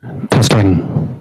Testing.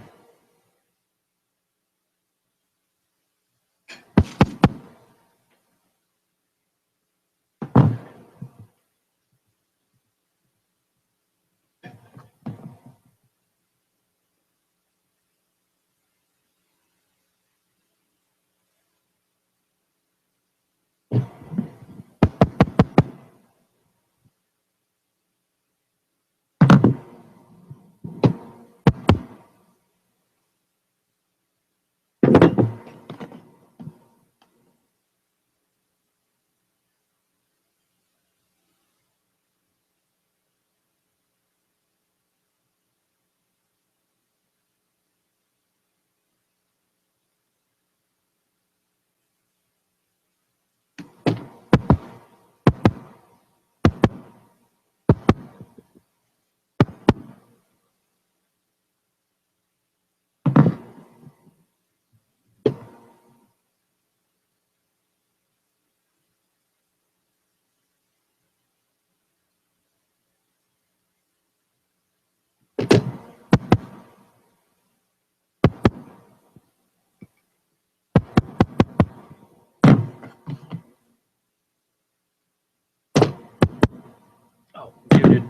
Oh, muted.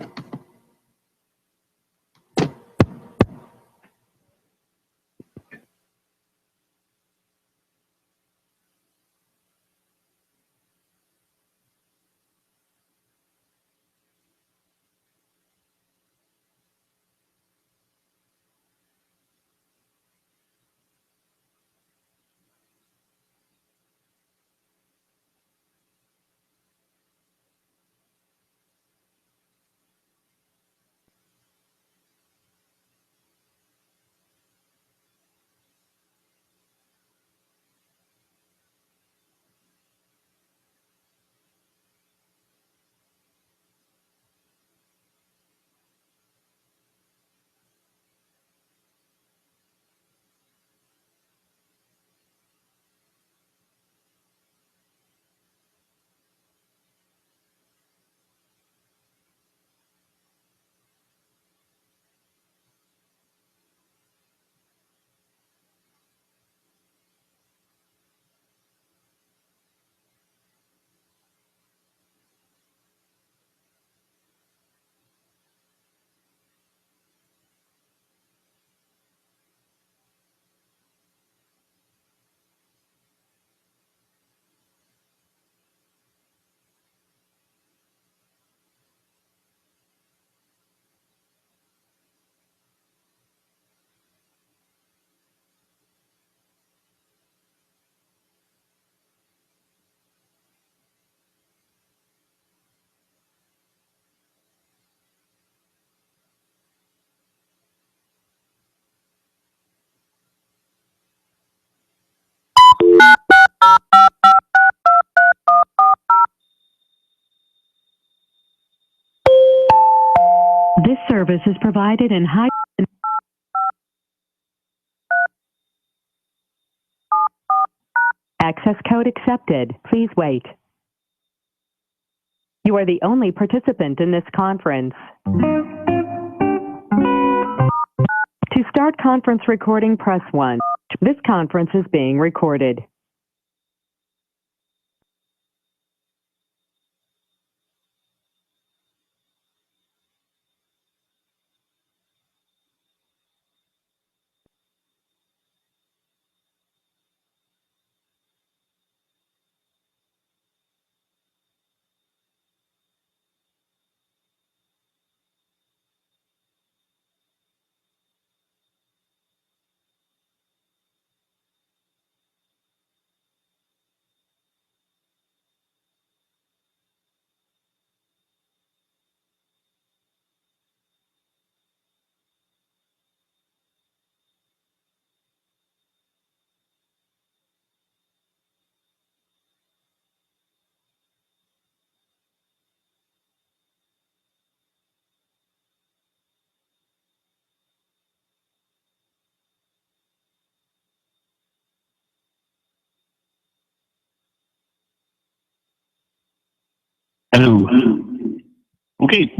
This service is provided in high... Access code accepted. Please wait. You are the only participant in this conference. To start conference recording, press 1. This conference is being recorded. Hello. Okay.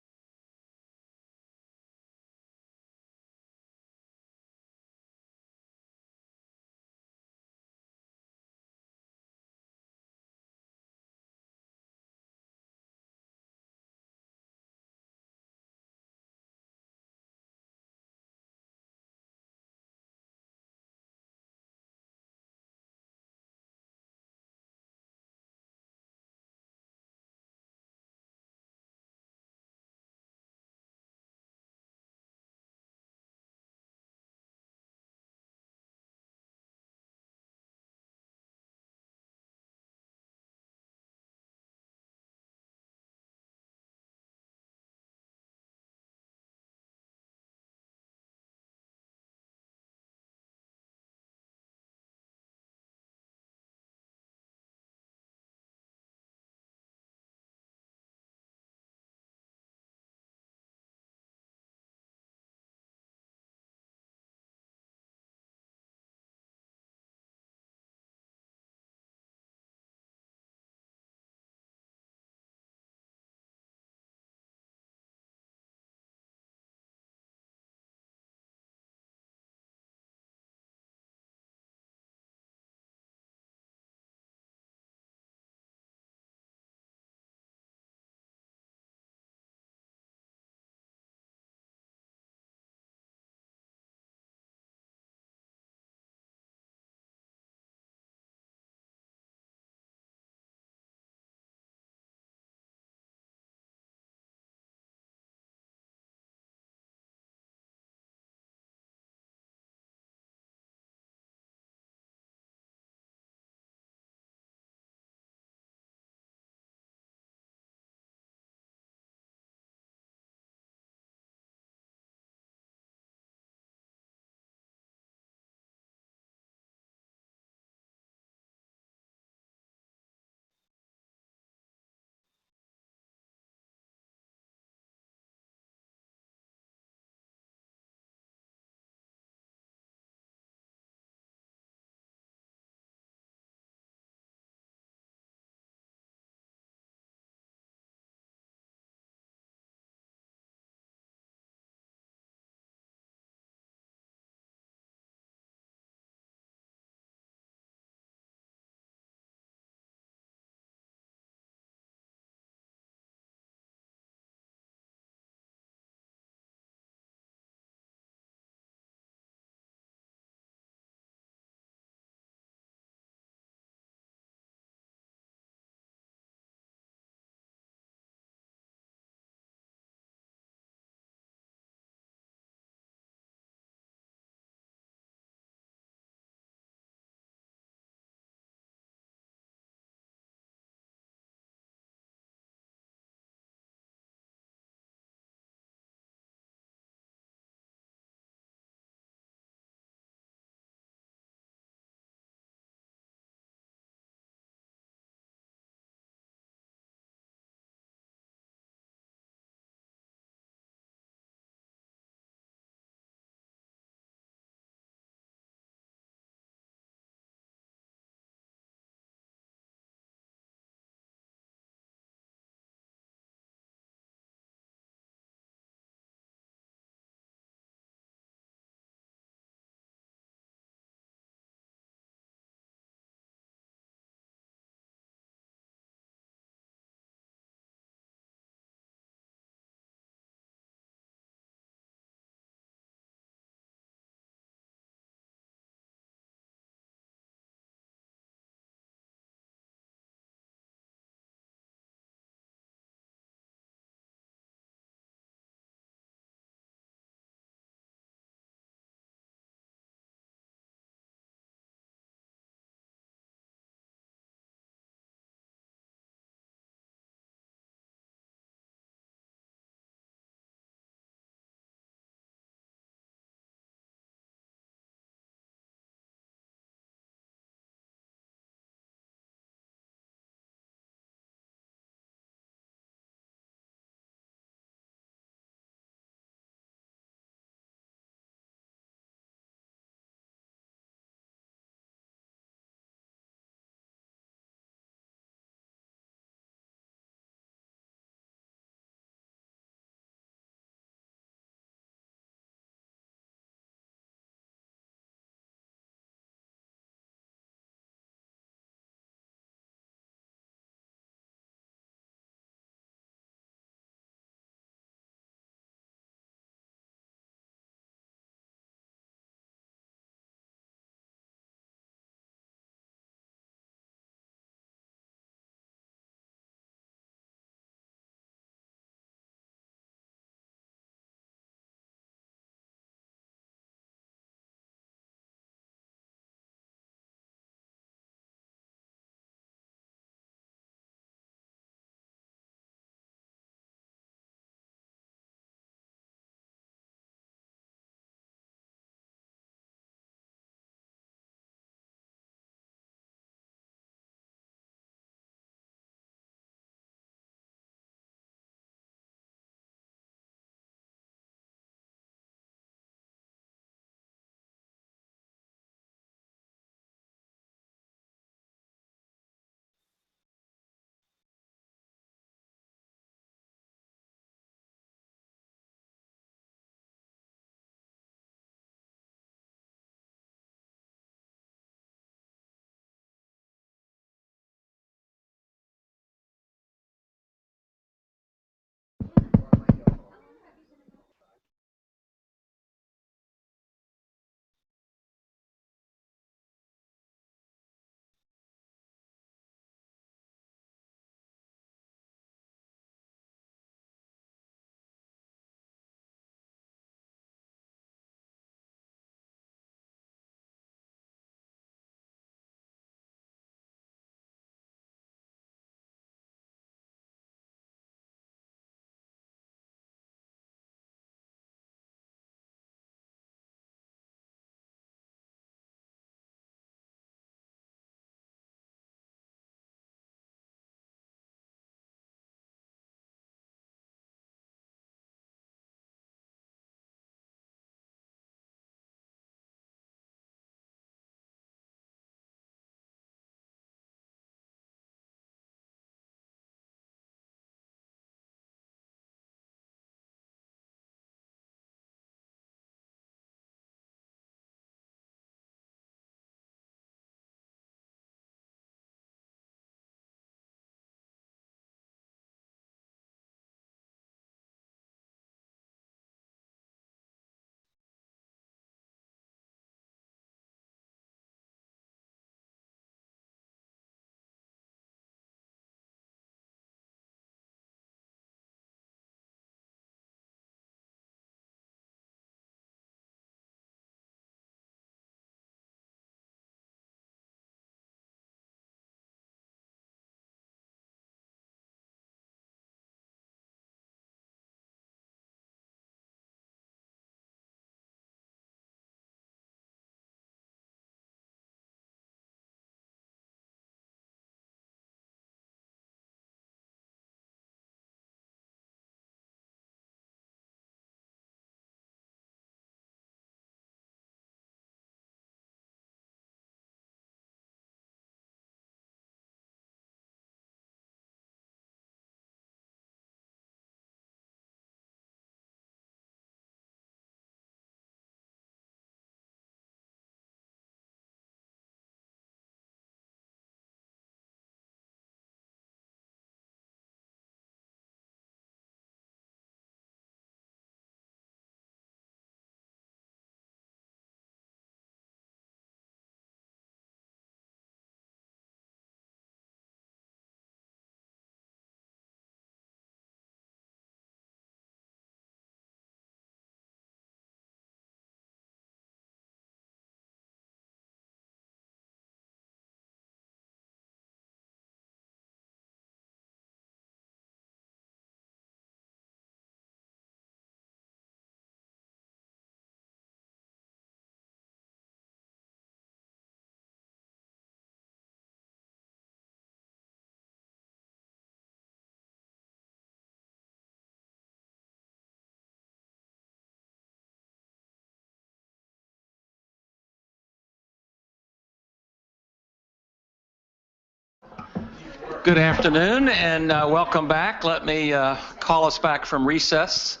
Good afternoon and welcome back. Let me call us back from recess.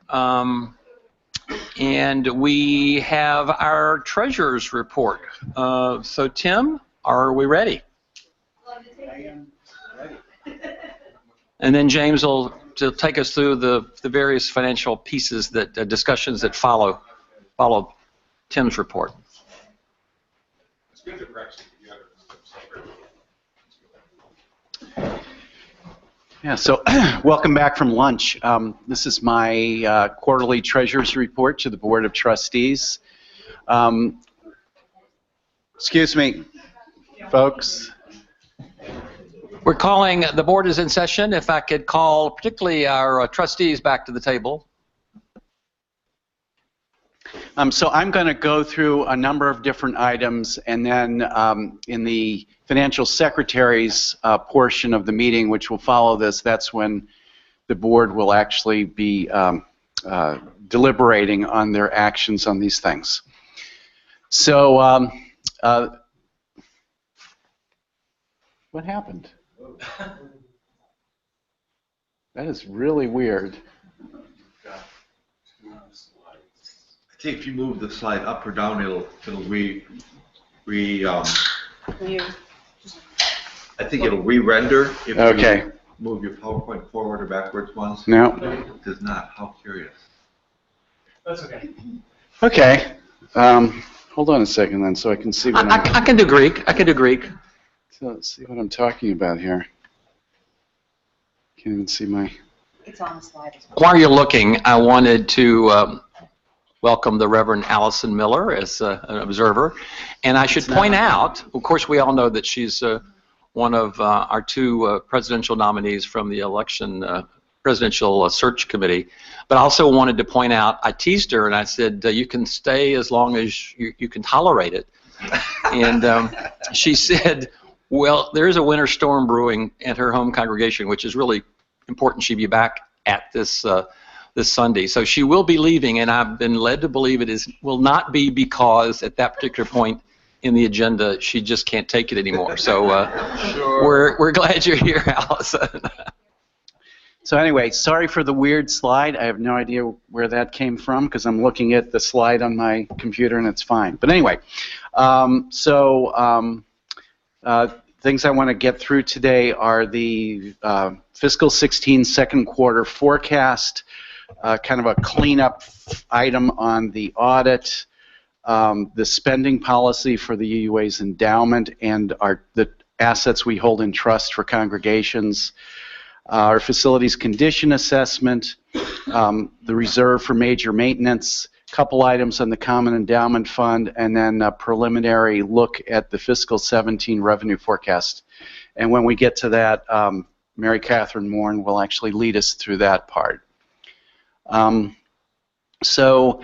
And we have our treasurer's report. So Tim, are we ready? I am ready. And then James will take us through the various financial pieces that discussions that follow Tim's report. It's good to practice together. Yeah, so welcome back from lunch. This is my quarterly treasurer's report to the Board of Trustees. Excuse me, folks. We're calling, the board is in session. If I could call particularly our trustees back to the table. So I'm going to go through a number of different items, and then in the financial secretary's portion of the meeting, which will follow this, that's when the board will actually be deliberating on their actions on these things. So what happened? That is really weird. I think if you move the slide up or down, it'll I think it'll re-render if you move your PowerPoint forward or backwards once. No. It does not. How curious. That's okay. Okay. Hold on a second then, so I can see what I can do Greek. I can do Greek. So let's see what I'm talking about here. Can't even see my... It's on the slide as well. While you're looking, I wanted to welcome the Reverend Allison Miller as an observer. And I should point out, of course, we all know that she's one of our two presidential nominees from the presidential search committee. But I also wanted to point out, I teased her and I said, you can stay as long as you can tolerate it. And she said, well, there is a winter storm brewing at her home congregation, which is really important she be back at this this Sunday. So she will be leaving, and I've been led to believe will not be because at that particular point in the agenda she just can't take it anymore. So sure. we're glad you're here, Allison. So anyway, sorry for the weird slide. I have no idea where that came from because I'm looking at the slide on my computer and it's fine. But anyway, things I want to get through today are the fiscal 16 second quarter forecast, kind of a cleanup item on the audit, the spending policy for the UUA's endowment and the assets we hold in trust for congregations, our facilities condition assessment, the reserve for major maintenance, couple items on the Common Endowment Fund, and then a preliminary look at the fiscal 17 revenue forecast. And when we get to that, Mary Catherine Moore will actually lead us through that part. So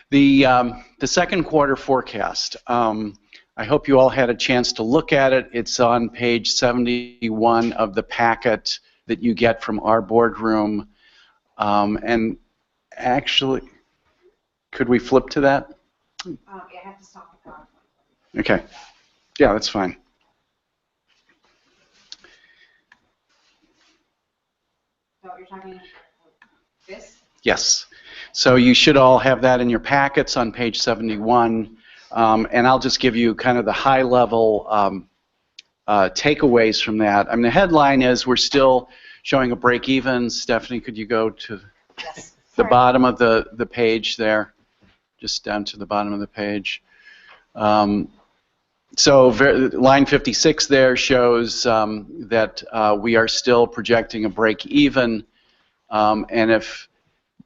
the second quarter forecast, I hope you all had a chance to look at it. It's on page 71 of the packet that you get from our boardroom. And actually, could we flip to that? Yeah, I have to stop the PowerPoint. Okay. Yeah, that's fine. So you're talking this? Yes. So you should all have that in your packets on page 71. And I'll just give you kind of the high-level takeaways from that. I mean, the headline is we're still showing a break-even. Stephanie, could you go to the bottom of the page there? Just down to the bottom of the page. So line 56 there shows that we are still projecting a break-even. And if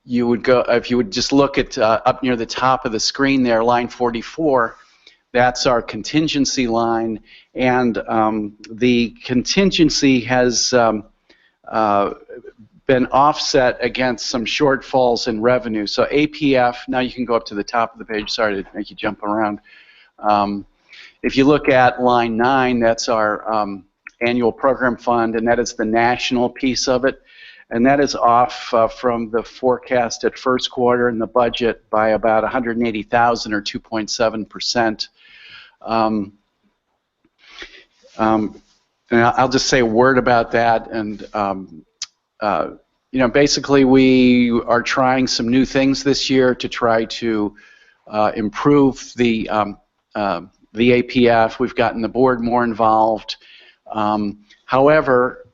you would just look at up near the top of the screen there, line 44, that's our contingency line, and the contingency has been offset against some shortfalls in revenue. So APF, now you can go up to the top of the page, sorry to make you jump around. If you look at line 9, that's our annual program fund, and that is the national piece of it. And that is off from the forecast at first quarter in the budget by about 180,000 or 2.7%. And I'll just say a word about that. And basically we are trying some new things this year to try to improve the APF. We've gotten the board more involved. However,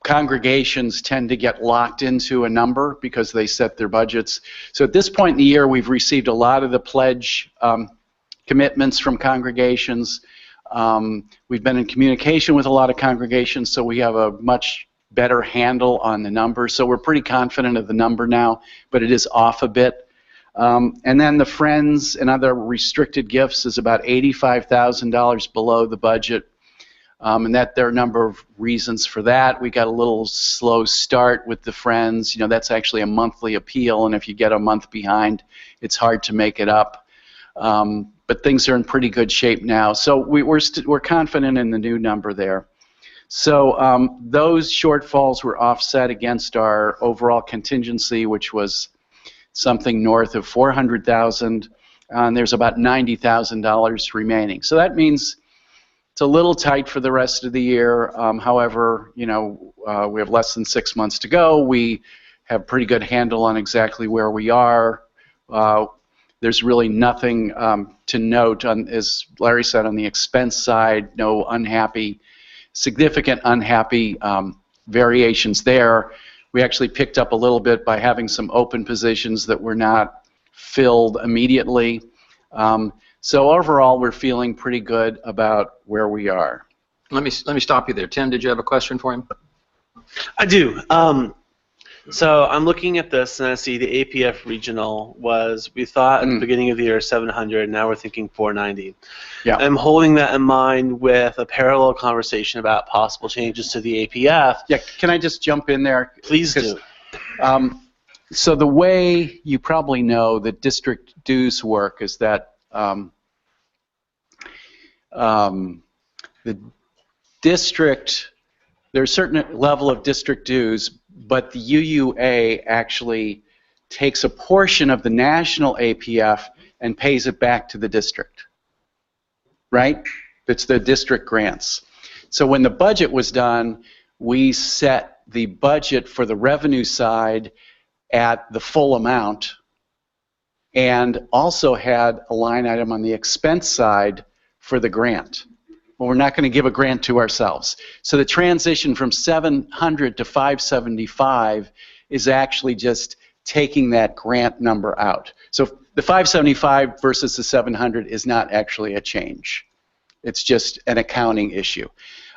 congregations tend to get locked into a number because they set their budgets. So at this point in the year, we've received a lot of the pledge commitments from congregations. We've been in communication with a lot of congregations, so we have a much better handle on the numbers. So we're pretty confident of the number now, but it is off a bit. And then the Friends and other restricted gifts is about $85,000 below the budget. And that there are a number of reasons for that. We got a little slow start with the Friends. That's actually a monthly appeal, and if you get a month behind, it's hard to make it up. But things are in pretty good shape now. So we're confident in the new number there. So those shortfalls were offset against our overall contingency, which was something north of $400,000, and there's about $90,000 remaining. So that means it's a little tight for the rest of the year. However, we have less than 6 months to go. We have a pretty good handle on exactly where we are. There's really nothing to note on, as Larry said, on the expense side. No significant unhappy variations there. We actually picked up a little bit by having some open positions that were not filled immediately. So overall, we're feeling pretty good about where we are. Let me stop you there. Tim, did you have a question for him? I do. So I'm looking at this, and I see the APF regional was, we thought at the beginning of the year 700, now we're thinking 490. Yeah. I'm holding that in mind with a parallel conversation about possible changes to the APF. Yeah, can I just jump in there? Please do. So the way you probably know that district dues work is that the district, there's a certain level of district dues, but the UUA actually takes a portion of the national APF and pays it back to the district, right? It's the district grants. So when the budget was done, we set the budget for the revenue side at the full amount and also had a line item on the expense side for the grant. Well, we're not going to give a grant to ourselves. So the transition from 700 to 575 is actually just taking that grant number out. So the 575 versus the 700 is not actually a change. It's just an accounting issue.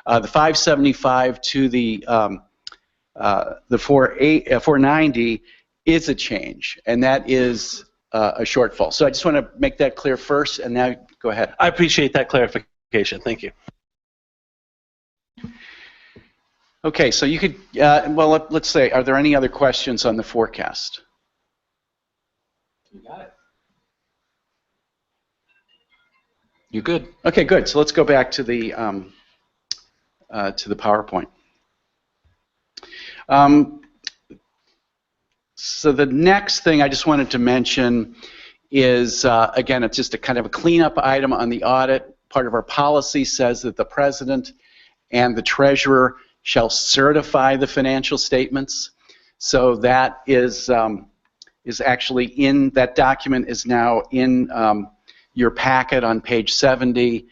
The 575 to the 490 is a change, and that is a shortfall. So I just want to make that clear first, and now go ahead. I appreciate that clarification. Thank you. Okay, so you could, well, let's say, are there any other questions on the forecast? You got it. You good? Okay, good. So let's go back to the PowerPoint. So the next thing I just wanted to mention is, again, it's just a kind of a cleanup item on the audit. Part of our policy says that the president and the treasurer shall certify the financial statements. So that is actually in, that document is now in your packet on page 70.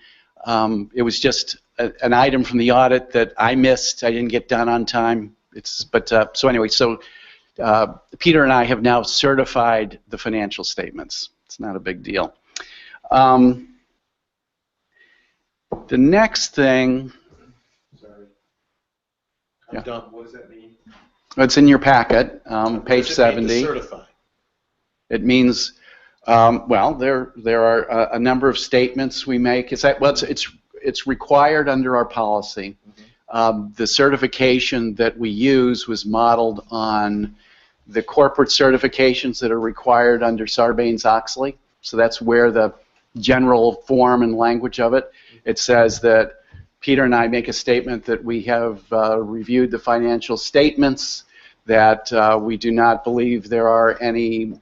It was just an item from the audit that I missed. I didn't get done on time. So anyway, so Peter and I have now certified the financial statements. It's not a big deal. The next thing, Sorry. Yeah. I'm done. What does that mean? it's in your packet, page What does it mean to 70. certify? It means, well, there are a number of statements we make. It's required under our policy. The certification that we use was modeled on the corporate certifications that are required under Sarbanes-Oxley. So that's where the general form and language of it. It says that Peter and I make a statement that we have reviewed the financial statements, that we do not believe there are any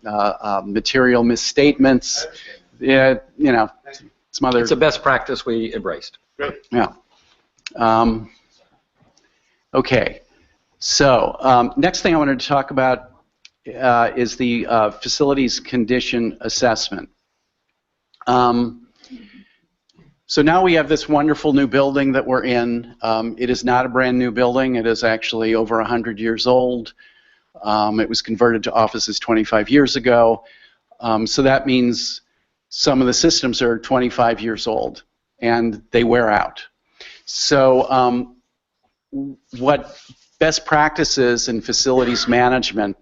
material misstatements. Yeah, you know, some other. It's a best practice we embraced. Great. Yeah. Okay, so next thing I wanted to talk about is the facilities condition assessment. So now we have this wonderful new building that we're in. It is not a brand new building. It is actually over 100 years old. It was converted to offices 25 years ago. So that means some of the systems are 25 years old and they wear out. So what best practices in facilities management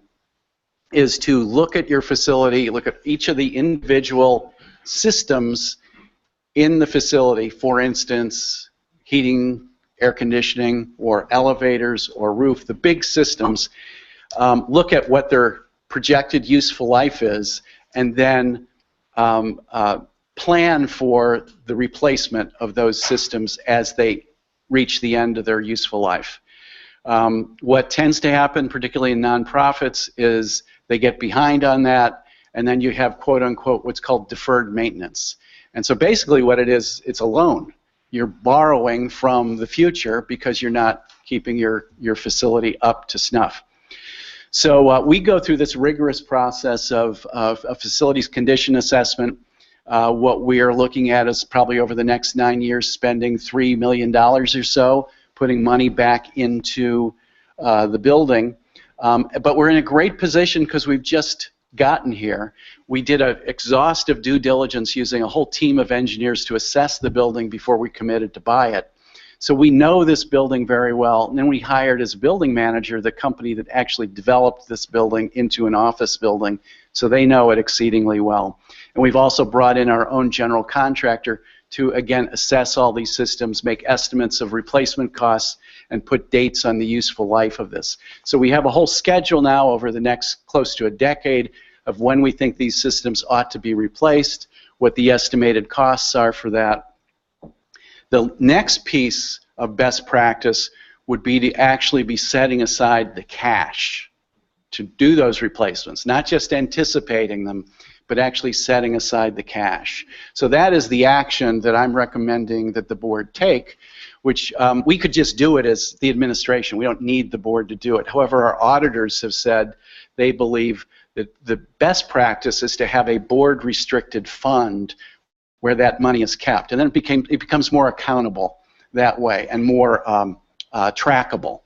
is to look at your facility, look at each of the individual systems in the facility, for instance, heating, air conditioning, or elevators, or roof, the big systems, look at what their projected useful life is, and then plan for the replacement of those systems as they reach the end of their useful life. What tends to happen, particularly in nonprofits, is they get behind on that, and then you have, quote unquote, what's called deferred maintenance. And so basically what it is, it's a loan. You're borrowing from the future because you're not keeping your facility up to snuff. So we go through this rigorous process of a facilities condition assessment. What we are looking at is probably over the next 9 years spending $3 million or so, putting money back into the building. But we're in a great position because we've just gotten here. We did an exhaustive due diligence using a whole team of engineers to assess the building before we committed to buy it. So we know this building very well. And then we hired as a building manager the company that actually developed this building into an office building. So they know it exceedingly well. And we've also brought in our own general contractor to, again, assess all these systems, make estimates of replacement costs, and put dates on the useful life of this. So we have a whole schedule now over the next close to a decade of when we think these systems ought to be replaced, what the estimated costs are for that. The next piece of best practice would be to actually be setting aside the cash to do those replacements, not just anticipating them, but actually setting aside the cash. So that is the action that I'm recommending that the board take, which we could just do it as the administration. We don't need the board to do it. However, our auditors have said they believe that the best practice is to have a board-restricted fund where that money is kept. And then it becomes more accountable that way and more trackable.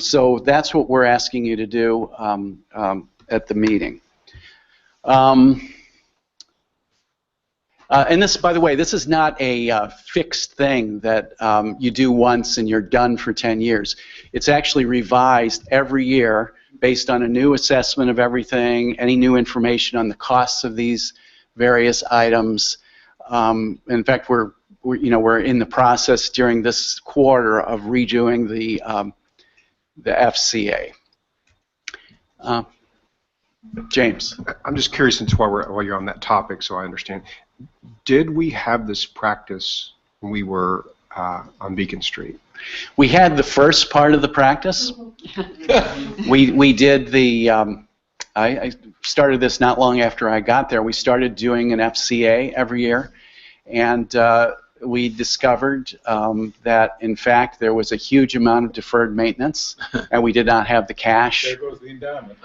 So that's what we're asking you to do at the meeting. And this, by the way, this is not a fixed thing that you do once and you're done for 10 years. It's actually revised every year based on a new assessment of everything, any new information on the costs of these various items. In fact, we're in the process during this quarter of redoing the FCA. James. I'm just curious, since while you're on that topic, so I understand. Did we have this practice when we were on Beacon Street? We had the first part of the practice. We did the. I started this not long after I got there. We started doing an FCA every year, and we discovered that, in fact, there was a huge amount of deferred maintenance, and we did not have the cash. There goes the endowment.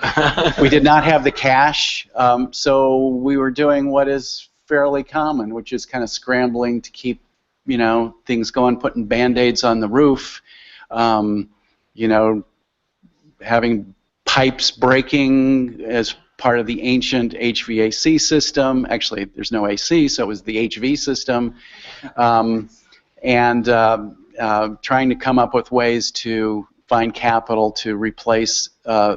We did not have the cash, so we were doing what is fairly common, which is kind of scrambling to keep, things going, putting Band-Aids on the roof, having pipes breaking as part of the ancient HVAC system. Actually, there's no AC, so it was the HV system. And trying to come up with ways to find capital to replace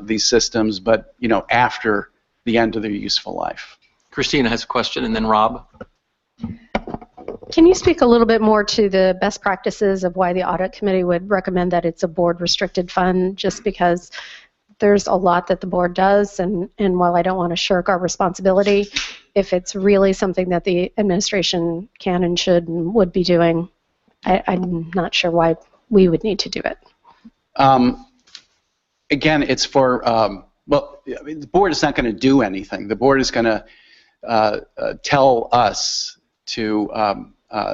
these systems, but after the end of their useful life. Christina has a question, and then Rob. Can you speak a little bit more to the best practices of why the audit committee would recommend that it's a board-restricted fund, just because there's a lot that the board does, and while I don't want to shirk our responsibility, if it's really something that the administration can and should and would be doing, I'm not sure why we would need to do it. Again, it's for, the board is not going to do anything. The board is going to tell us to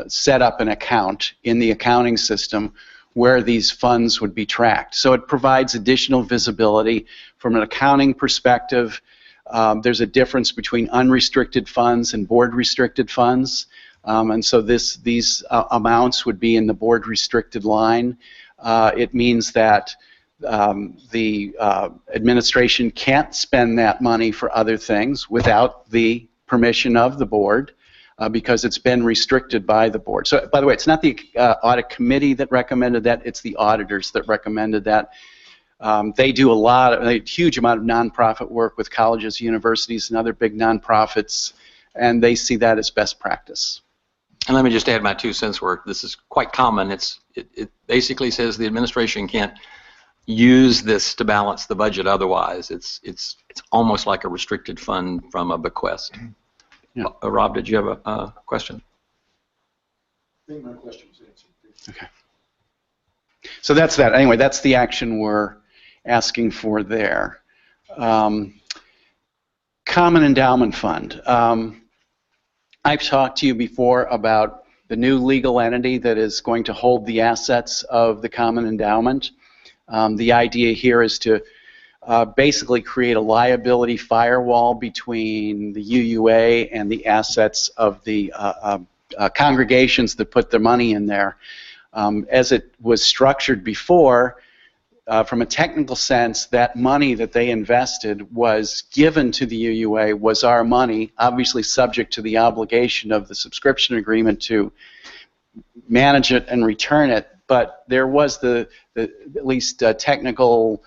set up an account in the accounting system where these funds would be tracked. So it provides additional visibility from an accounting perspective. There's a difference between unrestricted funds and board-restricted funds. And so these amounts would be in the board-restricted line. It means that the administration can't spend that money for other things without the permission of the board. Because it's been restricted by the board. So, by the way, it's not the audit committee that recommended that, it's the auditors that recommended that. They do a huge amount of nonprofit work with colleges, universities, and other big nonprofits, and they see that as best practice. And let me just add my 2 cents worth. This is quite common. It basically says the administration can't use this to balance the budget otherwise. It's almost like a restricted fund from a bequest. Yeah. Rob, did you have a question? I think my question was answered. Okay. So that's that. Anyway, that's the action we're asking for there. Common Endowment Fund. I've talked to you before about the new legal entity that is going to hold the assets of the Common Endowment. The idea here is to basically create a liability firewall between the UUA and the assets of the congregations that put their money in there. As it was structured before, from a technical sense, that money that they invested was given to the UUA, was our money, obviously subject to the obligation of the subscription agreement to manage it and return it, but there was at least technical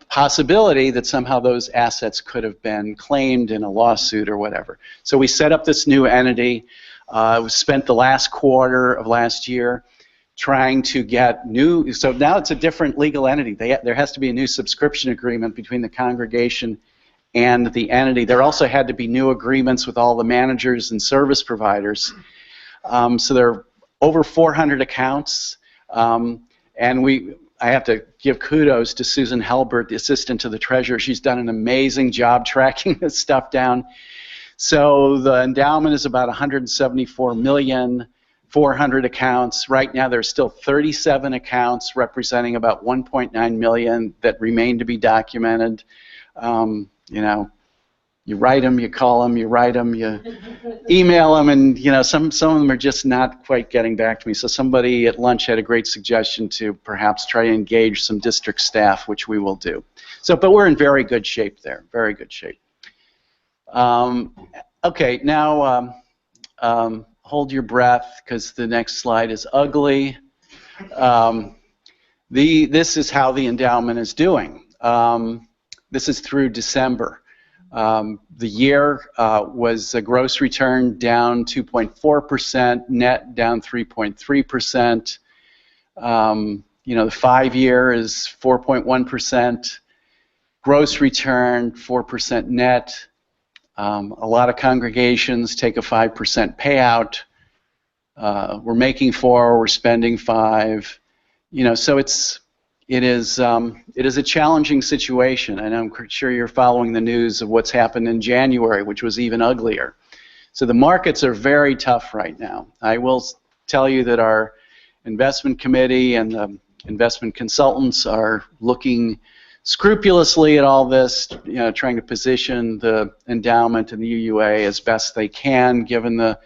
possibility that somehow those assets could have been claimed in a lawsuit or whatever. So we set up this new entity. We spent the last quarter of last year trying to get new, so now it's a different legal entity. There has to be a new subscription agreement between the congregation and the entity. There also had to be new agreements with all the managers and service providers. So there are over 400 accounts, and I have to give kudos to Susan Helbert, the assistant to the treasurer. She's done an amazing job tracking this stuff down. So the endowment is about 174 million, 400 accounts. Right now there's still 37 accounts representing about 1.9 million that remain to be documented. You know, you write them, you call them, you write them, you email them, and you know some of them are just not quite getting back to me. So somebody at lunch had a great suggestion to perhaps try to engage some district staff, which we will do. So, but we're in very good shape there, very good shape. Okay, now hold your breath because the next slide is ugly. This is how the endowment is doing. This is through December. The year was a gross return down 2.4%, net down 3.3%. You know, the 5-year is 4.1%, gross return 4% net. A lot of congregations take a 5% payout. We're making 4, we're spending 5. You know, so it is a challenging situation, and I'm sure you're following the news of what's happened in January, which was even uglier. So the markets are very tough right now. I will tell you that our investment committee and the investment consultants are looking scrupulously at all this, you know, trying to position the endowment and the UUA as best they can given the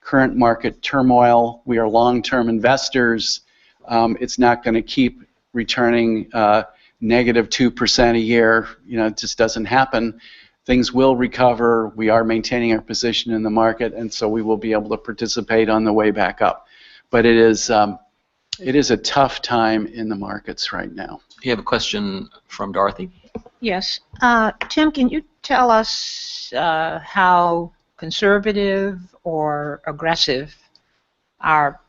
current market turmoil. We are long-term investors. It's not going to keep returning negative 2% a year. You know, it just doesn't happen. Things will recover. We are maintaining our position in the market, and so we will be able to participate on the way back up. But it is a tough time in the markets right now. You have a question from Dorothy? Yes. Tim, can you tell us how conservative or aggressive our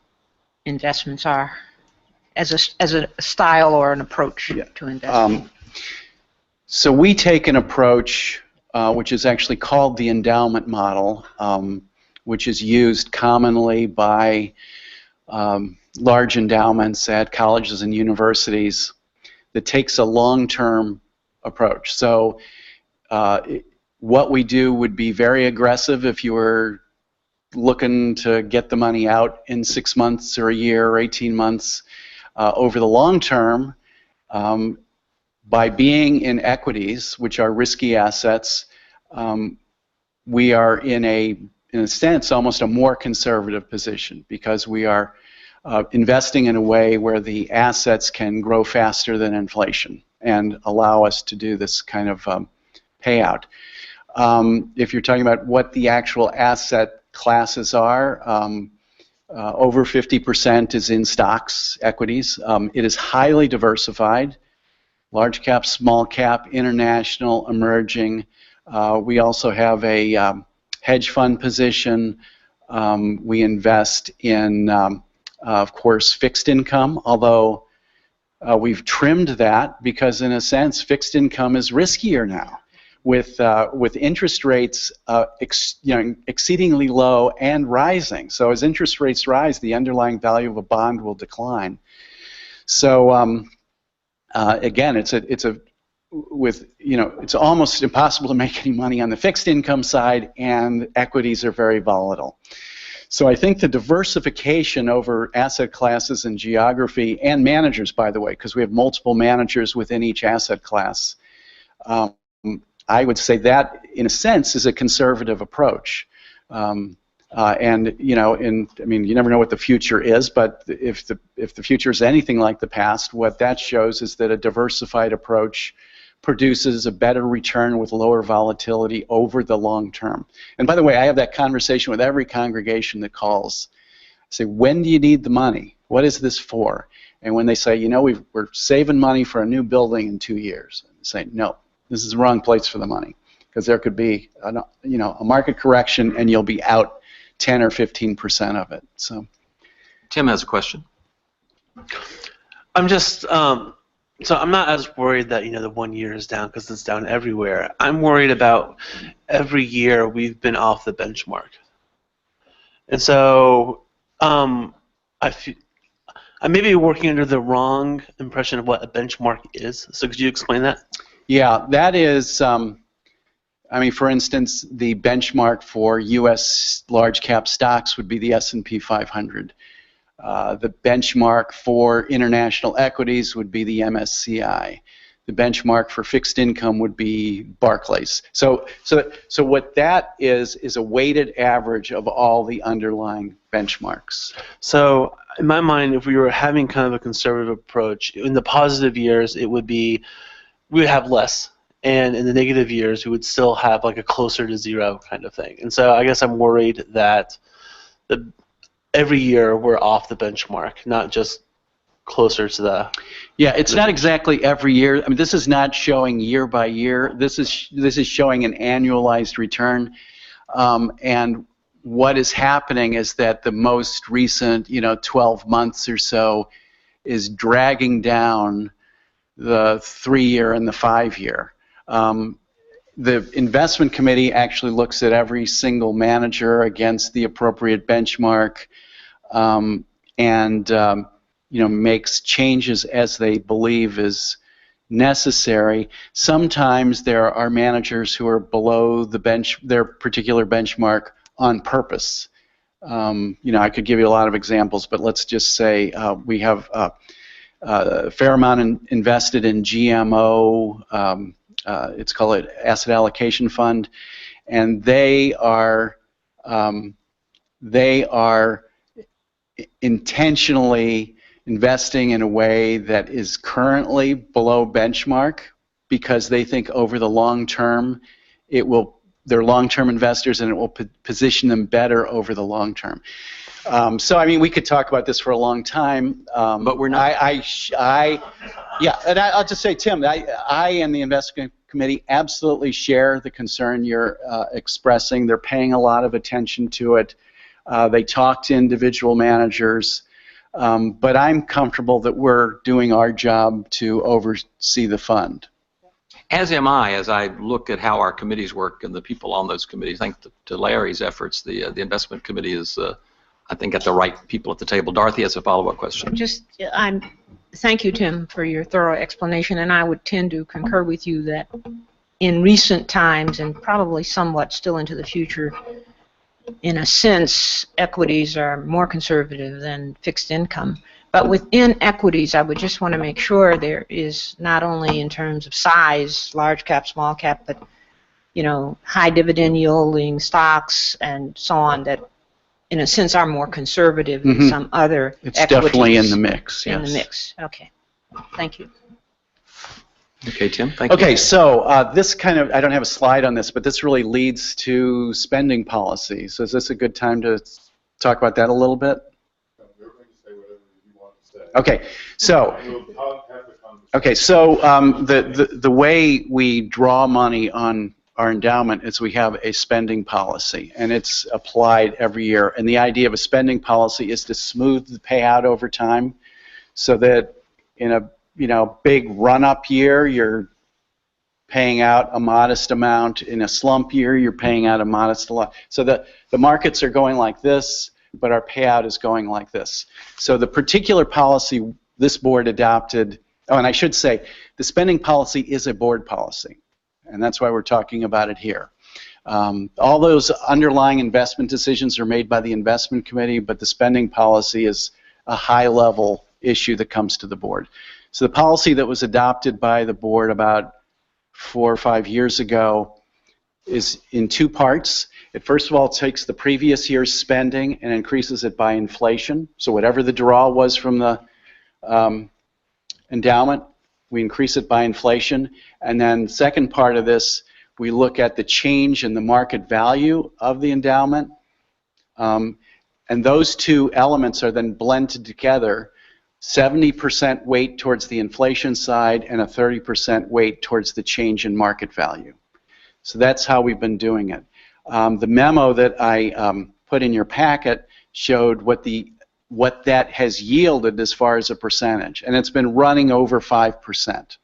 investments are as a style or an approach to investing? So we take an approach which is actually called the endowment model, which is used commonly by large endowments at colleges and universities, that takes a long-term approach. So what we do would be very aggressive if you were looking to get the money out in 6 months or a year or 18 months. Over the long term, by being in equities, which are risky assets, we are in a sense, almost a more conservative position because we are investing in a way where the assets can grow faster than inflation and allow us to do this kind of payout. If you're talking about what the actual asset classes are, over 50% is in stocks, equities. It is highly diversified, large cap, small cap, international, emerging. We also have a hedge fund position. We invest in, of course, fixed income, although we've trimmed that because, in a sense, fixed income is riskier now. With interest rates exceedingly low and rising. So as interest rates rise, the underlying value of a bond will decline. So again, it's almost impossible to make any money on the fixed income side, and equities are very volatile. So I think the diversification over asset classes and geography, and managers, by the way, because we have multiple managers within each asset class, I would say that, in a sense, is a conservative approach. And you never know what the future is, but if the future is anything like the past, what that shows is that a diversified approach produces a better return with lower volatility over the long term. And by the way, I have that conversation with every congregation that calls. I say, when do you need the money? What is this for? And when they say, we're saving money for a new building in 2 years, I say, no. This is the wrong place for the money, because there could be a market correction and you'll be out 10 or 15% of it. So, Tim has a question. I'm just so I'm not as worried that the 1 year is down because it's down everywhere. I'm worried about every year we've been off the benchmark, and so I may be working under the wrong impression of what a benchmark is. So could you explain that? Yeah, that is, for instance, the benchmark for U.S. large cap stocks would be the S&P 500. The benchmark for international equities would be the MSCI. The benchmark for fixed income would be Barclays. So what that is a weighted average of all the underlying benchmarks. So in my mind, if we were having kind of a conservative approach, in the positive years, it would be we would have less, and in the negative years, we would still have like a closer to zero kind of thing. And so I guess I'm worried that every year we're off the benchmark, not just closer to the. Yeah, it's not exactly every year. This is not showing year by year. This is showing an annualized return, and what is happening is that the most recent 12 months or so is dragging down the 3-year and the 5-year. The investment committee actually looks at every single manager against the appropriate benchmark, and makes changes as they believe is necessary. Sometimes there are managers who are below their particular benchmark on purpose. I could give you a lot of examples, but let's just say we have a fair amount invested in GMO. It's called an asset allocation fund, and they are intentionally investing in a way that is currently below benchmark because they think over the long term they're long-term investors and it will position them better over the long term. So we could talk about this for a long time, but we're not. Yeah, and I'll just say, Tim, I and the investment committee absolutely share the concern you're expressing. They're paying a lot of attention to it. They talk to individual managers, but I'm comfortable that we're doing our job to oversee the fund. As am I, as I look at how our committees work and the people on those committees. Thanks to Larry's efforts, the investment committee is, I think, got the right people at the table. Dorothy has a follow-up question. Thank you, Tim, for your thorough explanation, and I would tend to concur with you that in recent times, and probably somewhat still into the future, in a sense, equities are more conservative than fixed income. But within equities, I would just want to make sure there is not only in terms of size, large cap, small cap, but high dividend yielding stocks and so on that, in a sense, are more conservative than some other It's equities. definitely in the mix, yes. In the mix, okay. Thank you. Okay, Tim, thank you. Okay, so this kind of, I don't have a slide on this, but this really leads to spending policy. So is this a good time to talk about that a little bit? Okay, so the way we draw money on our endowment is we have a spending policy, and it's applied every year. And the idea of a spending policy is to smooth the payout over time, so that in a big run-up year, you're paying out a modest amount. In a slump year, you're paying out a modest amount. So the markets are going like this, but our payout is going like this. So the particular policy this board adopted, oh, and I should say, the spending policy is a board policy, and that's why we're talking about it here. All those underlying investment decisions are made by the investment committee, but the spending policy is a high-level issue that comes to the board. So the policy that was adopted by the board about 4 or 5 years ago is in 2 parts. It first of all takes the previous year's spending and increases it by inflation. So whatever the draw was from the endowment, we increase it by inflation. And then the second part of this, we look at the change in the market value of the endowment. And those 2 elements are then blended together, 70% weight towards the inflation side and a 30% weight towards the change in market value. So that's how we've been doing it. The memo that I put in your packet showed what that has yielded as far as a percentage, and it's been running over 5%.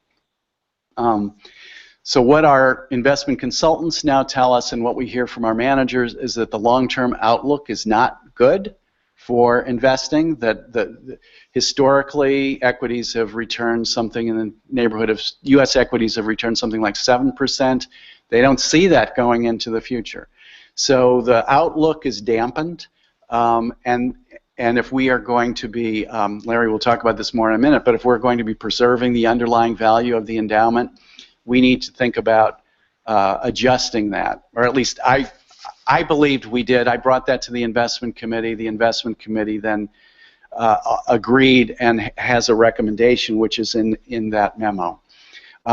So what our investment consultants now tell us, and what we hear from our managers, is that the long-term outlook is not good for investing, that historically equities have returned something in the neighborhood of, U.S. equities have returned something like 7%. They don't see that going into the future. So the outlook is dampened, and if we are going to be, Larry will talk about this more in a minute, but if we're going to be preserving the underlying value of the endowment, we need to think about adjusting that, or at least I believed we did. I brought that to the investment committee. The investment committee then agreed and has a recommendation, which is in that memo.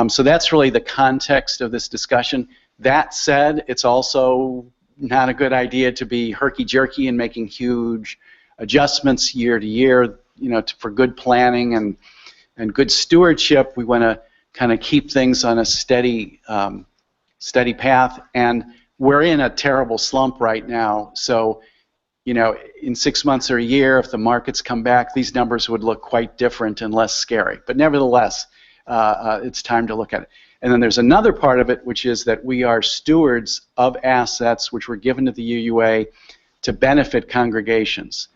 So that's really the context of this discussion. That said, it's also not a good idea to be herky-jerky and making huge adjustments year to year. For good planning and good stewardship, we want to kind of keep things on a steady path. And we're in a terrible slump right now, so in 6 months or a year, if the markets come back, these numbers would look quite different and less scary. But nevertheless, it's time to look at it. And then there's another part of it, which is that we are stewards of assets which were given to the UUA to benefit congregations.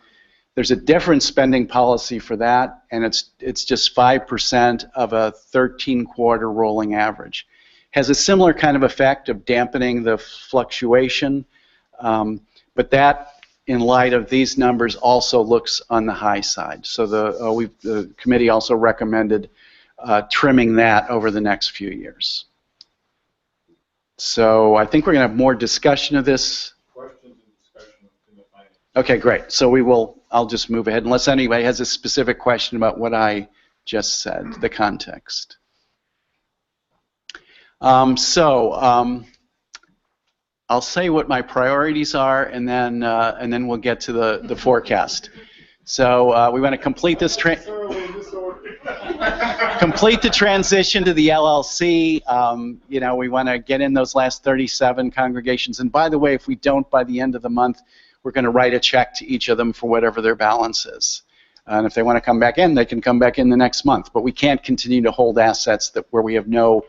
There's a different spending policy for that, and it's just 5% of a 13-quarter rolling average. Has a similar kind of effect of dampening the fluctuation, but that, in light of these numbers, also looks on the high side. So the committee also recommended trimming that over the next few years. So I think we're going to have more discussion of this. Questions and discussion in the finance. Okay, great. So I'll just move ahead unless anybody has a specific question about what I just said, the context. I'll say what my priorities are, and then we'll get to the forecast. So we want to complete this complete the transition to the LLC. We want to get in those last 37 congregations. And by the way, if we don't by the end of the month, we're going to write a check to each of them for whatever their balance is. And if they want to come back in, they can come back in the next month. But we can't continue to hold assets where we have no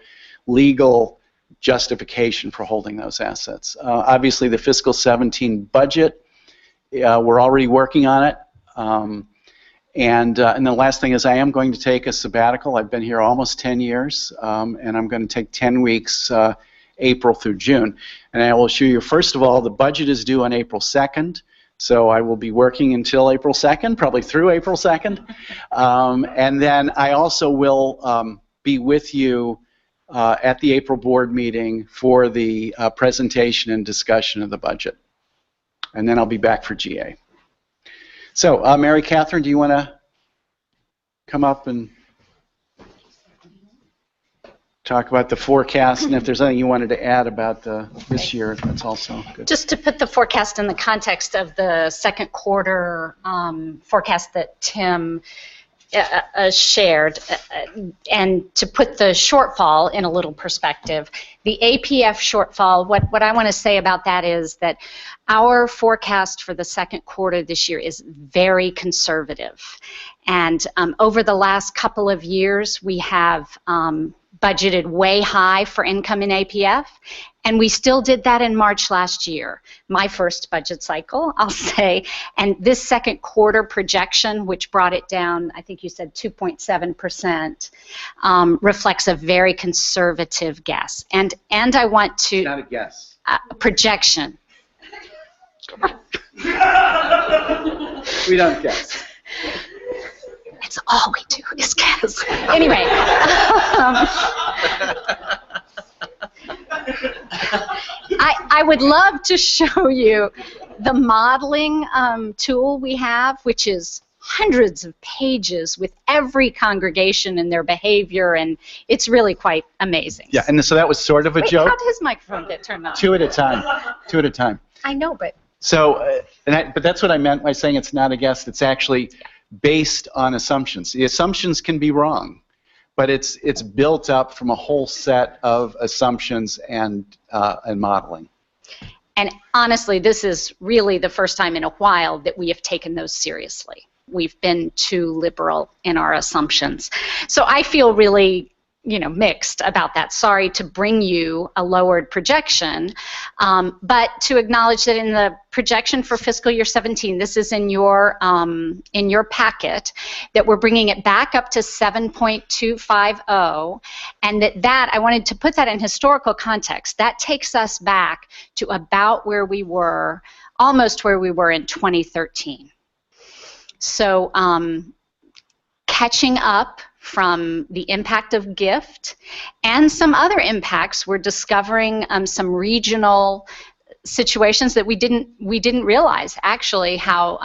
legal justification for holding those assets. Obviously, the fiscal 17 budget, we're already working on it. And the last thing is I am going to take a sabbatical. I've been here almost 10 years, and I'm going to take 10 weeks April through June. And I will assure you, first of all, the budget is due on April 2nd. So I will be working until April 2nd, probably through April 2nd. And then I also will be with you at the April board meeting for the presentation and discussion of the budget. And then I'll be back for GA. So, Mary Catherine, do you want to come up and talk about the forecast, and if there's anything you wanted to add about this year, that's also good. Just to put the forecast in the context of the second quarter forecast that Tim shared, and to put the shortfall in a little perspective, the APF shortfall, what I want to say about that is that our forecast for the second quarter this year is very conservative. And over the last couple of years, we have budgeted way high for income in APF, and we still did that in March last year, my first budget cycle, I'll say. And this second quarter projection, which brought it down, I think you said 2.7%, reflects a very conservative guess. And I want to... It's not a guess. Projection. We don't guess. It's all we do is guess. Anyway. I would love to show you the modeling tool we have, which is hundreds of pages with every congregation and their behavior, and it's really quite amazing. Yeah, and so that was sort of a joke. How did his microphone get turned on? Two at a time. Two at a time. I know, but... So, but that's what I meant by saying it's not a guess. It's actually based on assumptions. The assumptions can be wrong, but it's built up from a whole set of assumptions and modeling. And honestly, this is really the first time in a while that we have taken those seriously. We've been too liberal in our assumptions. So I feel really, mixed about that. Sorry to bring you a lowered projection, but to acknowledge that in the projection for fiscal year 17, this is in your packet, that we're bringing it back up to 7.250, and that I wanted to put that in historical context. That takes us back to about where we were, almost where we were in 2013. So catching up from the impact of gift and some other impacts, we're discovering some regional situations that we didn't realize actually how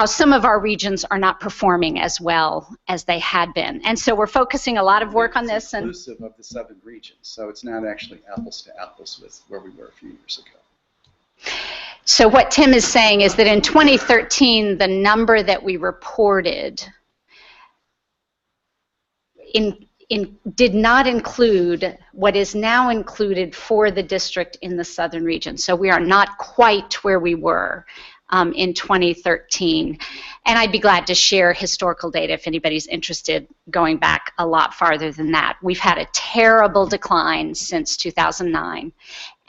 some of our regions are not performing as well as they had been. And so we're focusing a lot of work on this. And inclusive of the southern region, so it's not actually apples to apples with where we were a few years ago. So what Tim is saying is that in 2013, the number that we reported did not include what is now included for the district in the southern region. So we are not quite where we were in 2013. And I'd be glad to share historical data if anybody's interested going back a lot farther than that. We've had a terrible decline since 2009.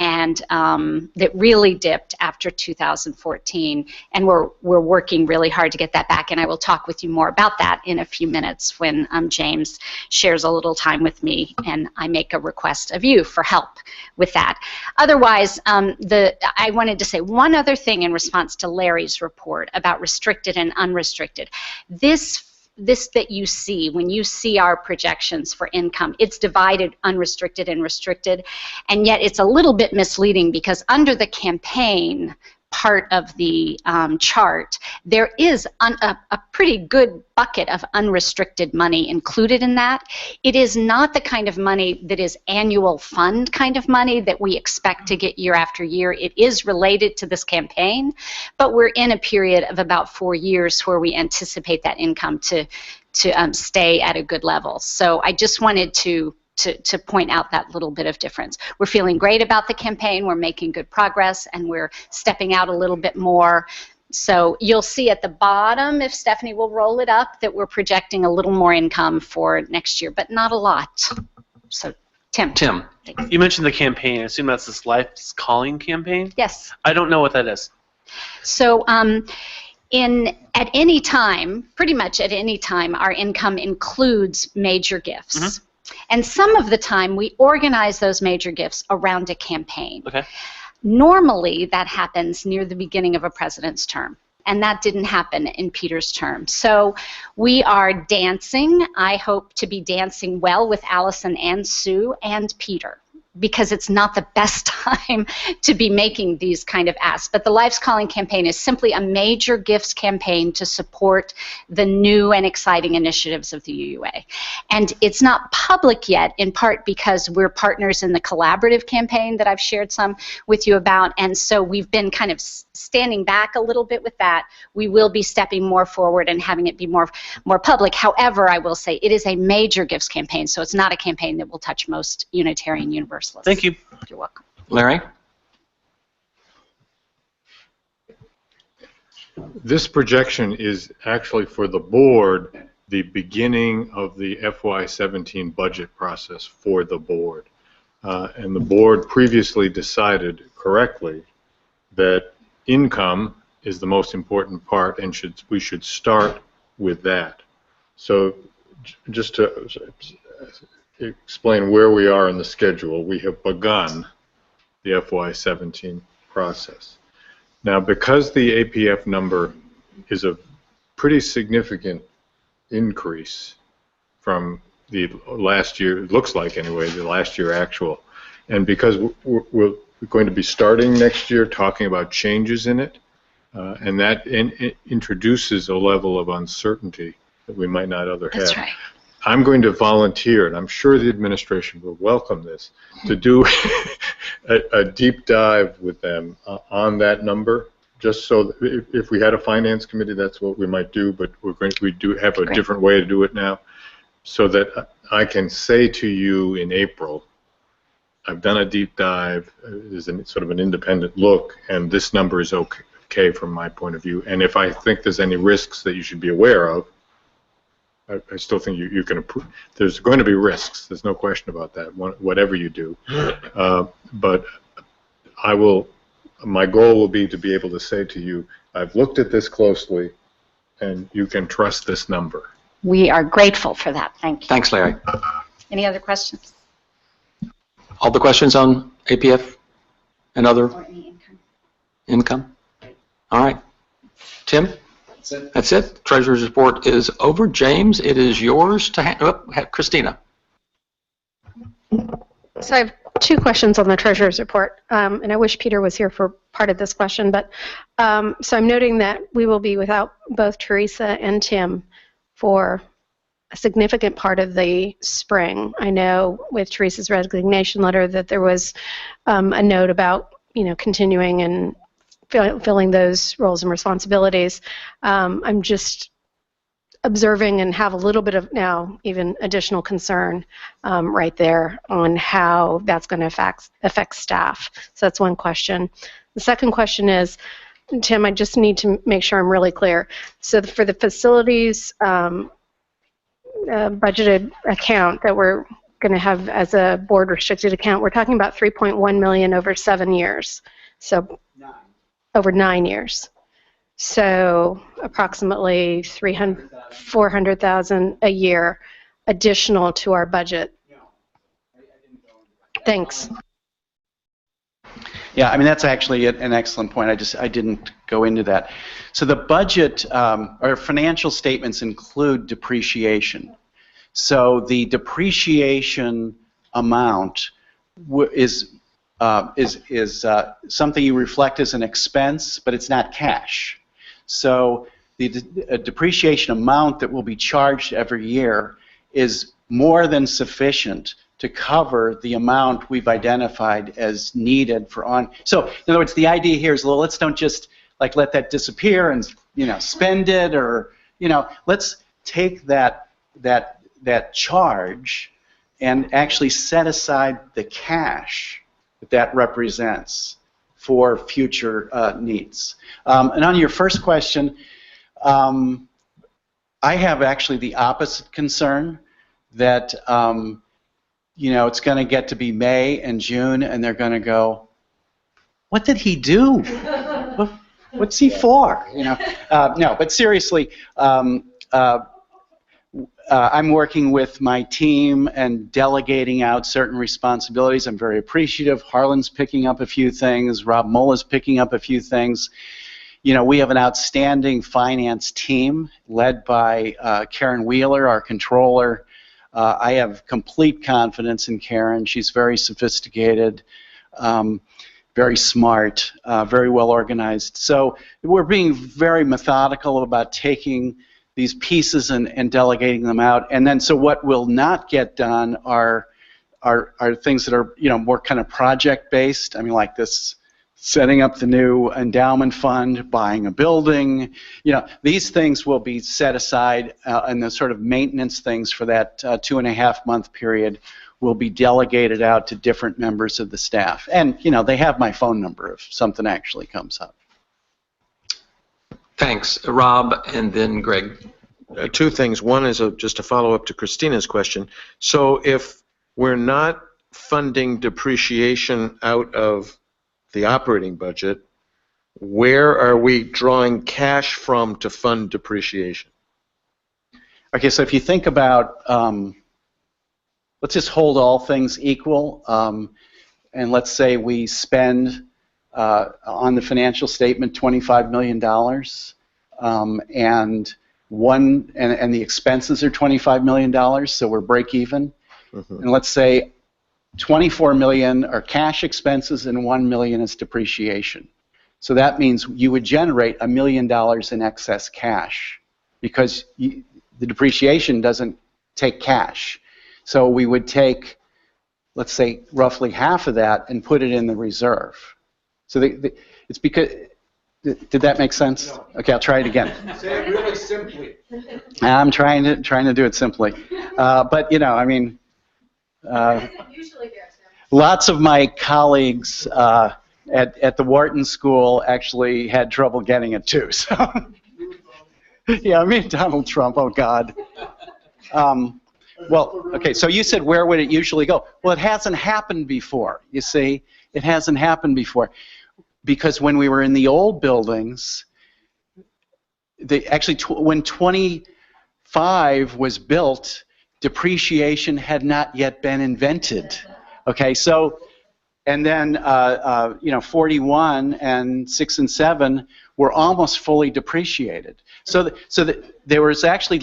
And that really dipped after 2014, and we're working really hard to get that back, and I will talk with you more about that in a few minutes when James shares a little time with me and I make a request of you for help with that. Otherwise, I wanted to say one other thing in response to Larry's report about restricted and unrestricted. This that you see, when you see our projections for income, it's divided unrestricted and restricted, and yet it's a little bit misleading because under the campaign part of the chart, there is a pretty good bucket of unrestricted money included in that. It is not the kind of money that is annual fund kind of money that we expect to get year after year. It is related to this campaign, but we're in a period of about 4 years where we anticipate that income to stay at a good level. So I just wanted to point out that little bit of difference. We're feeling great about the campaign, we're making good progress, and we're stepping out a little bit more. So you'll see at the bottom, if Stephanie will roll it up, that we're projecting a little more income for next year, but not a lot. So Tim. You mentioned the campaign. I assume that's this Life's Calling campaign? Yes. I don't know what that is. So at any time, pretty much at any time, our income includes major gifts. And some of the time, we organize those major gifts around a campaign. Okay. Normally, that happens near the beginning of a president's term. And that didn't happen in Peter's term. So we are dancing. I hope to be dancing well with Allison and Sue and Peter, because it's not the best time to be making these kind of asks. But the Life's Calling campaign is simply a major gifts campaign to support the new and exciting initiatives of the UUA. And it's not public yet, in part because we're partners in the collaborative campaign that I've shared some with you about. And so we've been kind of standing back a little bit with that. We will be stepping more forward and having it be more public. However, I will say it is a major gifts campaign, so it's not a campaign that will touch most Unitarian Universalists. Thank you. You're welcome. Larry? This projection is actually for the board, the beginning of the FY17 budget process for the board. And the board previously decided correctly that income is the most important part, and we should start with that. So just to explain where we are in the schedule, we have begun the FY17 process. Now, because the APF number is a pretty significant increase from the last year, it looks like anyway, the last year actual, and because we're going to be starting next year talking about changes in it, and that introduces a level of uncertainty that we might not otherwise have. That's right. I'm going to volunteer, and I'm sure the administration will welcome this, to do a deep dive with them on that number, just so that if we had a finance committee, that's what we might do, but we do have a different way to do it now, so that I can say to you in April, I've done a deep dive, there's sort of an independent look, and this number is okay from my point of view, and if I think there's any risks that you should be aware of, I still think you can approve. There's going to be risks. There's no question about that, whatever you do. But my goal will be to be able to say to you, I've looked at this closely, and you can trust this number. We are grateful for that. Thank you. Thanks, Larry. Any other questions? All the questions on APF and other Or any income? All right. Tim? That's it. That's it. Treasurer's report is over. James, it is yours to Christina. So I have two questions on the treasurer's report, and I wish Peter was here for part of this question. But so I'm noting that we will be without both Teresa and Tim for a significant part of the spring. I know with Teresa's resignation letter that there was a note about continuing and filling those roles and responsibilities. I'm just observing and have a little bit of now even additional concern right there on how that's going to affect staff. So that's one question. The second question is, Tim, I just need to make sure I'm really clear. So for the facilities budgeted account that we're going to have as a board restricted account, we're talking about $3.1 million over 7 years. So over 9 years. So approximately $400,000 a year additional to our budget. Thanks. Yeah, I mean, that's actually an excellent point. I didn't go into that. So the budget or financial statements include depreciation. So the depreciation amount is something you reflect as an expense, but it's not cash. So the depreciation amount that will be charged every year is more than sufficient to cover the amount we've identified as needed for on. So in other words, the idea here is, well, let's don't just like let that disappear and spend it, or let's take that charge and actually set aside the cash that represents for future needs. And on your first question, I have actually the opposite concern that it's going to get to be May and June, and they're going to go, "What did he do? What's he for?" No, but seriously, I'm working with my team and delegating out certain responsibilities. I'm very appreciative. Harlan's picking up a few things. Rob Mulla's picking up a few things. You know, we have an outstanding finance team led by Karen Wheeler, our controller. I have complete confidence in Karen. She's very sophisticated, very smart, very well organized. So we're being very methodical about taking these pieces and delegating them out. And then, so what will not get done are things that are, you know, more kind of project-based. I mean, like this, setting up the new endowment fund, buying a building. You know, these things will be set aside, and the sort of maintenance things for that 2.5-month period will be delegated out to different members of the staff. And, you know, they have my phone number if something actually comes up. Thanks, Rob, and then Greg. Two things. One is just a follow-up to Christina's question. So if we're not funding depreciation out of the operating budget, where are we drawing cash from to fund depreciation? Okay, so if you think about, let's just hold all things equal, and let's say we spend on the financial statement $25 million, and the expenses are $25 million, so we're break even. And let's say 24 million are cash expenses and 1 million is depreciation. So that means you would generate $1 million in excess cash because the depreciation doesn't take cash. So we would take, let's say, roughly half of that and put it in the reserve. So it's because, did that make sense? No. Okay, I'll try it again. Say it really simply. I'm trying to do it simply. But, you know, I mean, lots of my colleagues at the Wharton School actually had trouble getting it too. So, yeah, I mean Donald Trump. Oh God. Well, okay. So you said where would it usually go? Well, it hasn't happened before. You see, it hasn't happened before because when we were in the old buildings, when 25 was built, depreciation had not yet been invented. Okay, so, and then, you know, 41 and 6 and 7 were almost fully depreciated. So there was actually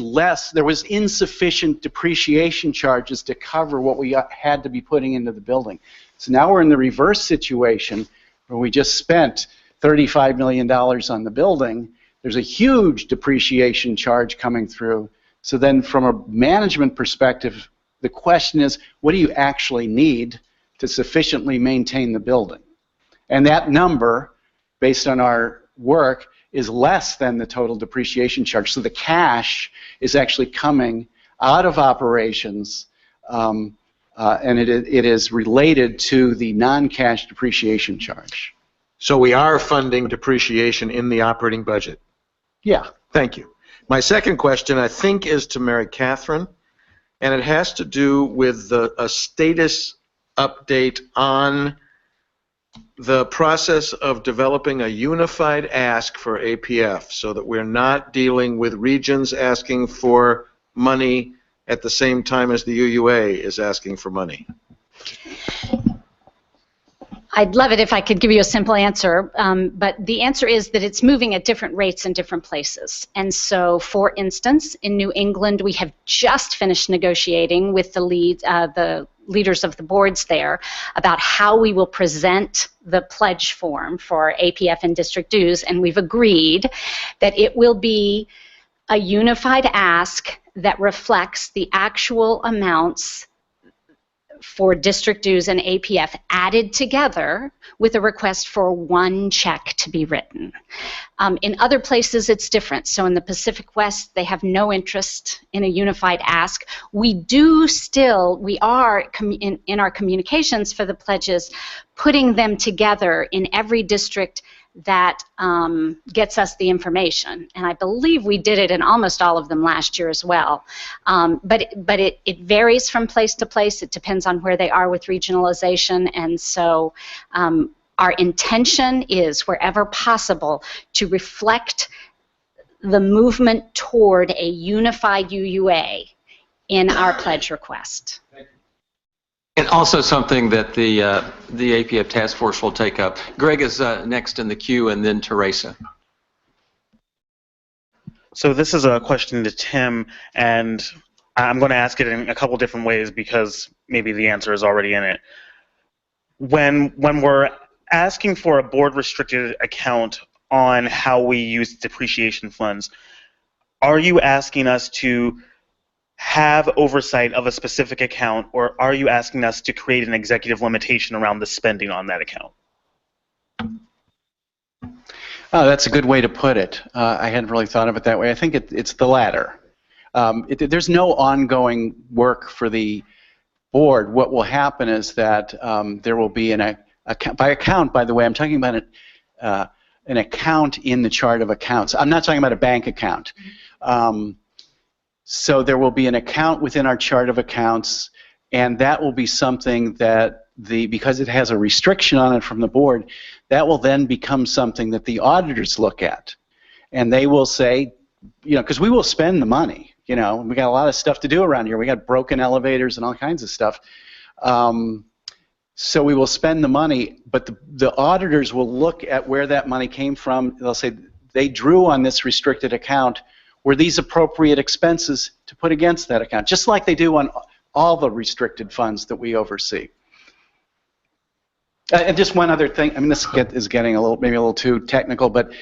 there was insufficient depreciation charges to cover what we had to be putting into the building. So now we're in the reverse situation where we just spent $35 million on the building. There's a huge depreciation charge coming through. So then from a management perspective, the question is, what do you actually need to sufficiently maintain the building? And that number, based on our work, is less than the total depreciation charge. So the cash is actually coming out of operations, and it is related to the non-cash depreciation charge. So we are funding depreciation in the operating budget? Yeah. Thank you. My second question, I think, is to Mary Catherine, and it has to do with a status update on the process of developing a unified ask for APF so that we're not dealing with regions asking for money at the same time as the UUA is asking for money. I'd love it if I could give you a simple answer, but the answer is that it's moving at different rates in different places. And so, for instance, in New England, we have just finished negotiating with the leaders of the boards there about how we will present the pledge form for APF and district dues, and we've agreed that it will be a unified ask that reflects the actual amounts for district dues and APF added together with a request for one check to be written. In other places, it's different. So in the Pacific West, they have no interest in a unified ask. We are in our communications for the pledges, putting them together in every district that gets us the information. And I believe we did it in almost all of them last year as well. But it varies from place to place. It depends on where they are with regionalization. And so our intention is, wherever possible, to reflect the movement toward a unified UUA in our pledge request. And also something that the APF task force will take up. Greg is next in the queue, and then Teresa. So this is a question to Tim, and I'm going to ask it in a couple different ways because maybe the answer is already in it. When we're asking for a board-restricted account on how we use depreciation funds, are you asking us to have oversight of a specific account, or are you asking us to create an executive limitation around the spending on that account? Oh, that's a good way to put it. I hadn't really thought of it that way. I think it's the latter. There's no ongoing work for the board. What will happen is that there will be an account. By account, by the way, I'm talking about an account in the chart of accounts. I'm not talking about a bank account. So there will be an account within our chart of accounts, and that will be something that because it has a restriction on it from the board, that will then become something that the auditors look at. And they will say, because we will spend the money, we got a lot of stuff to do around here. We got broken elevators and all kinds of stuff. So we will spend the money, but the auditors will look at where that money came from. They'll say, they drew on this restricted account. Were these appropriate expenses to put against that account? Just like they do on all the restricted funds that we oversee. And just one other thing, this is getting maybe a little too technical, but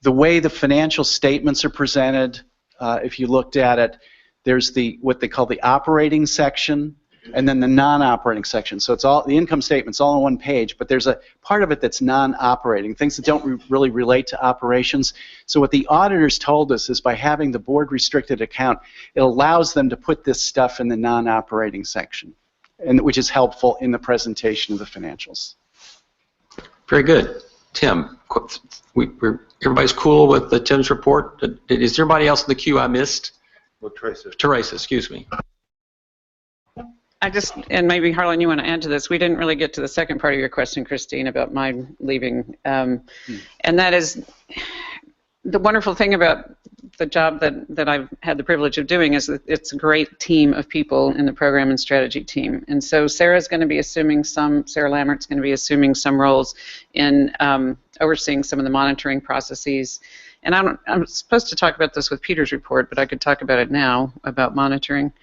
the way the financial statements are presented, if you looked at it, there's what they call the operating section, and then the non-operating section. So it's all the income statement's all on one page, but there's a part of it that's non-operating, things that don't really relate to operations. So what the auditors told us is by having the board restricted account, it allows them to put this stuff in the non-operating section, which is helpful in the presentation of the financials. Very good. Tim, everybody's cool with Tim's report? Is there anybody else in the queue I missed? Well, Teresa. Teresa, excuse me. And maybe Harlan, you want to add to this. We didn't really get to the second part of your question, Christine, about my leaving. And that is the wonderful thing about the job that I've had the privilege of doing is that it's a great team of people in the program and strategy team. And so Sarah's going to be Sarah Lammert's going to be assuming some roles in overseeing some of the monitoring processes. And I'm supposed to talk about this with Peter's report, but I could talk about it now, about monitoring.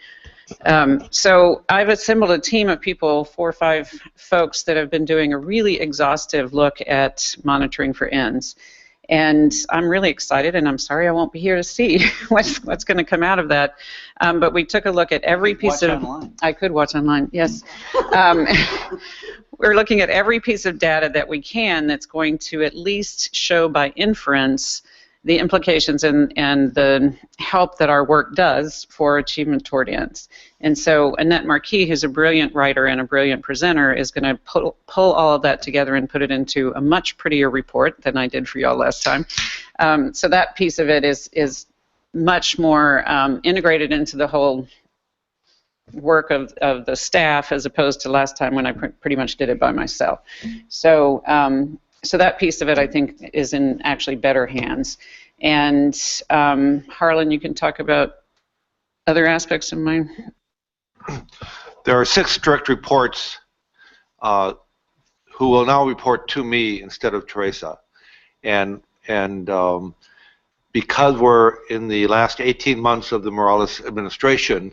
So I've assembled a team of people, 4 or 5 folks that have been doing a really exhaustive look at monitoring for ends. And I'm really excited, and I'm sorry I won't be here to see what's going to come out of that. But we took a look at every piece of... Online. I could watch online, yes. We're looking at every piece of data that we can that's going to at least show by inference the implications and the help that our work does for achievement toward ends. And so Annette Marquis, who's a brilliant writer and a brilliant presenter, is going to pull all of that together and put it into a much prettier report than I did for y'all last time. So that piece of it is much more integrated into the whole work of the staff as opposed to last time when I pretty much did it by myself. So so that piece of it, I think, is in actually better hands. And Harlan, you can talk about other aspects of mine. There are 6 direct reports who will now report to me instead of Teresa. And because we're in the last 18 months of the Morales administration,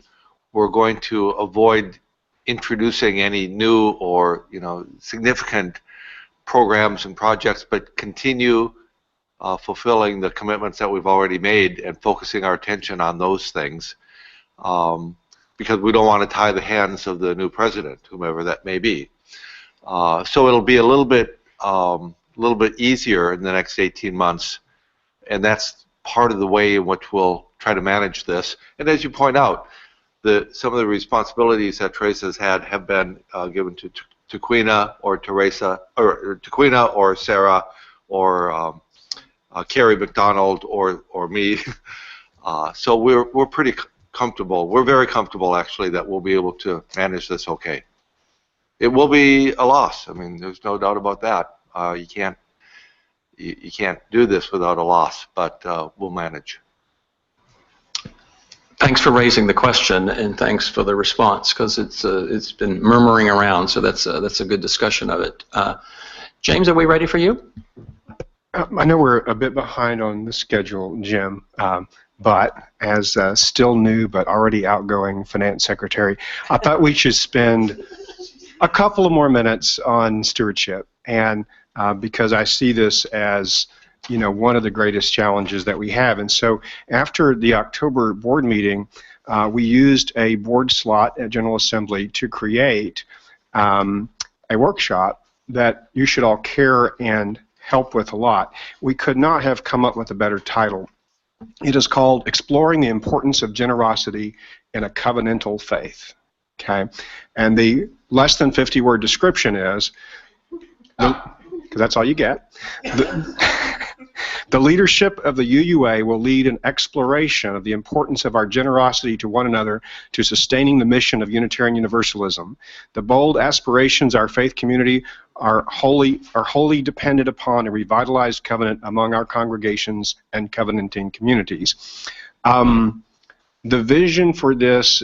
we're going to avoid introducing any new or significant programs and projects, but continue fulfilling the commitments that we've already made and focusing our attention on those things, because we don't want to tie the hands of the new president, whomever that may be. So it'll be a little bit easier in the next 18 months, and that's part of the way in which we'll try to manage this. And as you point out, some of the responsibilities that Teresa's had have been given to Tequina or Teresa, or Tequina or Sarah or Carrie McDonald or me. So we're pretty comfortable. We're very comfortable, actually, that we'll be able to manage this okay. It will be a loss. I mean, there's no doubt about that. You can't you can't do this without a loss, but we'll manage. Thanks for raising the question, and thanks for the response, because it's been murmuring around, so that's a good discussion of it. James, are we ready for you? I know we're a bit behind on the schedule, Jim, but as still new but already outgoing finance secretary, I thought we should spend a couple of more minutes on stewardship, and because I see this as one of the greatest challenges that we have. And so after the October board meeting, we used a board slot at General Assembly to create a workshop that you should all care and help with a lot. We could not have come up with a better title. It is called Exploring the Importance of Generosity in a Covenantal Faith. Okay? And the less than 50-word description is, because that's all you get, the leadership of the UUA will lead an exploration of the importance of our generosity to one another to sustaining the mission of Unitarian Universalism. The bold aspirations of our faith community are wholly dependent upon a revitalized covenant among our congregations and covenanting communities. The vision for this,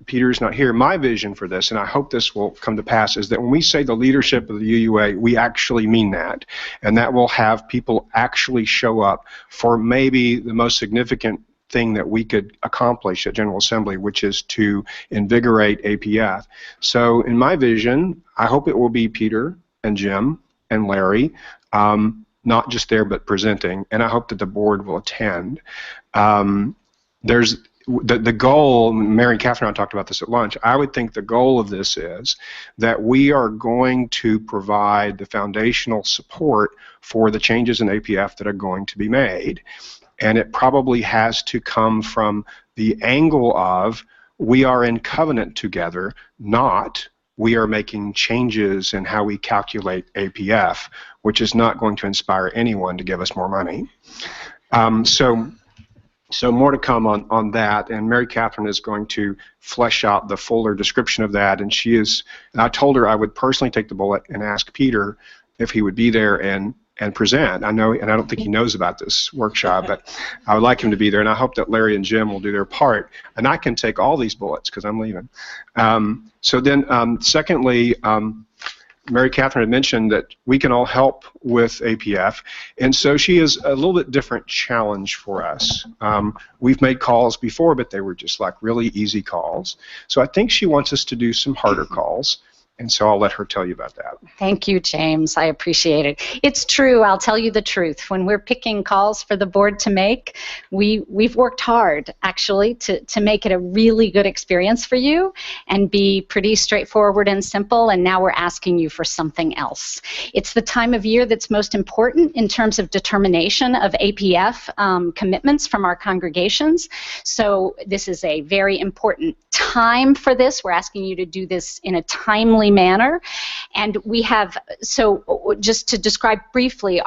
Peter's not here, my vision for this, and I hope this will come to pass, is that when we say the leadership of the UUA, we actually mean that. And that will have people actually show up for maybe the most significant thing that we could accomplish at General Assembly, which is to invigorate APF. So in my vision, I hope it will be Peter and Jim and Larry, not just there but presenting, and I hope that the board will attend. The goal, Mary Catherine and I talked about this at lunch, I would think the goal of this is that we are going to provide the foundational support for the changes in APF that are going to be made. And it probably has to come from the angle of we are in covenant together, not we are making changes in how we calculate APF, which is not going to inspire anyone to give us more money. So more to come on that, and Mary Catherine is going to flesh out the fuller description of that, and I told her I would personally take the bullet and ask Peter if he would be there and present. I know, and I don't think he knows about this workshop, but I would like him to be there, and I hope that Larry and Jim will do their part, and I can take all these bullets because I'm leaving. So then, secondly, Mary Catherine had mentioned that we can all help with APF, and so she is a little bit different challenge for us. We've made calls before, but they were just like really easy calls. So I think she wants us to do some harder calls, and so I'll let her tell you about that. Thank you, James. I appreciate it. It's true. I'll tell you the truth. When we're picking calls for the board to make, we've worked hard, actually, to make it a really good experience for you and be pretty straightforward and simple, and now we're asking you for something else. It's the time of year that's most important in terms of determination of APF commitments from our congregations, so this is a very important time for this. We're asking you to do this in a timely manner, and we have, so just to describe briefly,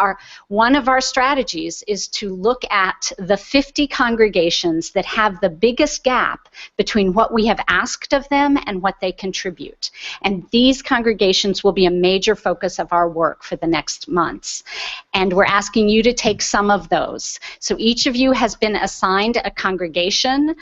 one of our strategies is to look at the 50 congregations that have the biggest gap between what we have asked of them and what they contribute, and these congregations will be a major focus of our work for the next months, and we're asking you to take some of those. So each of you has been assigned a congregation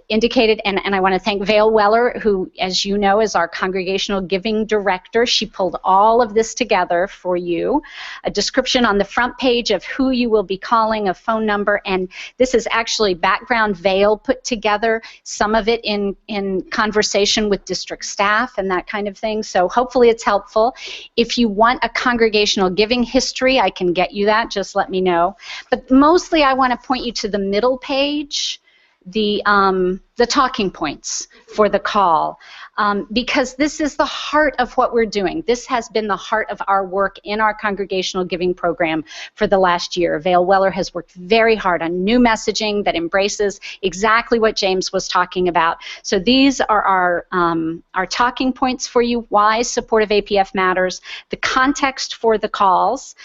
indicated, and I want to thank Vale Weller, who, as you know, is our congregational giving director. She pulled all of this together for you. A description on the front page of who you will be calling, a phone number, and this is actually background Vale put together, some of it in conversation with district staff and that kind of thing, so hopefully it's helpful. If you want a congregational giving history, I can get you that, just let me know. But mostly I want to point you to the middle page, the talking points for the call, because this is the heart of what we're doing. This has been the heart of our work in our congregational giving program for the last year. Vale Weller has worked very hard on new messaging that embraces exactly what James was talking about. So these are our talking points for you. Why support of APF matters, the context for the calls,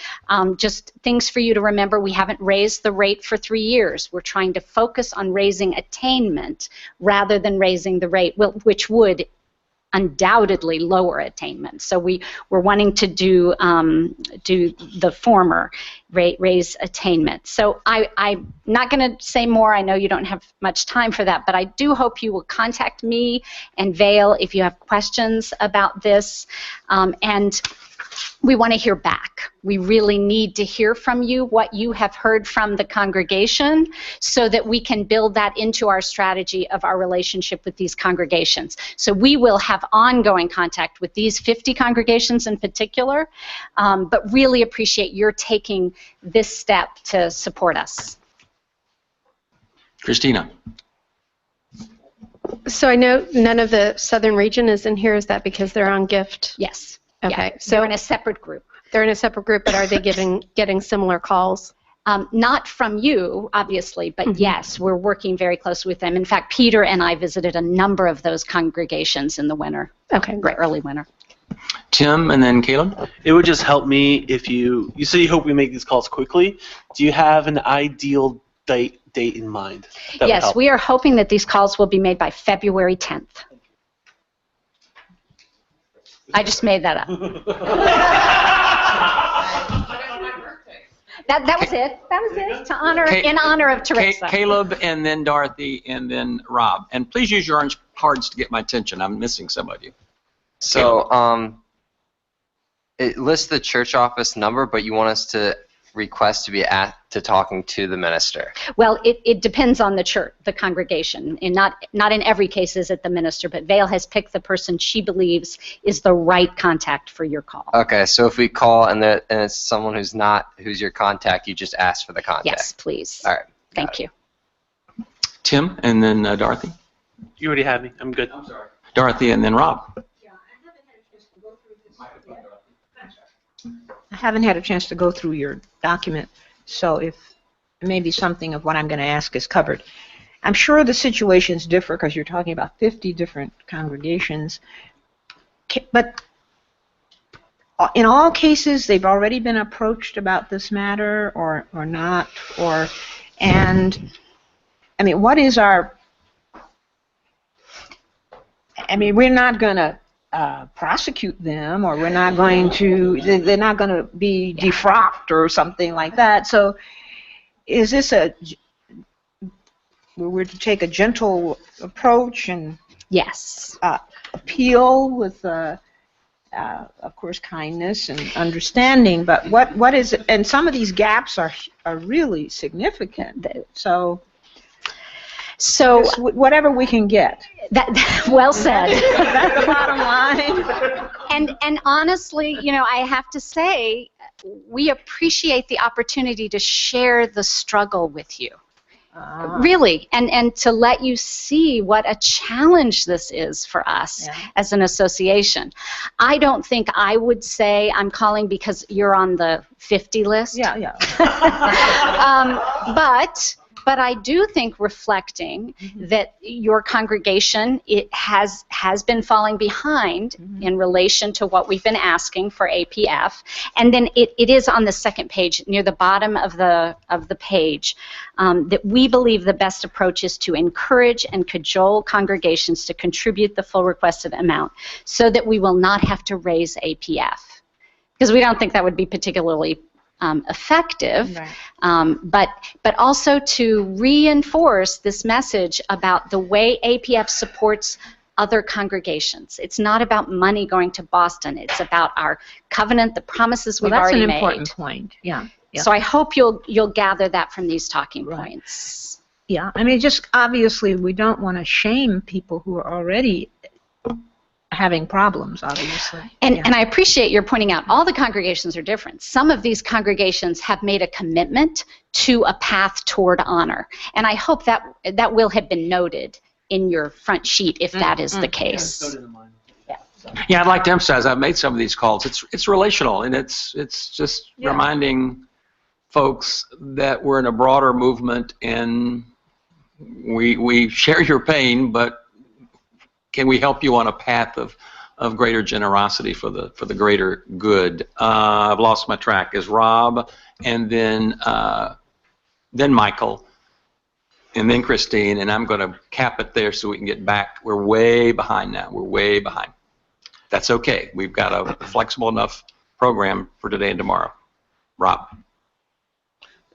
just things for you to remember. We haven't raised the rate for 3 years. We're trying to focus on raising attainment rather than raising the rate, which would undoubtedly lower attainment. So we're wanting to do the former, raise attainment. So I'm not going to say more. I know you don't have much time for that, but I do hope you will contact me and Vail if you have questions about this. And we want to hear back. We really need to hear from you what you have heard from the congregation so that we can build that into our strategy of our relationship with these congregations. So we will have ongoing contact with these 50 congregations in particular, but really appreciate your taking this step to support us. Christina. So I know none of the Southern region is in here. Is that because they're on gift? Yes. Okay. Yeah, So they're in a separate group. they're in a separate group, but are they getting similar calls? Not from you, obviously, but yes, we're working very closely with them. In fact, Peter and I visited a number of those congregations in the winter. Okay, great. Early winter. Tim, and then Caleb. It would just help me if you say you hope we make these calls quickly. Do you have an ideal date in mind? Yes, we are hoping that these calls will be made by February 10th. I just made that up. That was it. That was it. In honor of Teresa. Caleb, and then Dorothy, and then Rob. And please use your orange cards to get my attention. I'm missing some of you. So, it lists the church office number, but you want us to request to be talking to the minister. Well, it depends on the church, the congregation, and not in every case is it the minister, but Vail has picked the person she believes is the right contact for your call. Okay, so if we call and it's someone who's your contact, you just ask for the contact. Yes, please. All right. Thank you. Tim, and then Dorothy. You already have me. I'm good. I'm sorry. Dorothy, and then Rob. I haven't had a chance to go through your document, so if maybe something of what I'm going to ask is covered. I'm sure the situations differ because you're talking about 50 different congregations, but in all cases they've already been approached about this matter or not, and I mean, what is our, I mean, we're not going to prosecute them, or we're not going to, they're not going to be defrocked or something like that. So is this we're to take a gentle approach and yes, appeal with of course kindness and understanding, but what is it? And some of these gaps are really significant, so whatever we can get. Well said. That's the bottom line. And honestly, you know, I have to say, we appreciate the opportunity to share the struggle with you. Really, and to let you see what a challenge this is for us as an association. I don't think I would say I'm calling because you're on the 50 list. But I do think reflecting that your congregation has been falling behind in relation to what we've been asking for APF, and then it is on the second page near the bottom of the page that we believe the best approach is to encourage and cajole congregations to contribute the full requested amount so that we will not have to raise APF, because we don't think that would be particularly effective, but also to reinforce this message about the way APF supports other congregations. It's not about money going to Boston. It's about our covenant, the promises we've already made. That's an important point. Yeah. So I hope you'll gather that from these talking points. Yeah. I mean, just obviously we don't want to shame people who are already having problems, obviously. And I appreciate your pointing out all the congregations are different. Some of these congregations have made a commitment to a path toward honor. And I hope that will have been noted in your front sheet if that is the case. Yeah, I'd like to emphasize, I've made some of these calls. It's relational, and it's just reminding folks that we're in a broader movement, and we share your pain, but can we help you on a path of greater generosity for the greater good? I've lost my track. Is Rob, and then Michael, and then Christine, and I'm going to cap it there so we can get back. We're way behind now. We're way behind. that's okay. We've got a flexible enough program for today and tomorrow. Rob.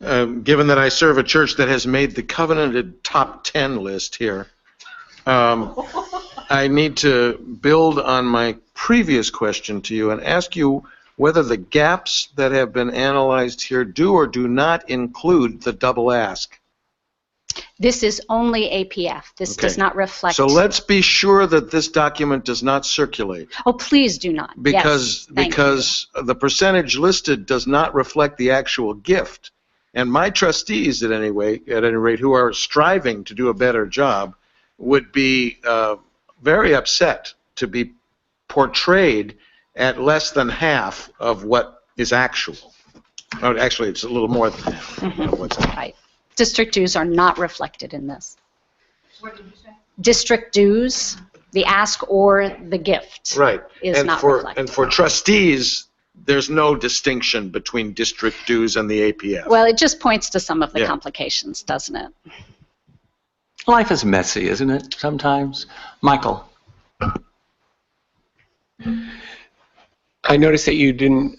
Given that I serve a church that has made the covenanted top 10 list here, I need to build on my previous question to you and ask you whether the gaps that have been analyzed here do or do not include the double ask. This is only APF. This does not reflect. So let's be sure that this document does not circulate. Oh, please do not. Because Yes, the percentage listed does not reflect the actual gift. And my trustees, at any rate, who are striving to do a better job, would be very upset to be portrayed at less than half of what is actual. Oh, actually, it's a little more than half of what's actual. Right. District dues are not reflected in this. What did you say? District dues, the ask or the gift, Right. is not reflected. And for trustees, there's no distinction between district dues and the APF. Well, it just points to some of the Yeah. complications, doesn't it? Life is messy, isn't it, sometimes? Michael. I noticed that you didn't,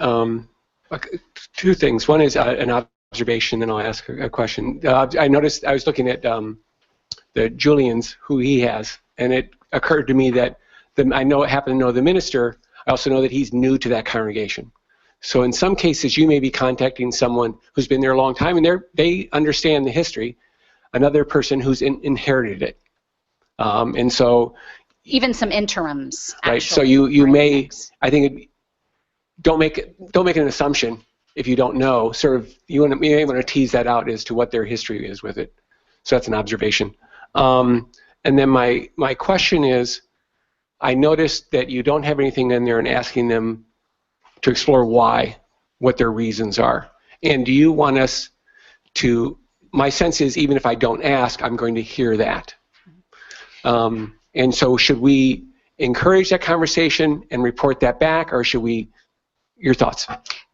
two things. One is an observation, then I'll ask a question. I noticed, I was looking at the Julian's, who he has, and it occurred to me that I happen to know the minister. I also know that he's new to that congregation. So in some cases, you may be contacting someone who's been there a long time, and they understand the history, another person who's inherited it. And so... Even some interims, right, actually. so you may, I think, don't make an assumption if you don't know. Sort of, you may want to tease that out as to what their history is with it. So that's an observation. And then my question is, I noticed that you don't have anything in there and asking them to explore why, what their reasons are. And do you want us to, my sense is even if I don't ask, I'm going to hear that. And so should we encourage that conversation and report that back, or should we, your thoughts?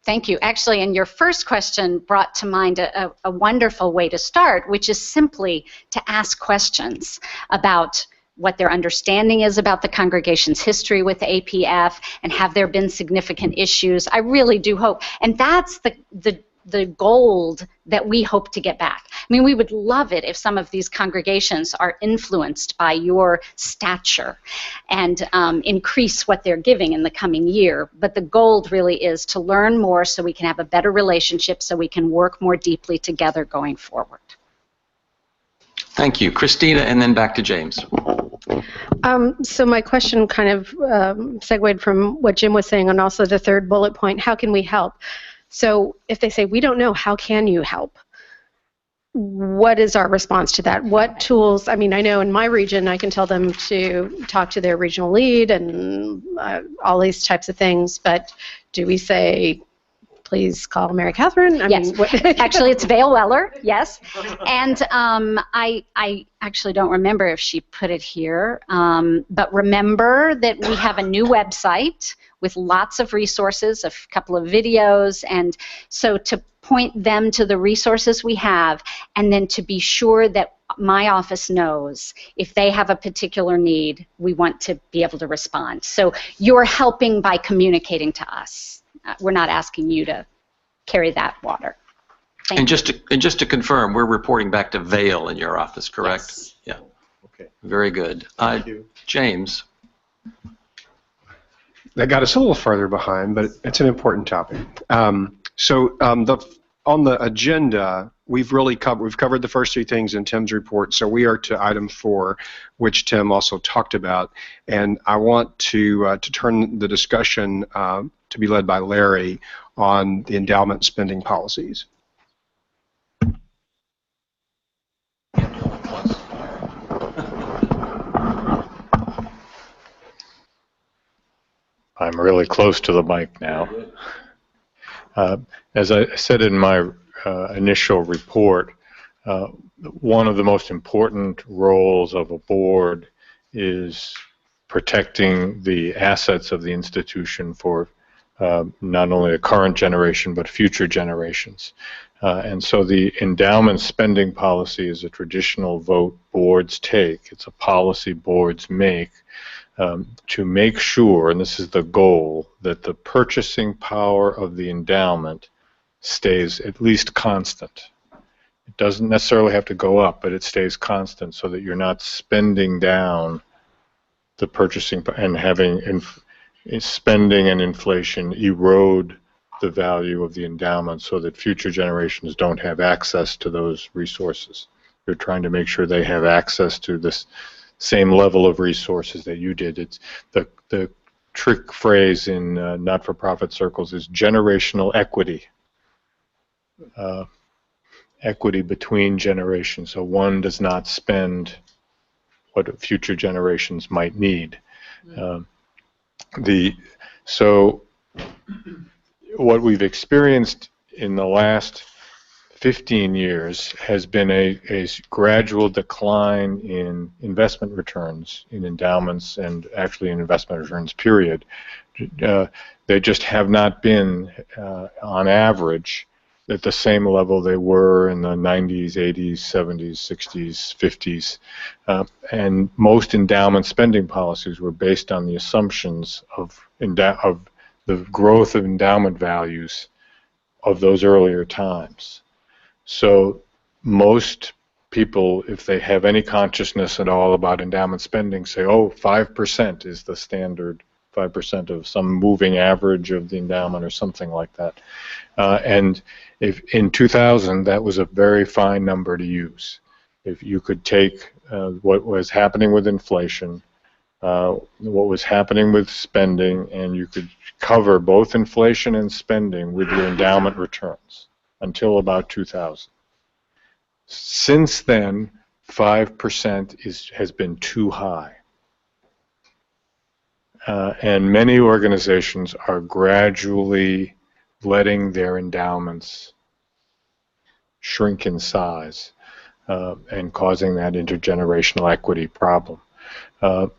Thank you. Actually, and your first question brought to mind a wonderful way to start, which is simply to ask questions about what their understanding is about the congregation's history with APF, and have there been significant issues. I really do hope, and that's the gold that we hope to get back. I mean, we would love it if some of these congregations are influenced by your stature and increase what they're giving in the coming year. But the gold really is to learn more so we can have a better relationship, so we can work more deeply together going forward. Thank you. Christina, and then back to James. So my question kind of segued from what Jim was saying, and also the third bullet point, how can we help? So if they say, we don't know, how can you help? What is our response to that? What tools, I mean, I know in my region, I can tell them to talk to their regional lead and all these types of things, but do we say, please call Mary Catherine? Yes, actually it's Vale Weller, yes. And I actually don't remember if she put it here, but remember that we have a new website with lots of resources, a couple of videos, and so to point them to the resources we have, and then to be sure that my office knows if they have a particular need, we want to be able to respond. So you're helping by communicating to us. We're not asking you to carry that water. And just to confirm, we're reporting back to Vale in your office, correct? Yes. Yeah. Okay. Very good. Thank you. James. That got us a little further behind, but it's an important topic. On the agenda, we've covered the first three things in Tim's report, so we are to item 4, which Tim also talked about, and I want to turn the discussion to be led by Larry on the endowment spending policies. I'm really close to the mic now. As I said in my initial report, one of the most important roles of a board is protecting the assets of the institution for not only the current generation but future generations. And so the endowment spending policy is a traditional vote boards take. It's a policy boards make to make sure, and this is the goal, that the purchasing power of the endowment stays at least constant. It doesn't necessarily have to go up, but it stays constant so that you're not spending down the purchasing and having spending and inflation erode the value of the endowment so that future generations don't have access to those resources. You're trying to make sure they have access to this same level of resources that you did. It's the trick phrase in not-for-profit circles is generational equity. Equity between generations, so one does not spend what future generations might need. So what we've experienced in the last 15 years has been a gradual decline in investment returns in endowments and actually in investment returns, period. They just have not been, on average, at the same level they were in the 90s, 80s, 70s, 60s, 50s. And most endowment spending policies were based on the assumptions of the growth of endowment values of those earlier times. So most people, if they have any consciousness at all about endowment spending, say, oh, 5% is the standard, 5% of some moving average of the endowment or something like that. And if in 2000, that was a very fine number to use. If you could take what was happening with inflation, what was happening with spending, and you could cover both inflation and spending with your endowment returns until about 2000. Since then, 5% has been too high. And many organizations are gradually letting their endowments shrink in size and causing that intergenerational equity problem. When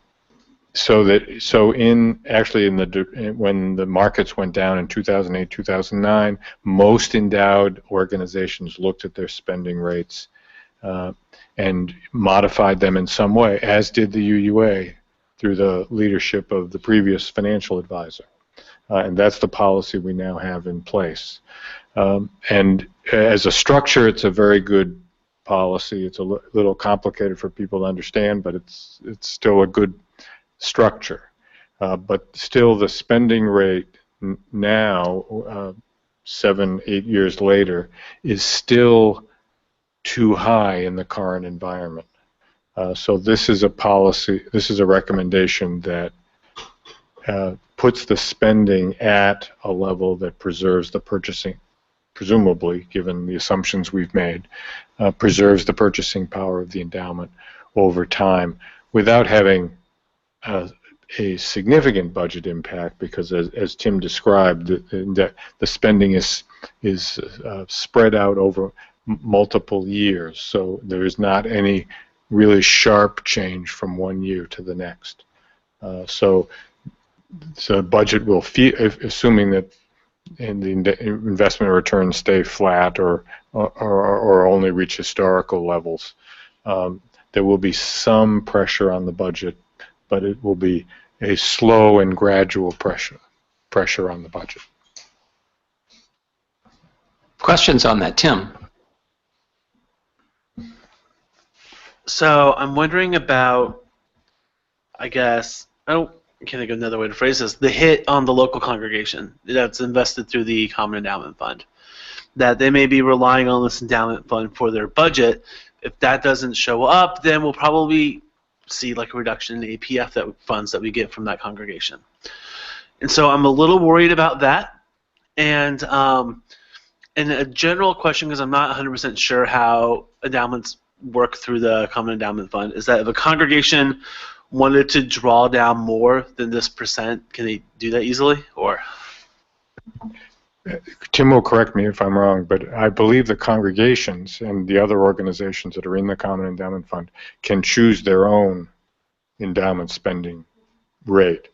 the markets went down in 2008, 2009, most endowed organizations looked at their spending rates and modified them in some way, as did the UUA through the leadership of the previous financial advisor. And that's the policy we now have in place. And as a structure, it's a very good policy. It's a little complicated for people to understand, but it's still a good structure. But still, the spending rate now, 7, 8 years later, is still too high in the current environment. So this is a policy, this is a recommendation that puts the spending at a level that preserves the purchasing, presumably, given the assumptions we've made, preserves the purchasing power of the endowment over time without having a significant budget impact, because as Tim described, the spending is spread out over multiple years, so there is not any really sharp change from one year to the next. So the budget will, assuming that the investment returns stay flat or only reach historical levels, there will be some pressure on the budget, but it will be a slow and gradual pressure on the budget. Questions on that, Tim? So I'm wondering about, I guess, I can't think of another way to phrase this, the hit on the local congregation that's invested through the Common Endowment Fund. That they may be relying on this endowment fund for their budget. If that doesn't show up, then we'll probably see like a reduction in APF funds that we get from that congregation. And so I'm a little worried about that. And a general question, because I'm not 100% sure how endowments work through the Common Endowment Fund, is that if a congregation wanted to draw down more than this percent, can they do that easily? Or Tim will correct me if I'm wrong, but I believe the congregations and the other organizations that are in the Common Endowment Fund can choose their own endowment spending rate.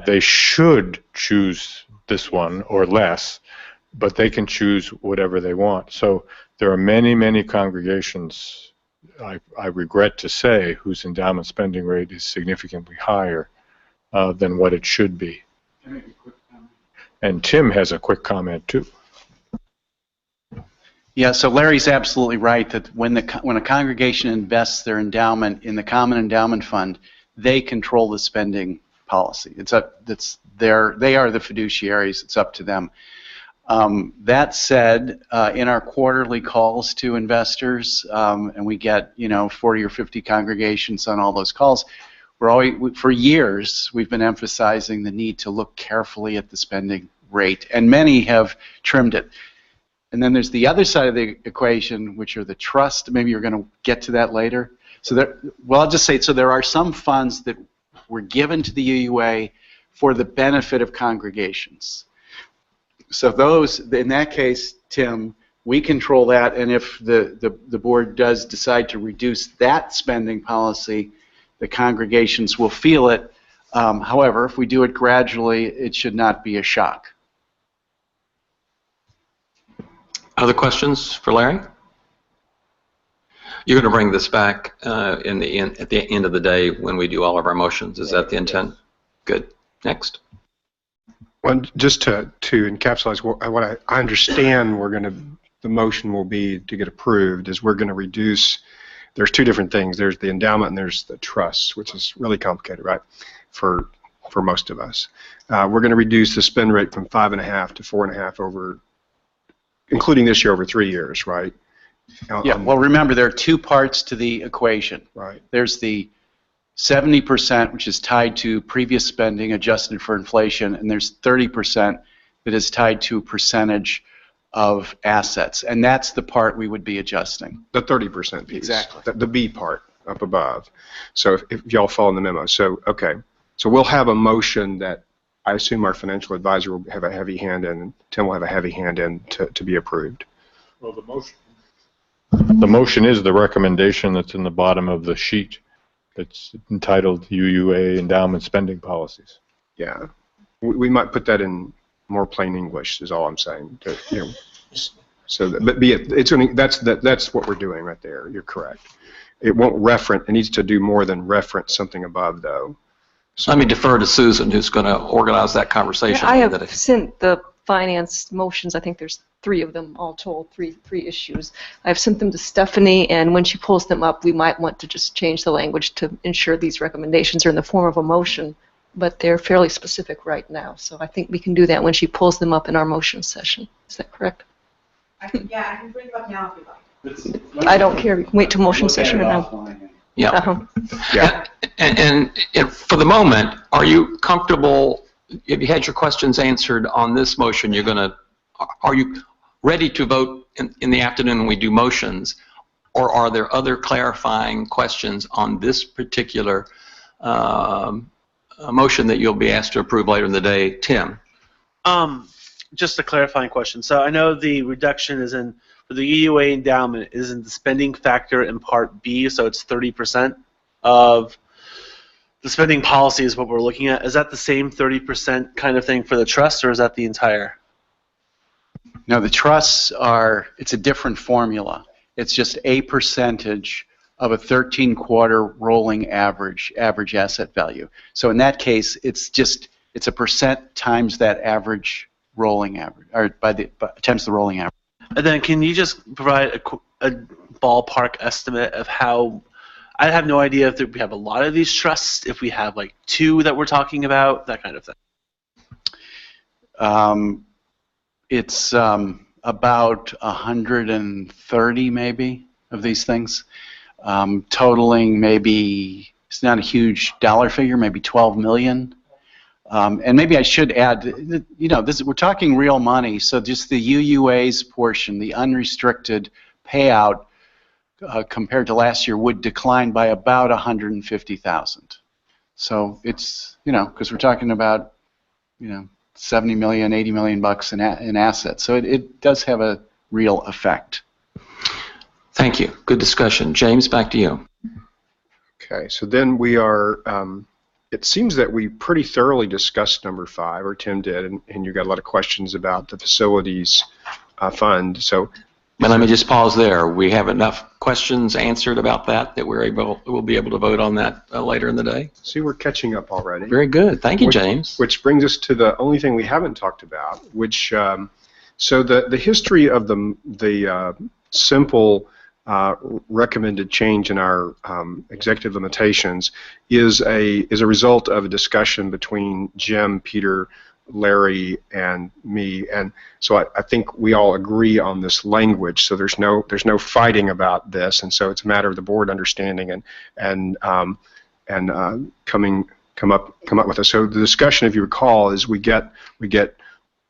They should choose this one or less, but they can choose whatever they want. So there are many, many congregations, I regret to say, whose endowment spending rate is significantly higher than what it should be. And Tim has a quick comment too. Yeah, so Larry's absolutely right that when a congregation invests their endowment in the common endowment fund, they control the spending policy. They are the fiduciaries. It's up to them. That said, in our quarterly calls to investors, and we get 40 or 50 congregations on all those calls, for years we've been emphasizing the need to look carefully at the spending rate, and many have trimmed it. And then there's the other side of the equation, which are the trust. Maybe you're going to get to that later. So I'll just say, so there are some funds that were given to the UUA for the benefit of congregations. So those, in that case, Tim, we control that, and if the board does decide to reduce that spending policy, the congregations will feel it. However, if we do it gradually, it should not be a shock. Other questions for Larry? You're going to bring this back at the end of the day when we do all of our motions. Is that the intent? Good. Next. Well, just to encapsulate what I understand, the motion will be to get approved is we're going to reduce. There's two different things. There's the endowment and there's the trust, which is really complicated, right? For most of us, we're going to reduce the spend rate from 5.5 to 4.5 over, including this year, over 3 years, right? Yeah. Well, remember there are two parts to the equation. Right. There's the 70%, which is tied to previous spending adjusted for inflation, and there's 30% that is tied to a percentage of assets, and that's the part we would be adjusting. The 30% piece. Exactly. The B part up above. So if y'all follow in the memo. So, okay. So we'll have a motion that I assume our financial advisor will have a heavy hand in, and Tim will have a heavy hand in to be approved. Well, the motion is the recommendation that's in the bottom of the sheet. It's entitled UUA Endowment Spending Policies. Yeah. We might put that in more plain English is all I'm saying. So, but that's what we're doing right there. You're correct. It won't reference. It needs to do more than reference something above, though. So let me defer to Susan, who's going to organize that conversation. I have sent the finance motions. I think there's 3 of them all told, three issues. I've sent them to Stephanie, and when she pulls them up, we might want to just change the language to ensure these recommendations are in the form of a motion, but they're fairly specific right now. So I think we can do that when she pulls them up in our motion session. Is that correct? Yeah, I can bring them up now if you like. I don't care. We can wait till motion session right now. Yeah. Yeah. And for the moment, are you comfortable? Have you had your questions answered on this motion? Are you ready to vote in the afternoon when we do motions, or are there other clarifying questions on this particular motion that you'll be asked to approve later in the day, Tim? Just a clarifying question. So I know the reduction is for the UUA endowment is in the spending factor in Part B, so it's 30% of the spending policy is what we're looking at. Is that the same 30% kind of thing for the trust, or is that the entire? No, the trusts it's a different formula. It's just a percentage of a 13-quarter rolling average asset value. So in that case, it's a percent times that average rolling average, or times the rolling average. And then can you just provide a ballpark estimate of how? I have no idea if we have a lot of these trusts, if we have like 2 that we're talking about, that kind of thing. It's about 130 maybe of these things, totaling maybe, it's not a huge dollar figure, maybe 12 million. And maybe I should add, we're talking real money, so just the UUA's portion, the unrestricted payout compared to last year would decline by about 150,000. So it's, because we're talking about, 70 million, 80 million bucks in assets. So it does have a real effect. Thank you. Good discussion. James, back to you. Okay, so then we are, it seems that we pretty thoroughly discussed number 5, or Tim did, and you got a lot of questions about the facilities fund. So But let me just pause there. We have enough questions answered about that we'll be able to vote on that later in the day. See, we're catching up already. Very good. Thank you, James. Which brings us to the only thing we haven't talked about, which so the history of the simple recommended change in our executive limitations is a result of a discussion between Jim, Peter, Larry, and me, and so I think we all agree on this language. So there's no fighting about this, and so it's a matter of the board understanding and come up with it. So the discussion, if you recall, is we get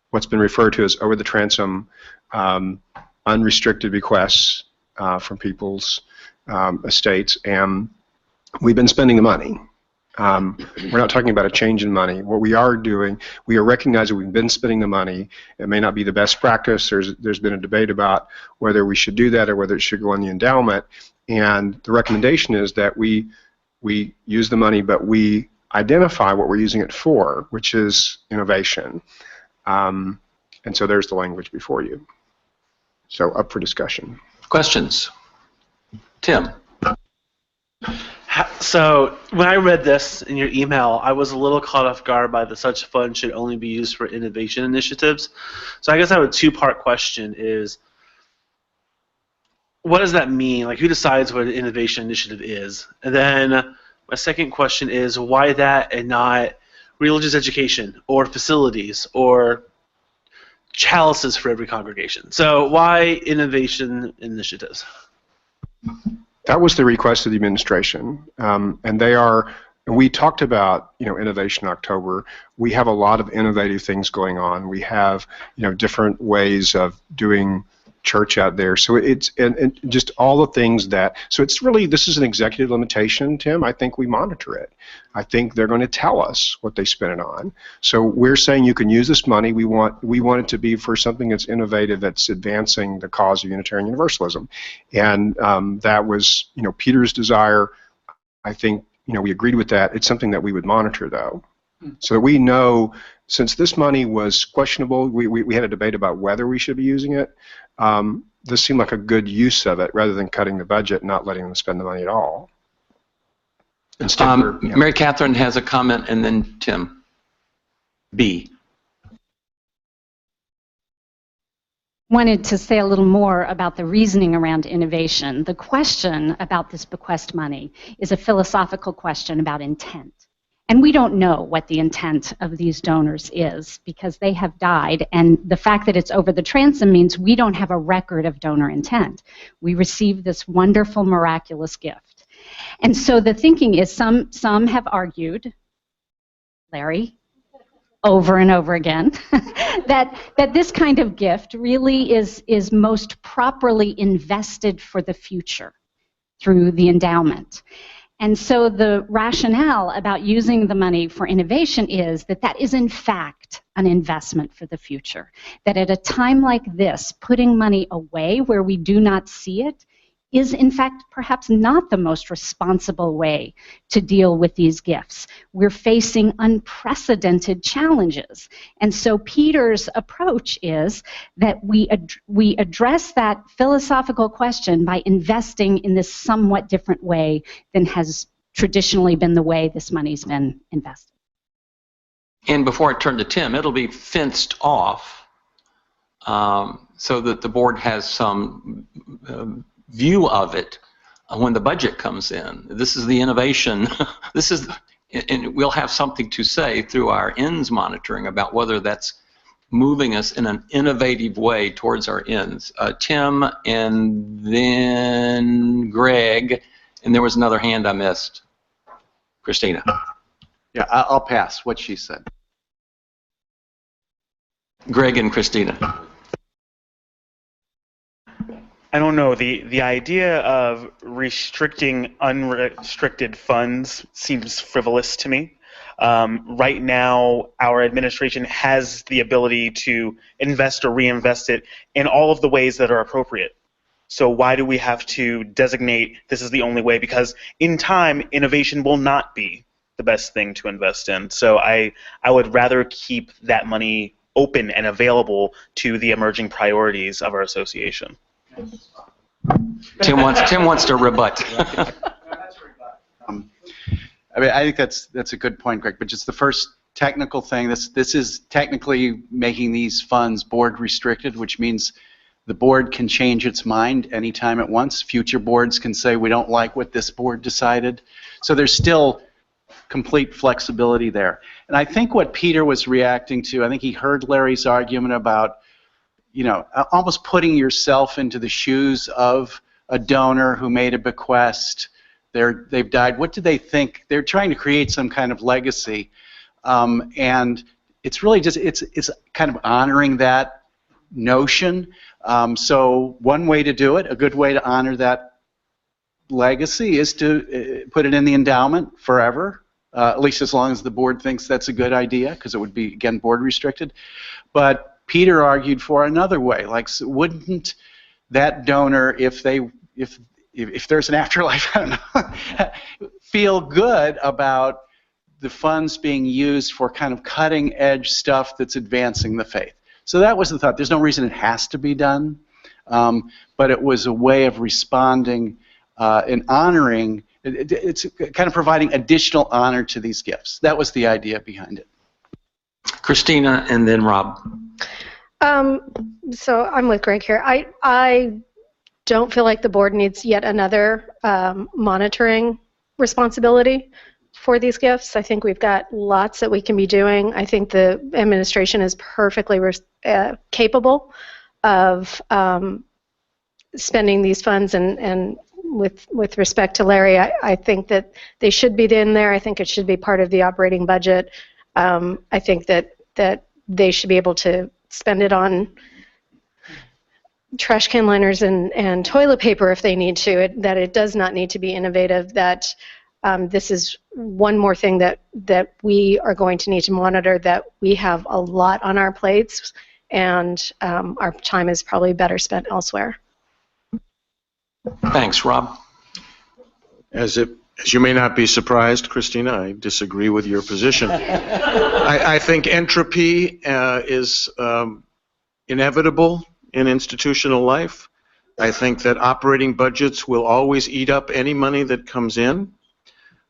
what's been referred to as over the transom unrestricted requests from people's estates, and we've been spending the money. We're not talking about a change in money. What we are doing, we are recognizing we've been spending the money. It may not be the best practice. There's been a debate about whether we should do that or whether it should go on the endowment. And the recommendation is that we use the money, but we identify what we're using it for, which is innovation. And so there's the language before you. So up for discussion. Questions? Tim. So when I read this in your email, I was a little caught off guard by the such funds should only be used for innovation initiatives. So I guess I have a two-part question is, what does that mean? Like, who decides what an innovation initiative is? And then my second question is, why that and not religious education or facilities or chalices for every congregation? So why innovation initiatives? That was the request of the administration, and we talked about, innovation in October. We have a lot of innovative things going on. We have, different ways of doing church out there. So it's and just all the things that. So it's really, this is an executive limitation, Tim. I think we monitor it. I think they're going to tell us what they spend it on. So we're saying you can use this money. We want it to be for something that's innovative, that's advancing the cause of Unitarian Universalism, and that was Peter's desire. I think we agreed with that. It's something that we would monitor though, so that we know. Since this money was questionable, we had a debate about whether we should be using it. This seemed like a good use of it rather than cutting the budget and not letting them spend the money at all. Mary Catherine has a comment, and then Tim. B. Wanted to say a little more about the reasoning around innovation. The question about this bequest money is a philosophical question about intent. And we don't know what the intent of these donors is because they have died, and the fact that it's over the transom means we don't have a record of donor intent. We received this wonderful, miraculous gift. And so the thinking is some have argued, Larry, over and over again, that this kind of gift really is most properly invested for the future through the endowment. And so the rationale about using the money for innovation is that is in fact an investment for the future. That at a time like this, putting money away where we do not see it is in fact perhaps not the most responsible way to deal with these gifts. We're facing unprecedented challenges. And so Peter's approach is that we address that philosophical question by investing in this somewhat different way than has traditionally been the way this money's been invested. And before I turn to Tim, it'll be fenced off so that the board has some view of it when the budget comes in. This is the innovation. And we'll have something to say through our ends monitoring about whether that's moving us in an innovative way towards our ends. Tim, and then Greg, and there was another hand I missed. Christina. Yeah, I'll pass what she said. Greg and Christina. I don't know. The idea of restricting unrestricted funds seems frivolous to me. Right now, our administration has the ability to invest or reinvest it in all of the ways that are appropriate. So why do we have to designate this is the only way? Because in time, innovation will not be the best thing to invest in. So I would rather keep that money open and available to the emerging priorities of our association. Tim wants to rebut. I mean, I think that's a good point, Greg. But just the first technical thing, this is technically making these funds board restricted, which means the board can change its mind anytime it wants. Future boards can say we don't like what this board decided. So there's still complete flexibility there. And I think what Peter was reacting to, I think he heard Larry's argument about, you know, almost putting yourself into the shoes of a donor who made a bequest. They've died. What do they think? They're trying to create some kind of legacy, and it's really just it's kind of honoring that notion. So one way to do it, a good way to honor that legacy, is to put it in the endowment forever, at least as long as the board thinks that's a good idea, because it would be, again, board restricted. But Peter argued for another way, like, wouldn't that donor, if there's an afterlife, I don't know, feel good about the funds being used for kind of cutting edge stuff that's advancing the faith? So that was the thought. There's no reason it has to be done, but it was a way of responding and honoring. It's kind of providing additional honor to these gifts. That was the idea behind it. Christina and then Rob. So I'm with Greg here. I don't feel like the board needs yet another monitoring responsibility for these gifts. I think we've got lots that we can be doing. I think the administration is perfectly capable of spending these funds, and with respect to Larry, I think that they should be in there. I think it should be part of the operating budget. I think that they should be able to spend it on trash can liners and toilet paper if they need to, that it does not need to be innovative, that this is one more thing that we are going to need to monitor, that we have a lot on our plates, and our time is probably better spent elsewhere. Thanks, Rob. As you may not be surprised, Christina, I disagree with your position. I think entropy is inevitable in institutional life. I think that operating budgets will always eat up any money that comes in.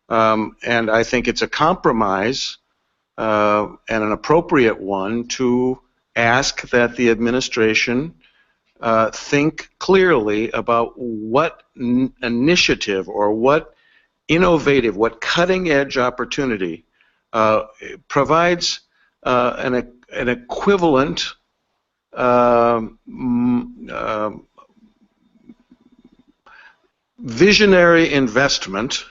And I think it's a compromise and an appropriate one to ask that the administration think clearly about what initiative or what innovative, what cutting-edge opportunity provides an equivalent visionary investment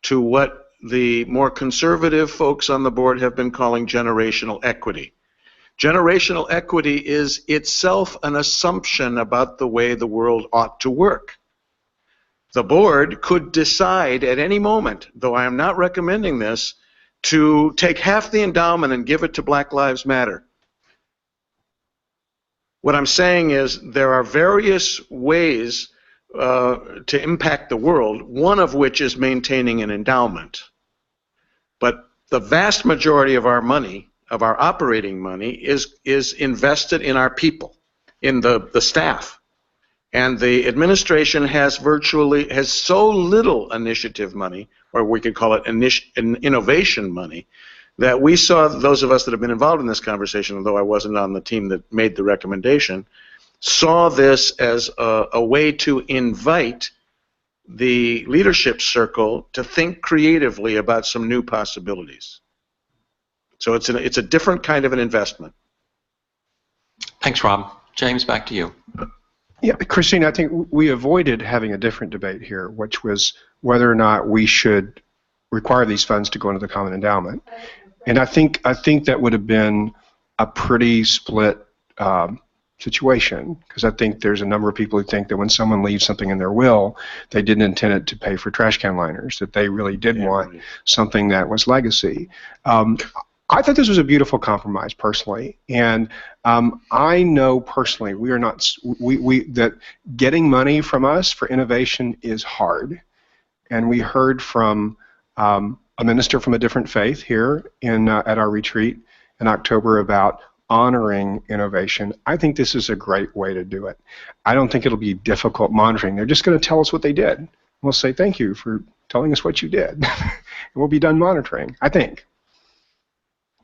to what the more conservative folks on the board have been calling generational equity. Generational equity is itself an assumption about the way the world ought to work. The board could decide at any moment, though I am not recommending this, to take half the endowment and give it to Black Lives Matter. What I'm saying is there are various ways to impact the world, one of which is maintaining an endowment. But the vast majority of our money, of our operating money, is invested in our people, in the staff. And the administration has so little initiative money, or we could call it innovation money, that we saw, those of us that have been involved in this conversation, although I wasn't on the team that made the recommendation, saw this as a way to invite the leadership circle to think creatively about some new possibilities. So it's a different kind of an investment. Thanks, Rob. James, back to you. Yeah, Christine, I think we avoided having a different debate here, which was whether or not we should require these funds to go into the common endowment. And I think that would have been a pretty split situation, because I think there's a number of people who think that when someone leaves something in their will, they didn't intend it to pay for trash can liners, that they really did want something that was legacy. I thought this was a beautiful compromise, personally, and I know personally we are not that getting money from us for innovation is hard, and we heard from a minister from a different faith here at our retreat in October about honoring innovation, I think this is a great way to do it. I don't think it'll be difficult monitoring. They're just going to tell us what they did. We'll say, thank you for telling us what you did. And we'll be done monitoring, I think.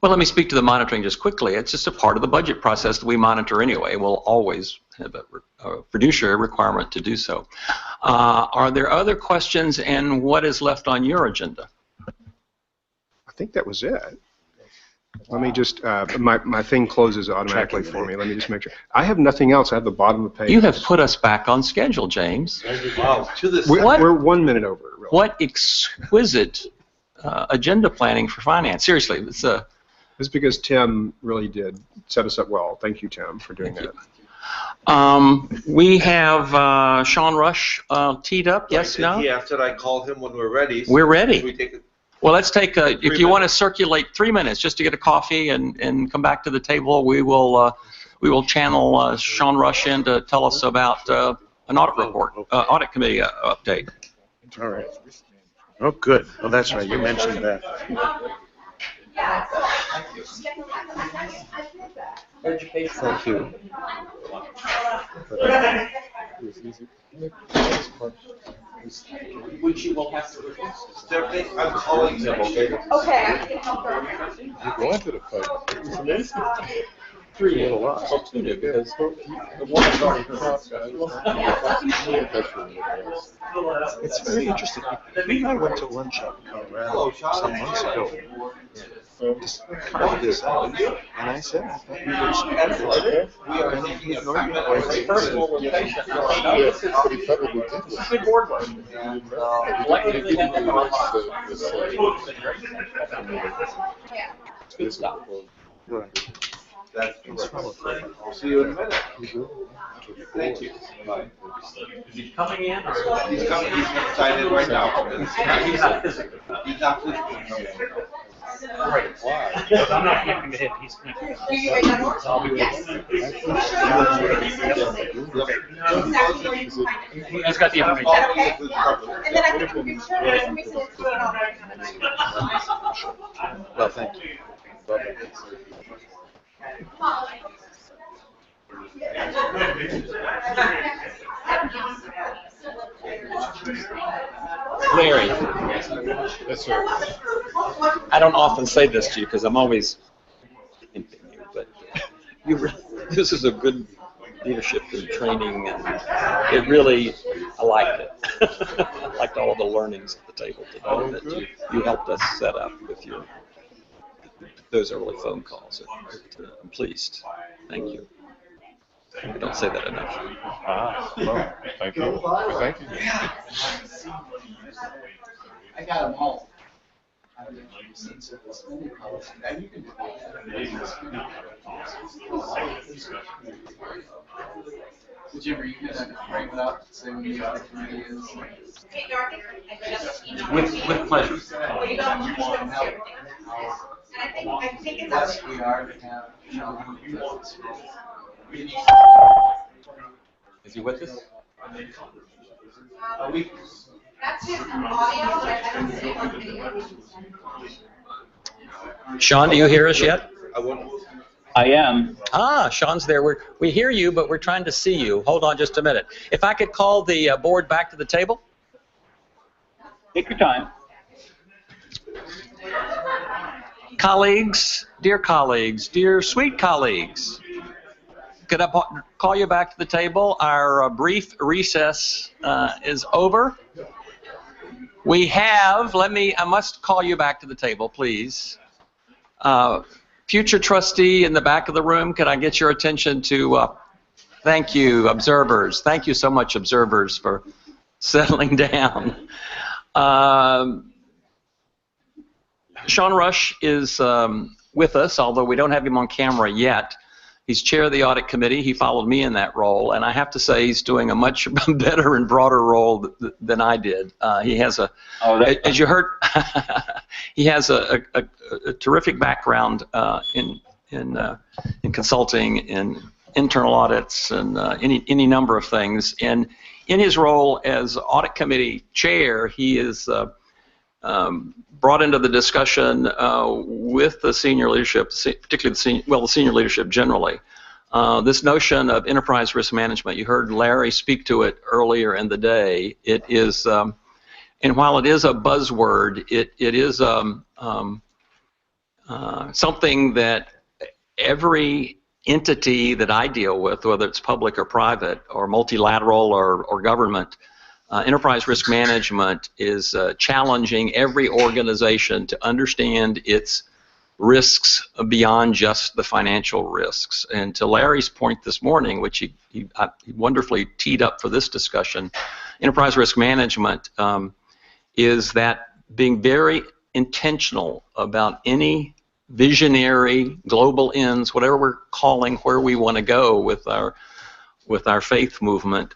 Well, let me speak to the monitoring just quickly. It's just a part of the budget process that we monitor anyway. We'll always have a fiduciary requirement to do so. Are there other questions, and what is left on your agenda? I think that was it. Let me just, my thing closes automatically for me. Let me just make sure. I have nothing else. I have the bottom of the page. You have put us back on schedule, James. Wow. We're 1 minute over. Really. What exquisite agenda planning for finance. Seriously, it's because Tim really did set us up well. Thank you, Tim, for doing that. We have Sean Rush teed up. Yes, no? He asked that I call him when we're ready. We're ready. We take Well, let's take if you want to circulate 3 minutes just to get a coffee and come back to the table, we will channel Sean Rush in to tell us about an audit report, audit committee update. All right. Oh, good. Oh, that's right. You mentioned that. Thank you. Which you will have to Stephanie, I'm calling him, okay? Okay, I can help her. You wanted to fight. It's amazing. 3 well, 2 new because the one is already It's very interesting. We and I went to lunch up in Colorado some months ago. Just carved this out, and I said, I thought you were supportive. And he ignored me. First of all, we're patient. Good board work. Collectively, good stuff. That's correct. I'll see you in a minute. Thank you. Bye. Is he coming in? Or? He's coming. He's going to sign in right now. He's not physically. He's not physically. Great. Why? I'm not connecting to him. He's connecting to us. I'll be with him. He's got the information. And then I think we can share the information. Well, thank you. Larry. Yes, sir. I don't often say this to you because I'm always pimping you, but this is a good leadership and training, and it really, I liked it. I liked all of the learnings at the table today that you helped us set up with those early phone calls. I'm pleased. Thank you. I don't say that enough. Well, thank you. Thank you. I got them all. Did you ever frame it up, say when you got the committee is? With pleasure. I think it's Yes, we are to have Sean. Is he with us? That's his audio, but I don't see it on video. Sean, do you hear us yet? I am. Ah, Sean's there. We hear you, but we're trying to see you. Hold on just a minute. If I could call the board back to the table. Take your time. Colleagues, dear sweet colleagues, could I call you back to the table? Our brief recess is over. We have, I must call you back to the table, please. Future trustee in the back of the room, could I get your attention to, thank you, observers. Thank you so much, observers, for settling down. Sean Rush is with us, although we don't have him on camera yet. He's chair of the audit committee. He followed me in that role, and I have to say he's doing a much better and broader role than I did. He has as you heard, he has a terrific background in consulting, in internal audits, and any number of things. And in his role as audit committee chair, he is brought into the discussion with the senior leadership, particularly the senior leadership generally, this notion of enterprise risk management. You heard Larry speak to it earlier in the day. It is, and while it is a buzzword, it is something that every entity that I deal with, whether it's public or private or multilateral or government, enterprise risk management is challenging every organization to understand its risks beyond just the financial risks. And to Larry's point this morning, which he wonderfully teed up for this discussion, enterprise risk management is that being very intentional about any visionary global ends, whatever we're calling where we want to go with our faith movement,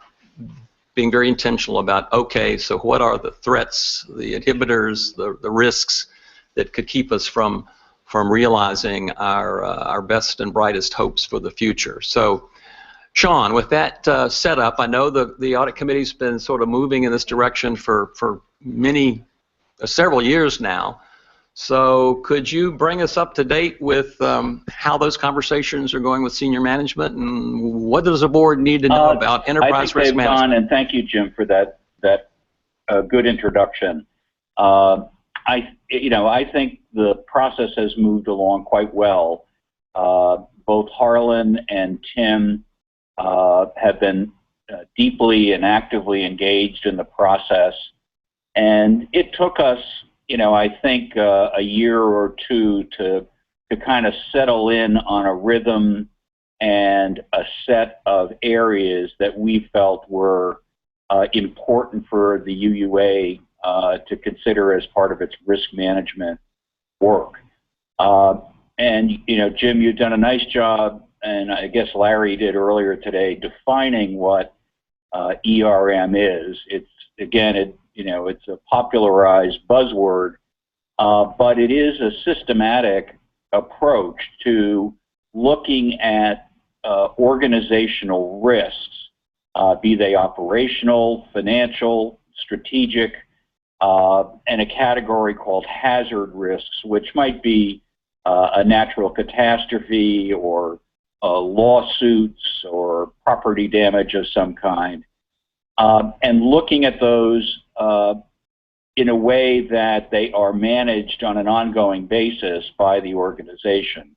being very intentional about, okay, so what are the threats, the inhibitors, the risks that could keep us from realizing our best and brightest hopes for the future. So, Sean, with that setup, I know the audit committee's been sort of moving in this direction for several years now. So could you bring us up to date with how those conversations are going with senior management, and what does the board need to know about enterprise risk management? And thank you, Jim, for that good introduction. I think the process has moved along quite well. Both Harlan and Tim have been deeply and actively engaged in the process, and it took us, I think a year or two to kind of settle in on a rhythm and a set of areas that we felt were important for the UUA to consider as part of its risk management work. And Jim, you've done a nice job, and I guess Larry did earlier today, defining what ERM is. It's a popularized buzzword, but it is a systematic approach to looking at organizational risks, be they operational, financial, strategic, and a category called hazard risks, which might be a natural catastrophe or lawsuits or property damage of some kind, and looking at those in a way that they are managed on an ongoing basis by the organization.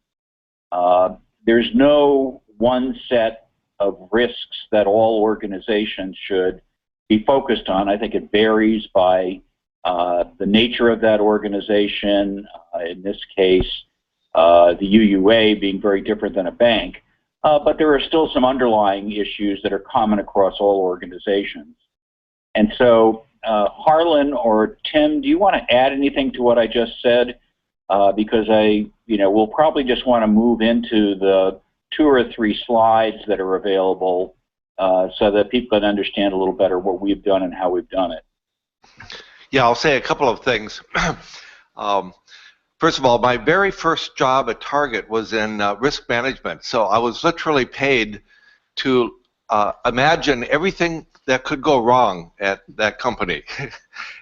There's no one set of risks that all organizations should be focused on. I think it varies by the nature of that organization, in this case, the UUA being very different than a bank. But there are still some underlying issues that are common across all organizations. And so, Harlan or Tim, do you want to add anything to what I just said? Because we'll probably just want to move into the 2 or 3 slides that are available so that people can understand a little better what we've done and how we've done it. Yeah, I'll say a couple of things. First of all, my very first job at Target was in risk management. So I was literally paid to imagine everything that could go wrong at that company.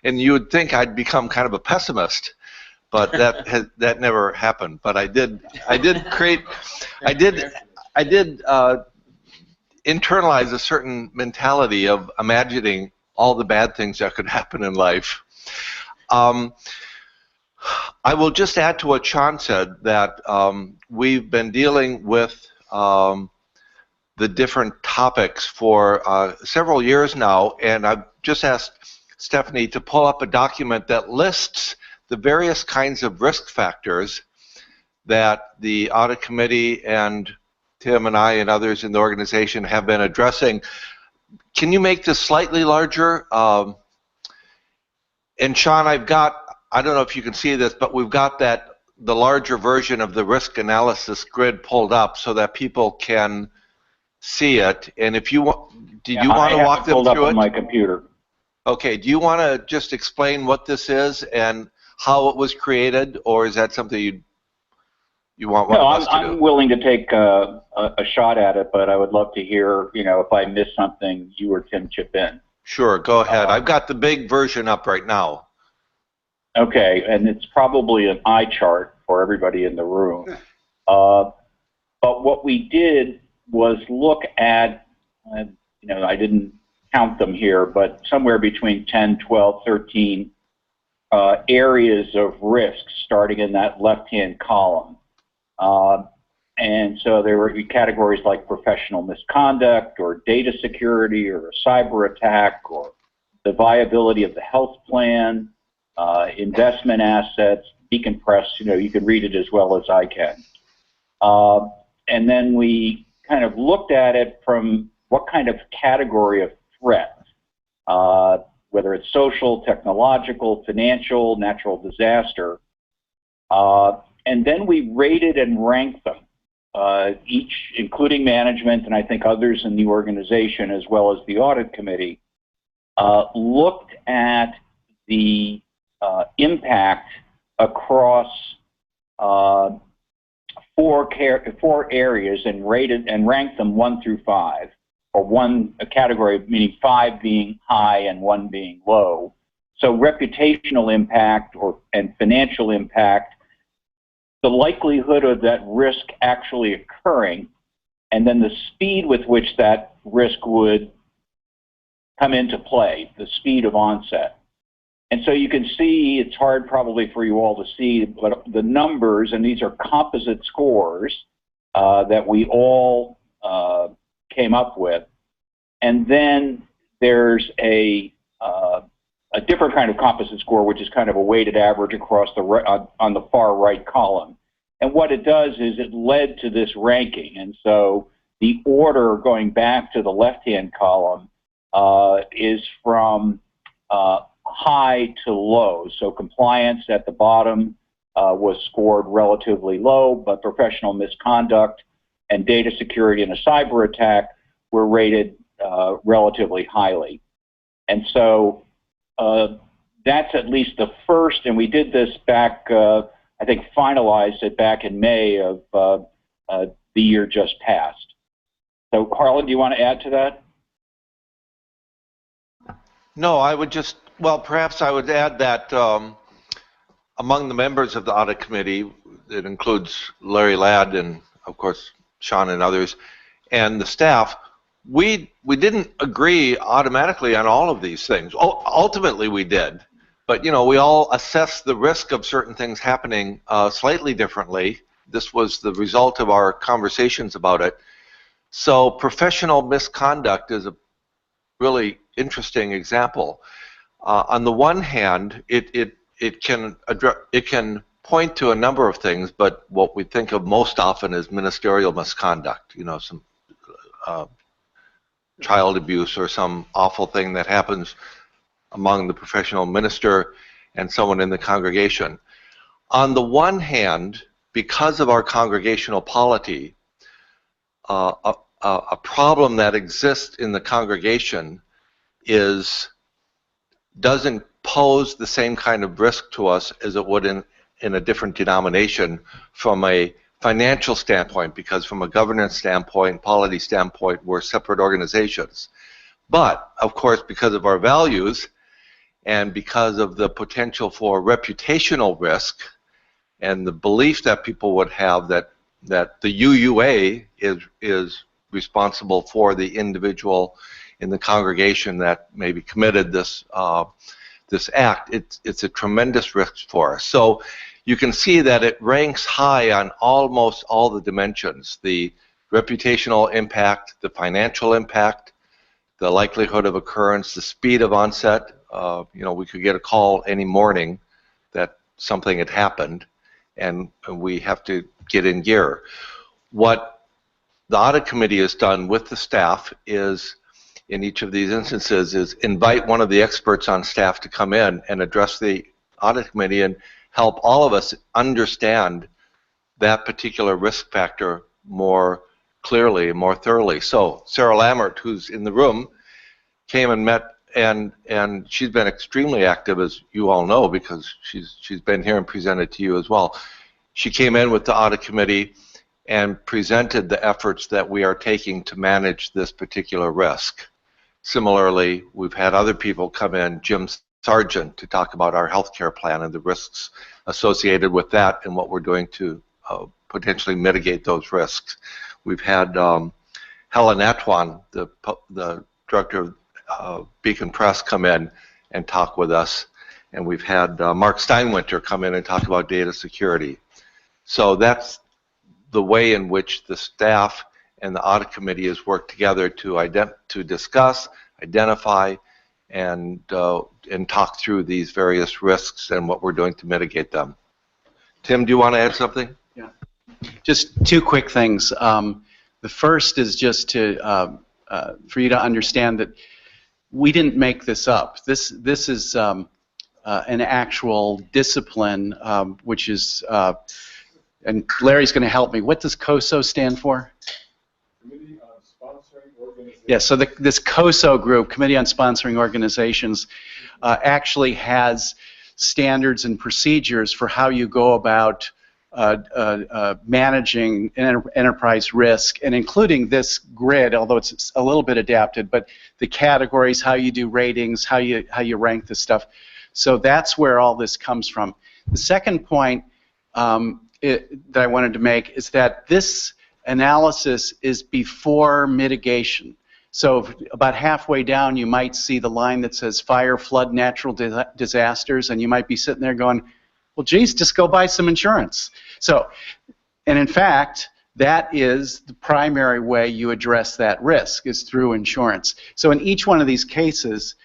And you would think I'd become kind of a pessimist, but that never happened. But I did internalize a certain mentality of imagining all the bad things that could happen in life. I will just add to what Sean said, that we've been dealing with the different topics for several years now, and I've just asked Stephanie to pull up a document that lists the various kinds of risk factors that the audit committee and Tim and I and others in the organization have been addressing. Can you make this slightly larger? And Sean, I don't know if you can see this, but we've got the larger version of the risk analysis grid pulled up so that people can see it. And if you want, do you want to walk them through it? I have it pulled up on my computer. Okay. Do you want to just explain what this is and how it was created, or is that something you want one of us to do? No, I'm willing to take a shot at it, but I would love to hear, if I miss something, you or Tim chip in. Sure. Go ahead. I've got the big version up right now. Okay, and it's probably an eye chart for everybody in the room. But what we did was look at, I didn't count them here, but somewhere between 10, 12, 13 areas of risk starting in that left-hand column. And so there were categories like professional misconduct or data security or a cyber attack or the viability of the health plan, investment assets, decompress, you can read it as well as I can. And then we kind of looked at it from what kind of category of threat, whether it's social, technological, financial, natural disaster. And then we rated and ranked them, each, including management and I think others in the organization as well as the audit committee, looked at the impact across four areas and rated and ranked them 1 through 5, or a category meaning 5 being high and 1 being low. So reputational impact and financial impact, the likelihood of that risk actually occurring, and then the speed with which that risk would come into play, the speed of onset. And so you can see, it's hard probably for you all to see, but the numbers, and these are composite scores that we all came up with. And then there's a different kind of composite score, which is kind of a weighted average across on the far right column. And what it does is it led to this ranking. And so the order going back to the left-hand column is from high to low. So compliance at the bottom was scored relatively low, but professional misconduct and data security and a cyber attack were rated relatively highly. And so that's at least the first, and we did this back, I think finalized it back in May of the year just passed. So Harlan, do you want to add to that? No, I would just, well, perhaps I would add that among the members of the audit committee, it includes Larry Ladd and, of course, Sean and others, and the staff, we didn't agree automatically on all of these things. Ultimately, we did. But, we all assessed the risk of certain things happening slightly differently. This was the result of our conversations about it. So professional misconduct is a really interesting example. On the one hand, it can point to a number of things, but what we think of most often is ministerial misconduct. Some child abuse or some awful thing that happens among the professional minister and someone in the congregation. On the one hand, because of our congregational polity, a problem that exists in the congregation doesn't pose the same kind of risk to us as it would in a different denomination from a financial standpoint, because from a governance standpoint, polity standpoint, we're separate organizations. But, of course, because of our values and because of the potential for reputational risk and the belief that people would have that the UUA is responsible for the individual in the congregation that maybe committed this act, it's a tremendous risk for us. So you can see that it ranks high on almost all the dimensions: the reputational impact, the financial impact, the likelihood of occurrence, the speed of onset. We could get a call any morning that something had happened, and we have to get in gear. What the audit committee has done with the staff is, in each of these instances, is invite one of the experts on staff to come in and address the audit committee and help all of us understand that particular risk factor more clearly, more thoroughly. So Sarah Lammert, who's in the room, came and met, and she's been extremely active, as you all know, because she's been here and presented to you as well. She came in with the audit committee and presented the efforts that we are taking to manage this particular risk. Similarly, we've had other people come in. Jim Sargent to talk about our healthcare plan and the risks associated with that and what we're doing to potentially mitigate those risks. We've had Helen Atwan, the director of Beacon Press, come in and talk with us. And we've had Mark Steinwinter come in and talk about data security. So that's the way in which the staff and the audit committee has worked together to discuss, identify, and talk through these various risks and what we're doing to mitigate them. Tim, do you want to add something? Yeah. Just two quick things. The first is just to for you to understand that we didn't make this up. This is an actual discipline, which is, and Larry's going to help me. What does COSO stand for? Committee on Sponsoring Organizations. Yeah, so this COSO group, Committee on Sponsoring Organizations, actually has standards and procedures for how you go about managing enterprise risk, and including this grid, although it's a little bit adapted, but the categories, how you do ratings, how you rank this stuff. So that's where all this comes from. The second point that I wanted to make is that this analysis is before mitigation. So about halfway down, you might see the line that says fire, flood, natural disasters, and you might be sitting there going, well, geez, just go buy some insurance. So, and in fact, that is the primary way you address that risk, is through insurance. So in each one of these cases,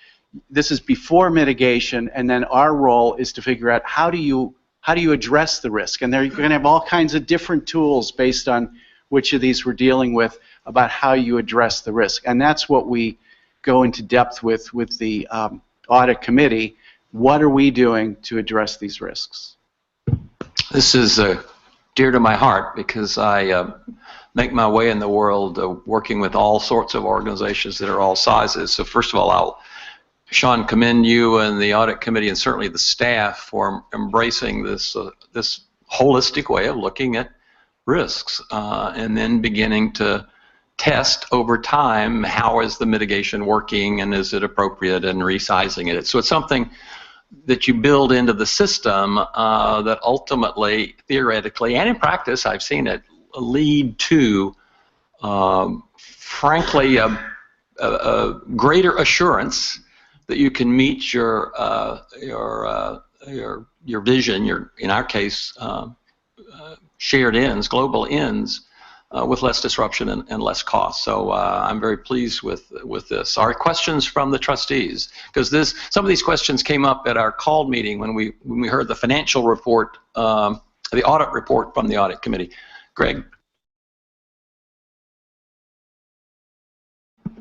this is before mitigation, and then our role is to figure out how do you address the risk. And you're going to have all kinds of different tools based on which of these we're dealing with about how you address the risk. And that's what we go into depth with the audit committee. What are we doing to address these risks? This is dear to my heart because I make my way in the world working with all sorts of organizations that are all sizes. So first of all, Sean, commend you and the audit committee and certainly the staff for embracing this this holistic way of looking at risks and then beginning to test over time how is the mitigation working and is it appropriate and resizing it. So it's something that you build into the system that ultimately, theoretically, and in practice, I've seen it lead to, frankly, a greater assurance that you can meet your vision, in our case, shared ends, global ends, with less disruption and less cost. So I'm very pleased with this. Our questions from the trustees, because some of these questions came up at our call meeting when we heard the financial report, the audit report from the audit committee. Greg.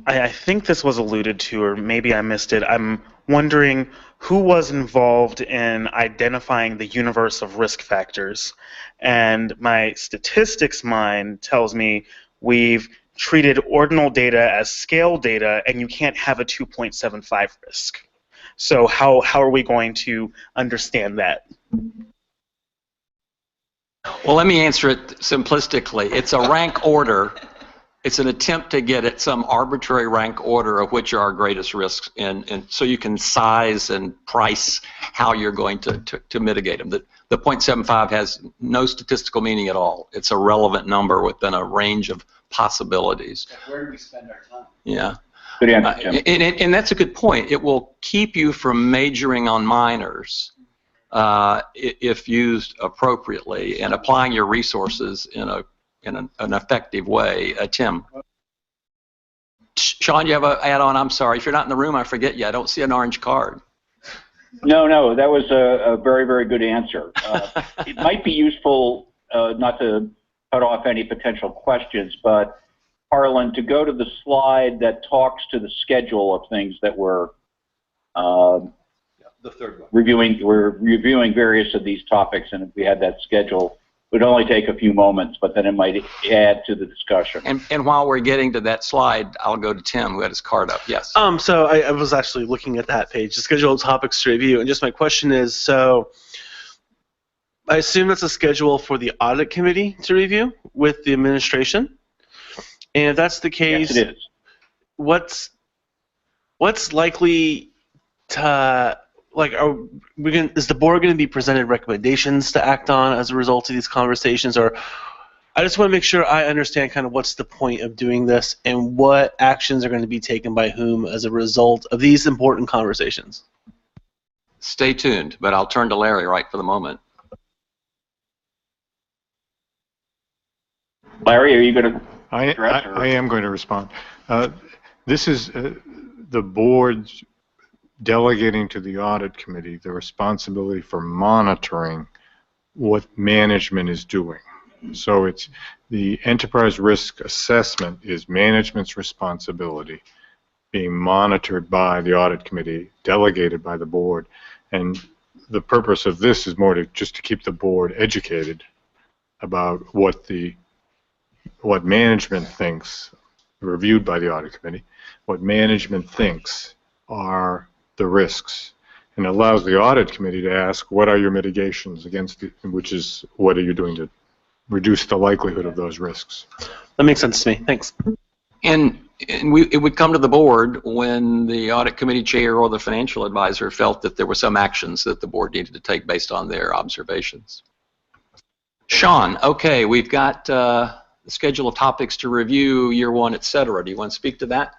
I think this was alluded to, or maybe I missed it. I'm wondering who was involved in identifying the universe of risk factors. And my statistics mind tells me we've treated ordinal data as scale data, and you can't have a 2.75 risk. So how are we going to understand that? Well, let me answer it simplistically. It's a rank order. It's an attempt to get at some arbitrary rank order of which are our greatest risks, and so you can size and price how you're going to mitigate them. The 0.75 has no statistical meaning at all. It's a relevant number within a range of possibilities. Where do we spend our time? Yeah. Good answer, Jim. And that's a good point. It will keep you from majoring on minors if used appropriately and applying your resources in an effective way. Tim. Sean, you have an add-on? I'm sorry. If you're not in the room, I forget you. I don't see an orange card. No, that was a very, very good answer. It might be useful, not to cut off any potential questions, but Harlan, to go to the slide that talks to the schedule of things that we're the third one. We're reviewing various of these topics, and if we had that schedule, it would only take a few moments, but then it might add to the discussion. And while we're getting to that slide, I'll go to Tim, who had his card up. Yes. So I was actually looking at that page, the scheduled topics to review, and just my question is, so I assume that's a schedule for the audit committee to review with the administration? And if that's the case, yes, it is. What's likely to, like, is the board going to be presented recommendations to act on as a result of these conversations, or I just want to make sure I understand kind of what's the point of doing this and what actions are going to be taken by whom as a result of these important conversations. Stay tuned, but I'll turn to Larry right for the moment. Larry, are you going to I am going to respond. This is the board's delegating to the audit committee the responsibility for monitoring what management is doing. So it's the enterprise risk assessment is management's responsibility, being monitored by the audit committee, delegated by the board. And the purpose of this is more to just to keep the board educated about what management thinks, reviewed by the audit committee, what management thinks are the risks, and allows the audit committee to ask, what are your mitigations against it, which is, what are you doing to reduce the likelihood of those risks? That makes sense to me. Thanks. And it would come to the board when the audit committee chair or the financial advisor felt that there were some actions that the board needed to take based on their observations. Sean, okay, we've got the schedule of topics to review, year one, et cetera. Do you want to speak to that?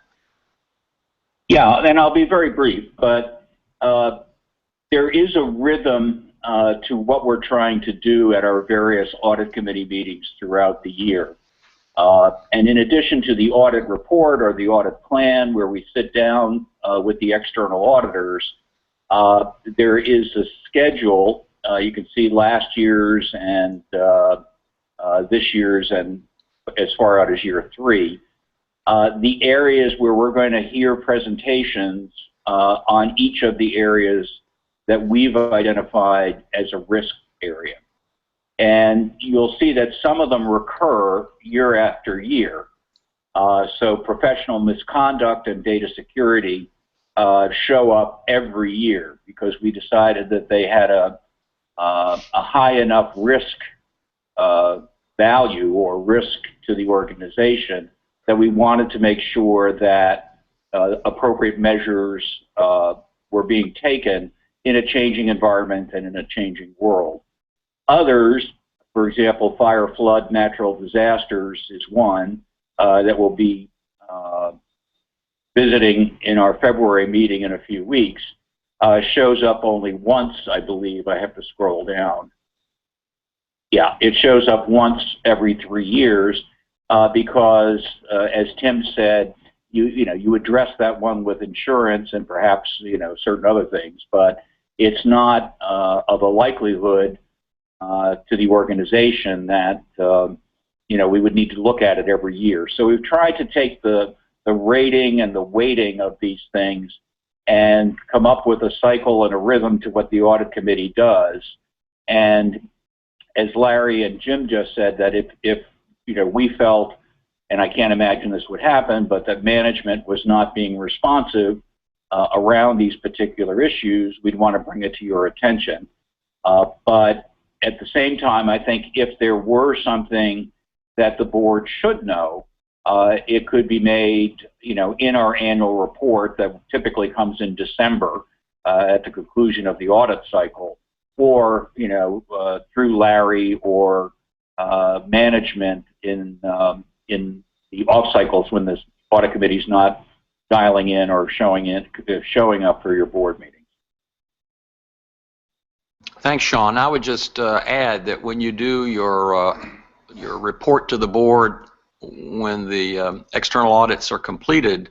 Yeah, and I'll be very brief, but there is a rhythm to what we're trying to do at our various audit committee meetings throughout the year. And in addition to the audit report or the audit plan where we sit down with the external auditors, there is a schedule. You can see last year's and this year's and as far out as year 3. The areas where we're going to hear presentations on each of the areas that we've identified as a risk area. And you'll see that some of them recur year after year. So professional misconduct and data security show up every year because we decided that they had a high enough risk value or risk to the organization that we wanted to make sure that appropriate measures were being taken in a changing environment and in a changing world. Others, for example, fire, flood, natural disasters is one that we'll be visiting in our February meeting in a few weeks, shows up only once, I believe. I have to scroll down. Yeah, it shows up once every 3 years because, as Tim said, you address that one with insurance and perhaps certain other things, but it's not of a likelihood to the organization that we would need to look at it every year. So we've tried to take the rating and the weighting of these things and come up with a cycle and a rhythm to what the audit committee does. And as Larry and Jim just said, that if we felt, and I can't imagine this would happen, but that management was not being responsive around these particular issues, we'd want to bring it to your attention. But at the same time, I think if there were something that the board should know, it could be made, in our annual report that typically comes in December at the conclusion of the audit cycle, or through Larry or management in the off cycles when this audit committee is not dialing in or showing up for your board meeting. Thanks, Sean. I would just add that when you do your report to the board when the external audits are completed,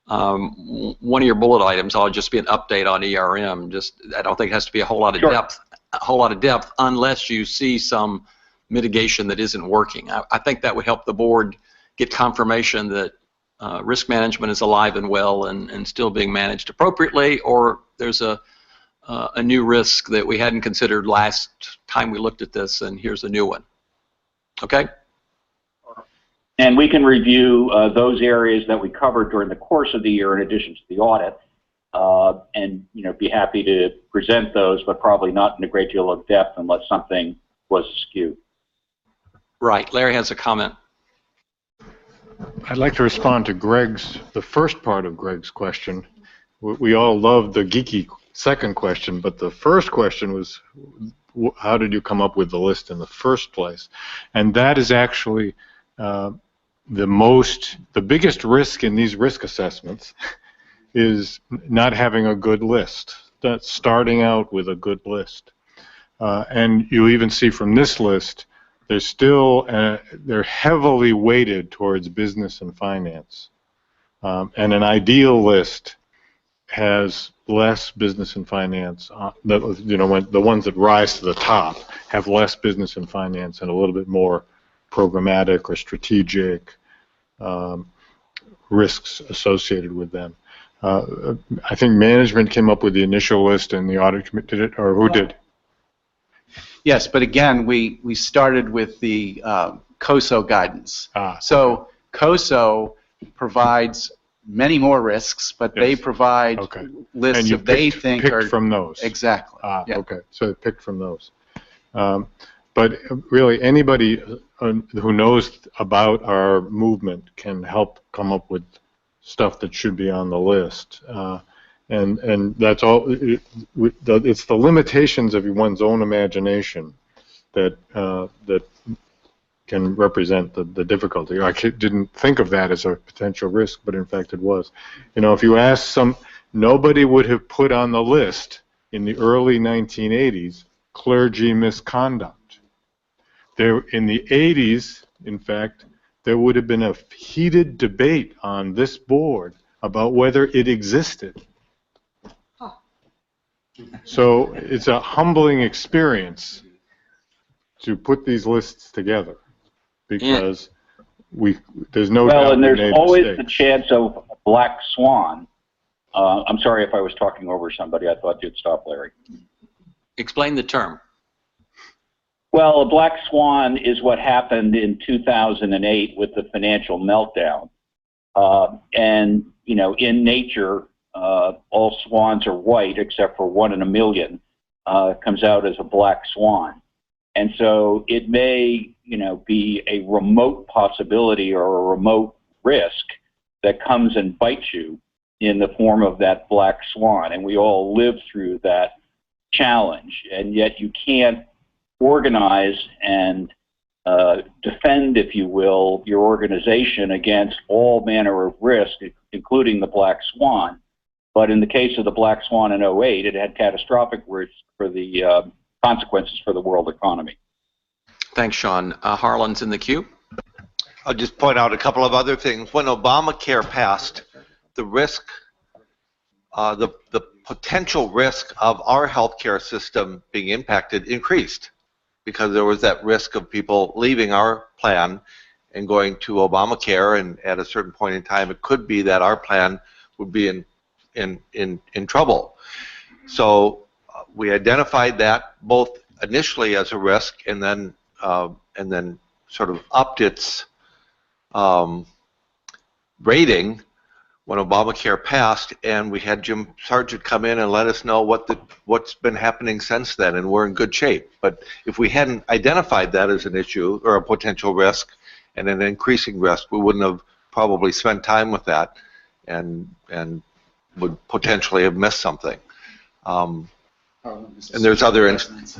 one of your bullet items ought to just be an update on ERM. I don't think it has to be a whole lot of depth, unless you see some mitigation that isn't working. I think that would help the board get confirmation that risk management is alive and well and still being managed appropriately, or there's a new risk that we hadn't considered last time we looked at this, and here's a new one. Okay? And we can review those areas that we covered during the course of the year in addition to the audit, and be happy to present those, but probably not in a great deal of depth unless something was skewed. Right. Larry has a comment. I'd like to respond to the first part of Greg's question, we all loved the geeky second question, but the first question was, how did you come up with the list in the first place? And that is actually the biggest risk in these risk assessments is not having a good list. That's starting out with a good list. And you even see from this list, they're heavily weighted towards business and finance. And an ideal list has less business and finance. The ones that rise to the top have less business and finance and a little bit more programmatic or strategic risks associated with them. I think management came up with the initial list, and the audit committee did it, or who did? Yes, but again, we started with the COSO guidance. So COSO provides many more risks, but they provide lists and you that they think picked are from those. Exactly. Okay, so picked from those. But really, anybody who knows about our movement can help come up with stuff that should be on the list. And that's all. It's the limitations of one's own imagination that can represent the difficulty. I didn't think of that as a potential risk, but in fact it was. If you ask nobody would have put on the list in the early 1980s clergy misconduct. In the 80s, in fact, there would have been a heated debate on this board about whether it existed. So it's a humbling experience to put these lists together, because there's no doubt and we there's made always mistakes. the chance of a black swan. I'm sorry if I was talking over somebody. I thought you'd stop, Larry. Explain the term. Well, a black swan is what happened in 2008 with the financial meltdown. And, in nature, all swans are white except for one in a million comes out as a black swan. And so it may, be a remote possibility or a remote risk that comes and bites you in the form of that black swan. And we all live through that challenge. And yet you can't organize and defend, if you will, your organization against all manner of risk, including the black swan. But in the case of the black swan in 2008, it had catastrophic risks for the consequences for the world economy. Thanks, Sean. Harlan's in the queue. I'll just point out a couple of other things. When Obamacare passed, the risk, the potential risk of our healthcare system being impacted increased, because there was that risk of people leaving our plan and going to Obamacare, and at a certain point in time, it could be that our plan would be in trouble. So we identified that both initially as a risk, and then sort of upped its rating when Obamacare passed, and we had Jim Sargent come in and let us know what's been happening since then, and we're in good shape. But if we hadn't identified that as an issue or a potential risk and an increasing risk, we wouldn't have probably spent time with that, and would potentially have missed something. And there's other instances.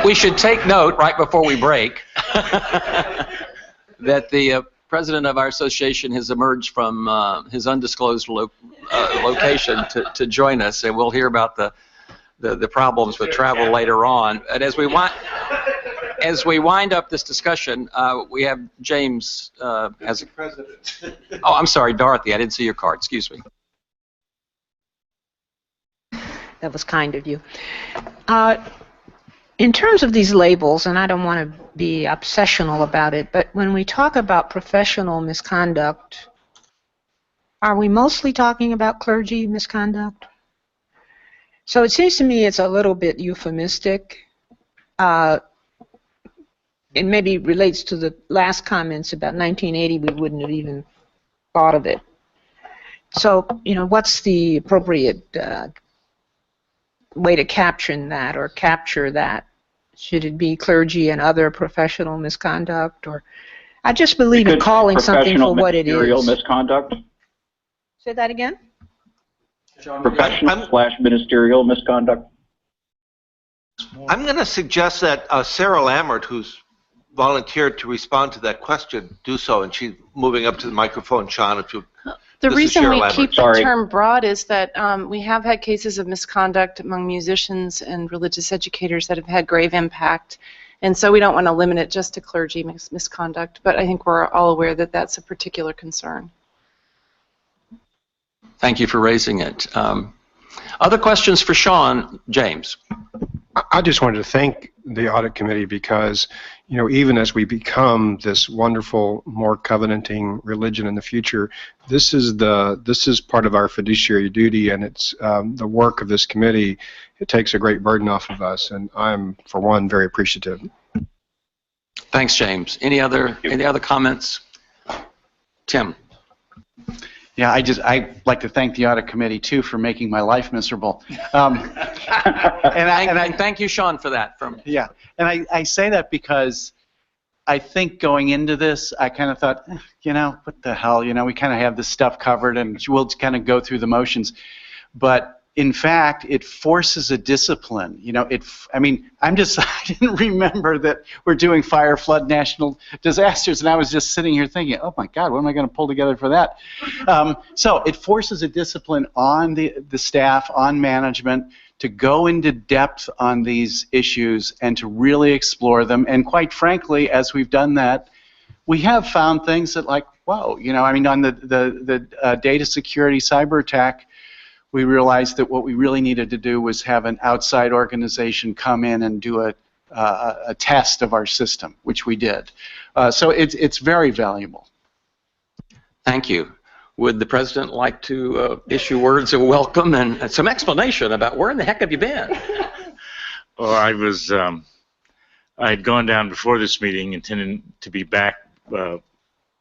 We should take note right before we break that the president of our association has emerged from his undisclosed location to join us, and we'll hear about the problems with travel later on. And as we wind up this discussion, we have James as president. Oh, I'm sorry, Dorothy. I didn't see your card. Excuse me. That was kind of you. In terms of these labels, and I don't want to be obsessional about it, but when we talk about professional misconduct, are we mostly talking about clergy misconduct? So it seems to me it's a little bit euphemistic. It maybe relates to the last comments about 1980. We wouldn't have even thought of it. So, what's the appropriate way to capture that? Should it be clergy and other professional misconduct? Or I just believe in calling something for what it is. Misconduct? Say that again? professional/ministerial misconduct? I'm going to suggest that Sarah Lammert, who's volunteered to respond to that question, do so, and she's moving up to the microphone. Sean, if you. The This is reason Sarah we Lammert. keep the Sorry. term broad is that we have had cases of misconduct among musicians and religious educators that have had grave impact. And so we don't want to limit it just to clergy misconduct, but I think we're all aware that that's a particular concern. Thank you for raising it. Other questions for Sean? James. I just wanted to thank the audit committee because, you know, even as we become this wonderful, more covenanting religion in the future, this is part of our fiduciary duty, and it's the work of this committee. It takes a great burden off of us, and I'm, for one, very appreciative. Thanks, James. Any other comments? Tim. Yeah, I'd like to thank the audit committee too for making my life miserable. And thank you, Sean, for that. Yeah, and I say that because I think going into this, I kind of thought, you know, what the hell, you know, we kind of have this stuff covered and we'll kind of go through the motions. But in fact, it forces a discipline. You know, I mean, I didn't remember that we're doing fire, flood, national disasters, and I was just sitting here thinking, oh my God, what am I going to pull together for that? So it forces a discipline on the staff, on management, to go into depth on these issues and to really explore them. And quite frankly, as we've done that, we have found things that, like, whoa, you know, I mean, on the data security cyber attack, we realized that what we really needed to do was have an outside organization come in and do a test of our system, which we did. So it's very valuable. Thank you. Would the president like to issue words of welcome and some explanation about where in the heck have you been? Well, I had gone down before this meeting intending to be back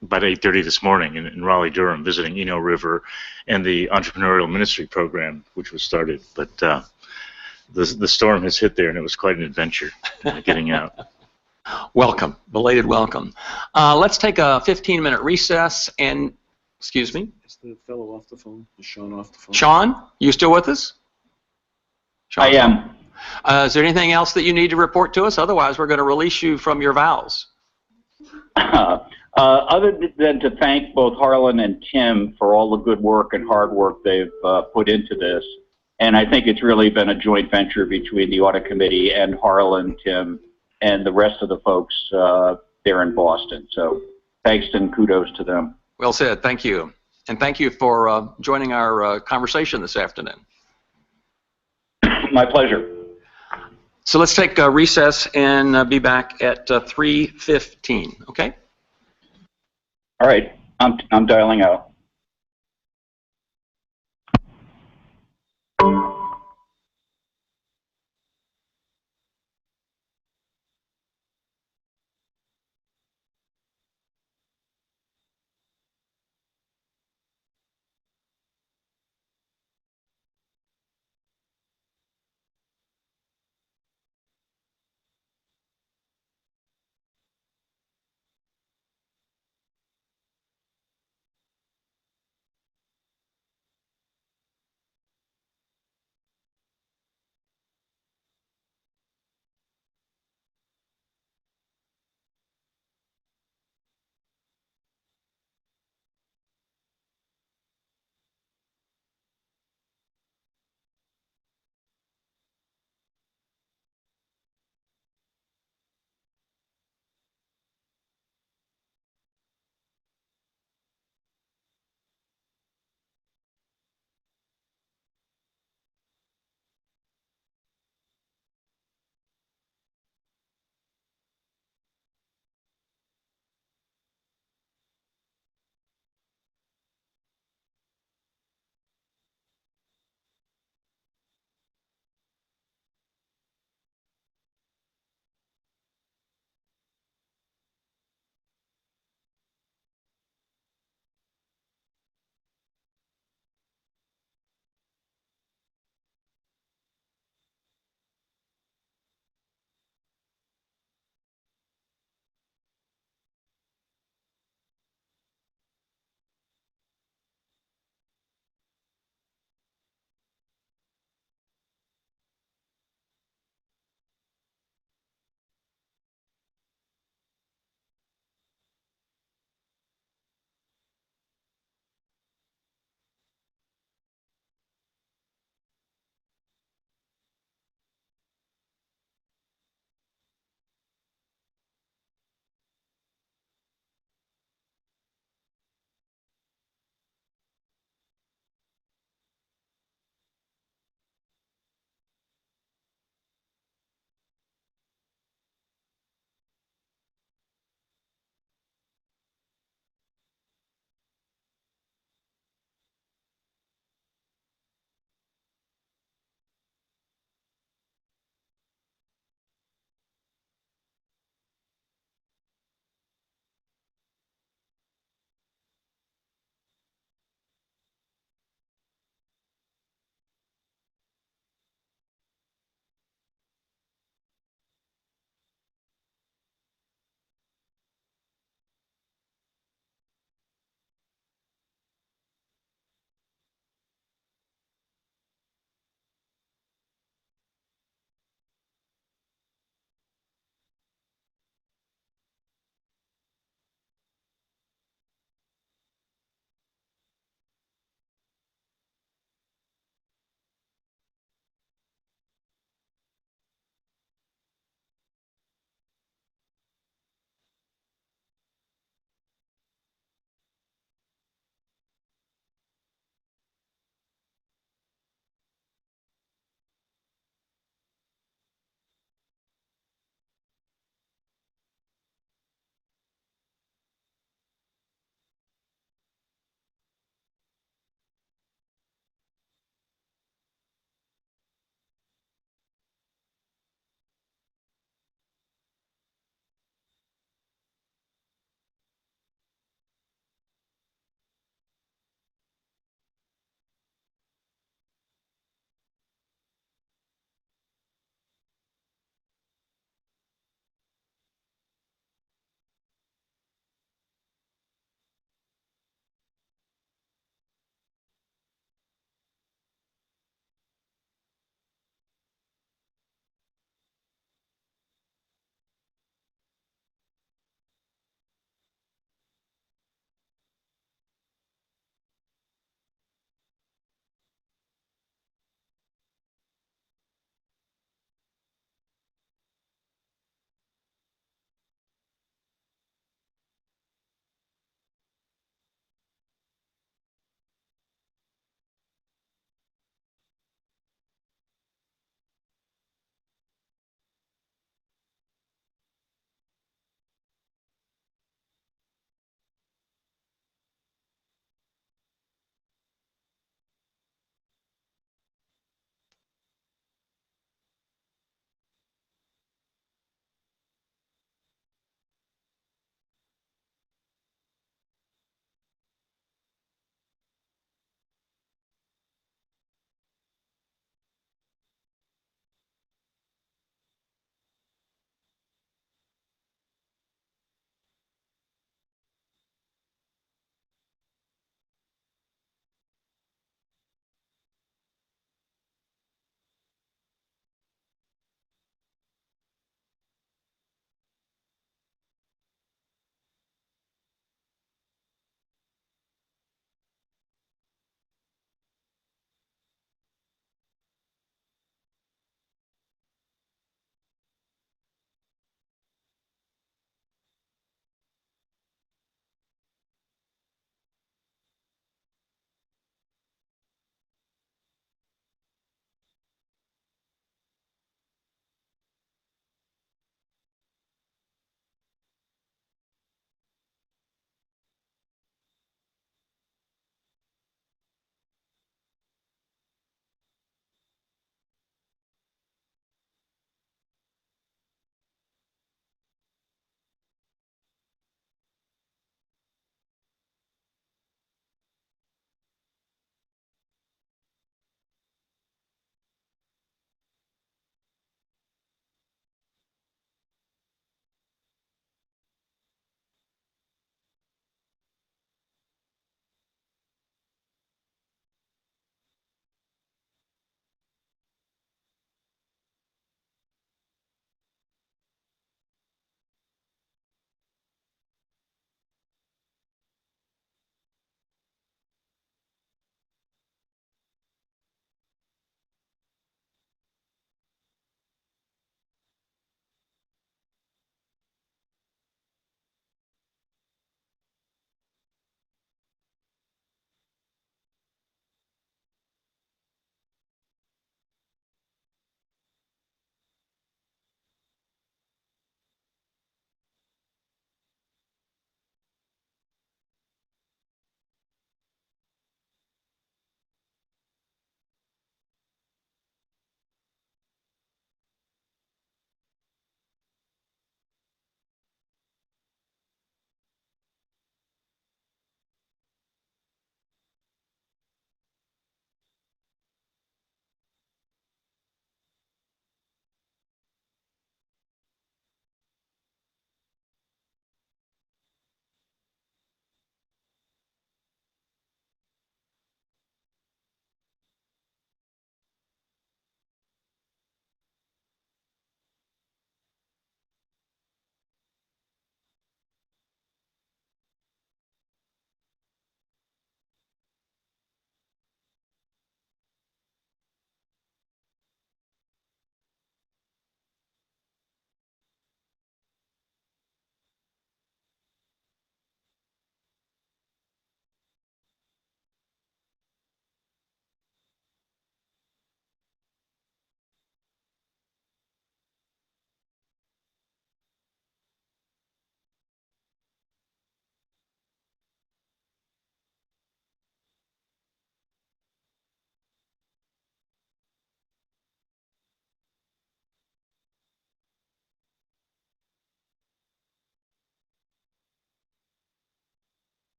about 8:30 this morning in Raleigh-Durham, visiting Eno River and the entrepreneurial ministry program, which was started. But the storm has hit there, and it was quite an adventure getting out. Welcome, belated welcome. Let's take a 15-minute recess and, excuse me? Is the fellow off the phone? Is Sean off the phone? Sean, you still with us? Sean? I am. Is there anything else that you need to report to us? Otherwise, we're going to release you from your vows. Other than to thank both Harlan and Tim for all the good work and hard work they've put into this, and I think it's really been a joint venture between the audit committee and Harlan, Tim, and the rest of the folks there in Boston. So thanks and kudos to them. Well said. Thank you. And thank you for joining our conversation this afternoon. My pleasure. So let's take a recess and be back at 3:15, okay? All right, I'm dialing out.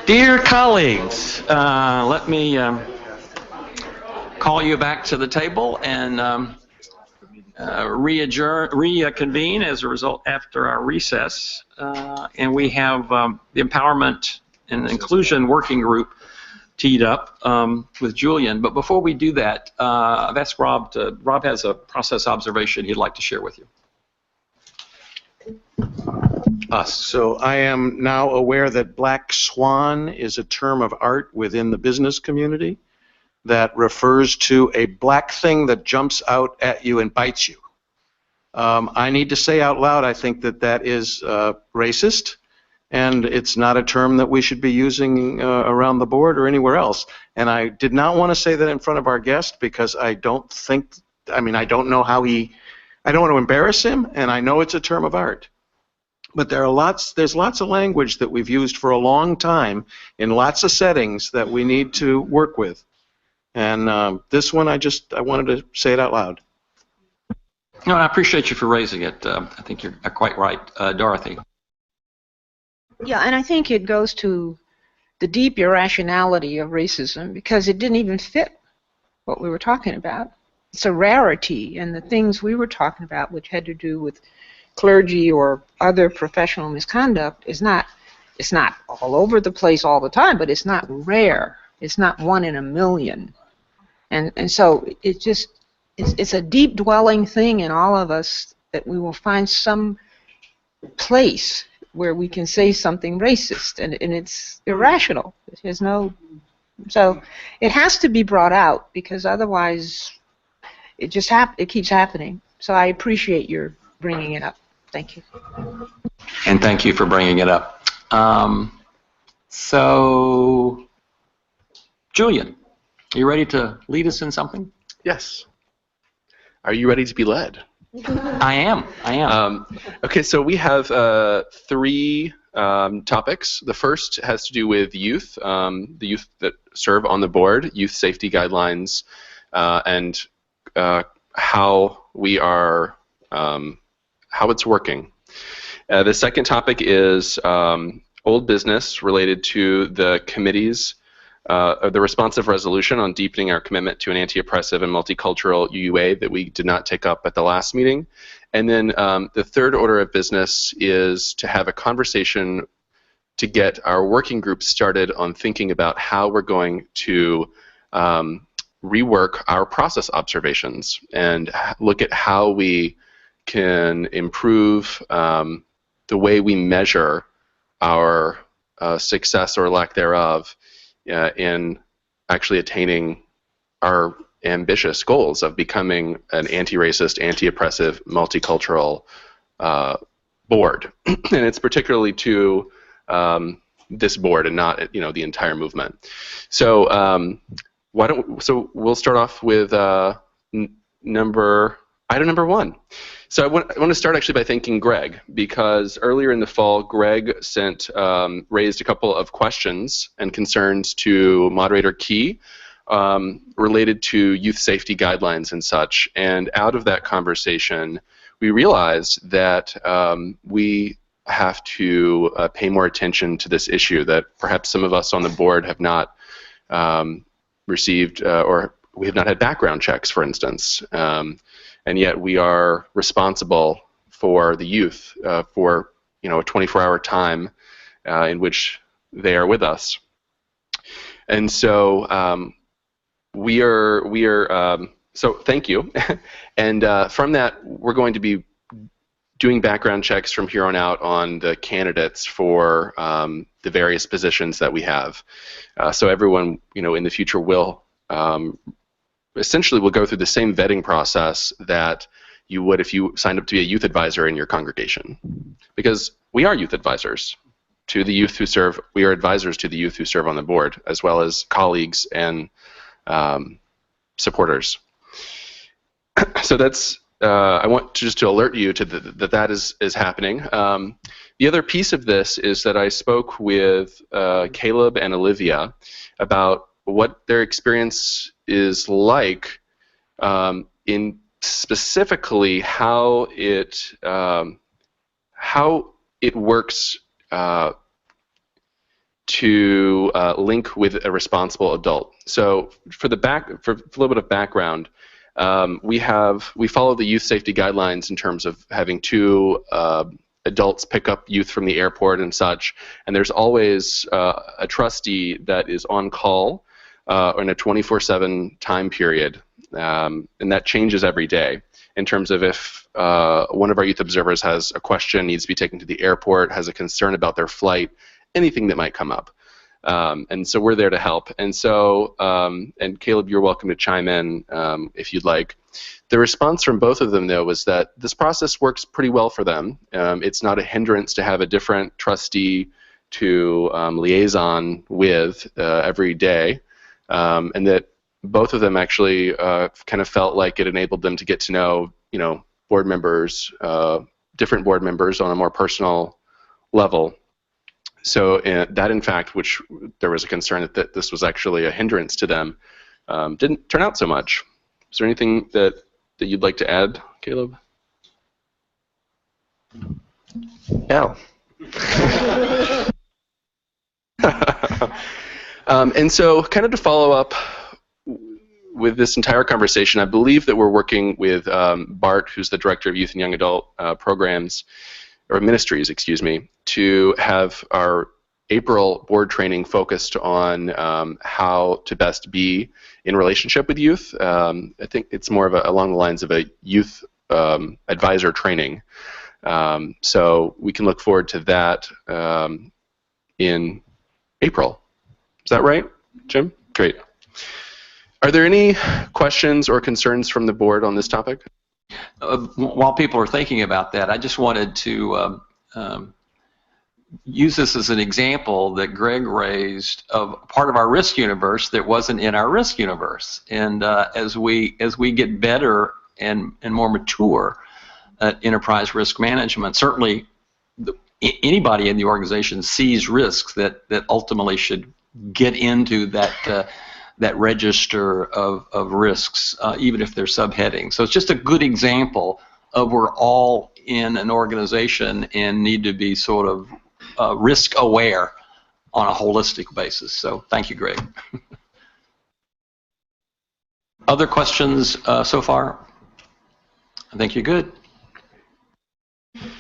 Dear colleagues, let me call you back to the table and reconvene as a result after our recess. And we have the Empowerment and Inclusion Working Group teed up with Julian. But before we do that, I've asked Rob Rob has a process observation he'd like to share with you. So I am now aware that black swan is a term of art within the business community that refers to a black thing that jumps out at you and bites you. I need to say out loud, I think that that is racist, and it's not a term that we should be using around the board or anywhere else. And I did not want to say that in front of our guest because I don't think, I mean, I don't know how I don't want to embarrass him, and I know it's a term of art. But there's lots of language that we've used for a long time in lots of settings that we need to work with. And this one, I wanted to say it out loud. No, I appreciate you for raising it. I think you're quite right, Dorothy. Yeah, and I think it goes to the deep irrationality of racism because it didn't even fit what we were talking about. It's a rarity, and the things we were talking about, which had to do with clergy or other professional misconduct, it's not all over the place all the time, but it's not rare. It's not 1 in a million. And so it's a deep dwelling thing in all of us that we will find some place where we can say something racist, and it's irrational. There's no, so it has to be brought out because otherwise it just it keeps happening. So I appreciate your bringing it up. Thank you. And thank you for bringing it up. So, Julian, are you ready to lead us in something? Yes. Are you ready to be led? I am. Okay, so we have 3 topics. The first has to do with youth, the youth that serve on the board, youth safety guidelines, and how we are, how it's working. The second topic is old business related to the committee's the responsive resolution on deepening our commitment to an anti-oppressive and multicultural UUA that we did not take up at the last meeting. And then the third order of business is to have a conversation to get our working group started on thinking about how we're going to rework our process observations and look at how we can improve the way we measure our success or lack thereof in actually attaining our ambitious goals of becoming an anti-racist, anti-oppressive, multicultural board. And it's particularly to this board and not, the entire movement. So so we'll start off with item number 1. So I want to start actually by thanking Greg, because earlier in the fall, Greg raised a couple of questions and concerns to Moderator Key related to youth safety guidelines and such. And out of that conversation, we realized that we have to pay more attention to this issue that perhaps some of us on the board have not received, or we have not had background checks, for instance. And yet we are responsible for the youth for a 24-hour time in which they are with us. And so so thank you. And from that, we're going to be doing background checks from here on out on the candidates for the various positions that we have. So everyone, in the future will essentially will go through the same vetting process that you would if you signed up to be a youth advisor in your congregation. Because we are youth advisors to the youth who serve, we are advisors to the youth who serve on the board, as well as colleagues and supporters. So that's, I want just to alert you to that is happening. The other piece of this is that I spoke with Caleb and Olivia about what their experience is like in specifically how it works to link with a responsible adult. So for a little bit of background, we follow the youth safety guidelines in terms of having 2 adults pick up youth from the airport and such, and there's always a trustee that is on call in a 24/7 time period, and that changes every day in terms of if one of our youth observers has a question, needs to be taken to the airport, has a concern about their flight, anything that might come up. And so we're there to help. And so, and Caleb, you're welcome to chime in if you'd like. The response from both of them, though, was that this process works pretty well for them. It's not a hindrance to have a different trustee to liaison with every day, and that both of them actually kind of felt like it enabled them to get to know, board members, different board members on a more personal level. So that, in fact, which there was a concern that this was actually a hindrance to them, didn't turn out so much. Is there anything that you'd like to add, Caleb? No. And so, kind of to follow up with this entire conversation, I believe that we're working with Bart, who's the Director of Youth and Young Adult Programs, or Ministries, excuse me, to have our April board training focused on how to best be in relationship with youth. I think it's more of along the lines of a youth advisor training. So we can look forward to that in April. Is that right, Jim? Great. Are there any questions or concerns from the board on this topic? While people are thinking about that, I just wanted to use this as an example that Greg raised of part of our risk universe that wasn't in our risk universe. And as we get better and more mature at enterprise risk management, certainly anybody in the organization sees risks that ultimately should get into that register of risks, even if they're subheading. So it's just a good example of we're all in an organization and need to be sort of risk aware on a holistic basis. So thank you, Greg. Other questions so far? I think you're good.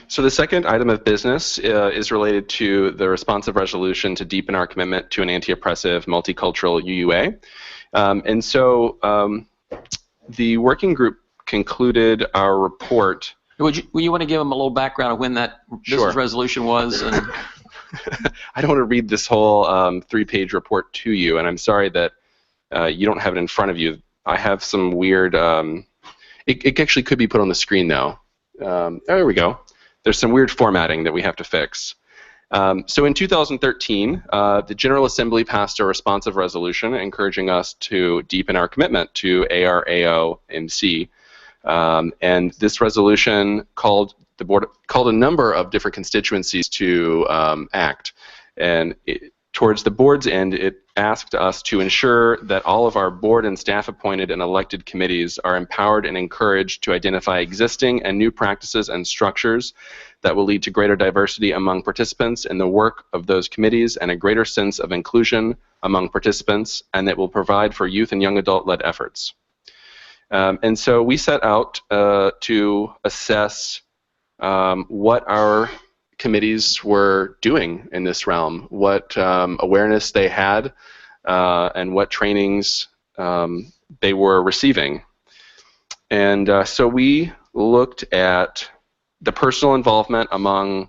So the second item of business is related to the responsive resolution to deepen our commitment to an anti-oppressive multicultural UUA. And so the working group concluded our report. Would you want to give them a little background of when that business resolution was? And I don't want to read this whole 3-page report to you, and I'm sorry that you don't have it in front of you. I have some weird, it actually could be put on the screen though. There we go. There's some weird formatting that we have to fix. So in 2013, the General Assembly passed a responsive resolution encouraging us to deepen our commitment to ARAO-MC. And this resolution called a number of different constituencies to act. And towards the board's end, it asked us to ensure that all of our board and staff appointed and elected committees are empowered and encouraged to identify existing and new practices and structures that will lead to greater diversity among participants in the work of those committees and a greater sense of inclusion among participants, and that will provide for youth and young adult-led efforts. And so we set out to assess what our committees were doing in this realm, what awareness they had, and what trainings they were receiving. And so we looked at the personal involvement among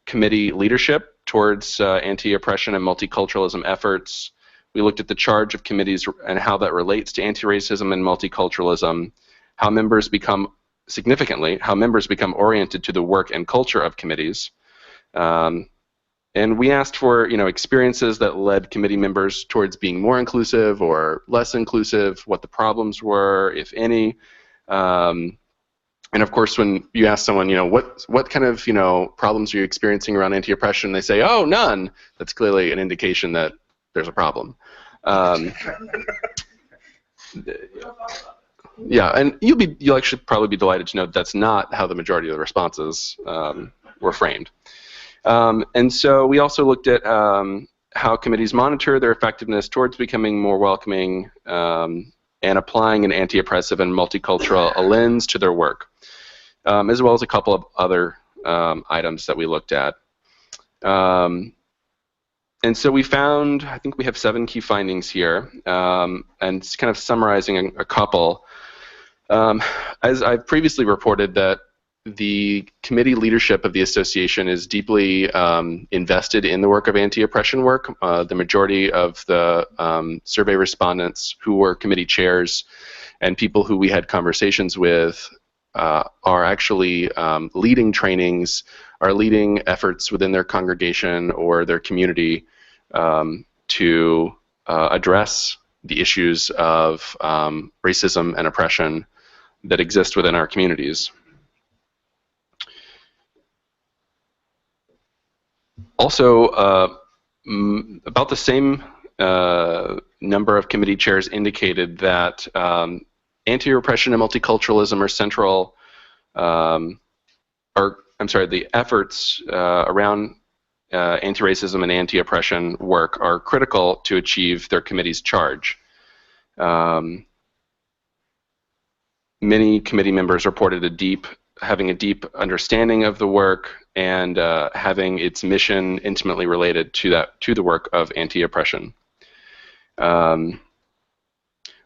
committee leadership towards anti-oppression and multiculturalism efforts. We looked at the charge of committees and how that relates to anti-racism and multiculturalism, how members become oriented to the work and culture of committees. And we asked for, experiences that led committee members towards being more inclusive or less inclusive, what the problems were, if any. And of course, when you ask someone, what kind of, problems are you experiencing around anti-oppression, they say, oh, none. That's clearly an indication that there's a problem. Yeah, and you'll actually probably be delighted to know that's not how the majority of the responses were framed. And so we also looked at how committees monitor their effectiveness towards becoming more welcoming and applying an anti-oppressive and multicultural lens to their work, as well as a couple of other items that we looked at. And so we found, I think we have 7 key findings here, and it's kind of summarizing a couple. As I've previously reported, that the committee leadership of the association is deeply invested in the work of anti-oppression work. The majority of the survey respondents who were committee chairs and people who we had conversations with are actually leading trainings, are leading efforts within their congregation or their community to address the issues of racism and oppression that exist within our communities. Also, about the same number of committee chairs indicated that anti-oppression and multiculturalism are central, the efforts around anti-racism and anti-oppression work are critical to achieve their committee's charge. Many committee members reported having a deep understanding of the work and having its mission intimately related to the work of anti-oppression.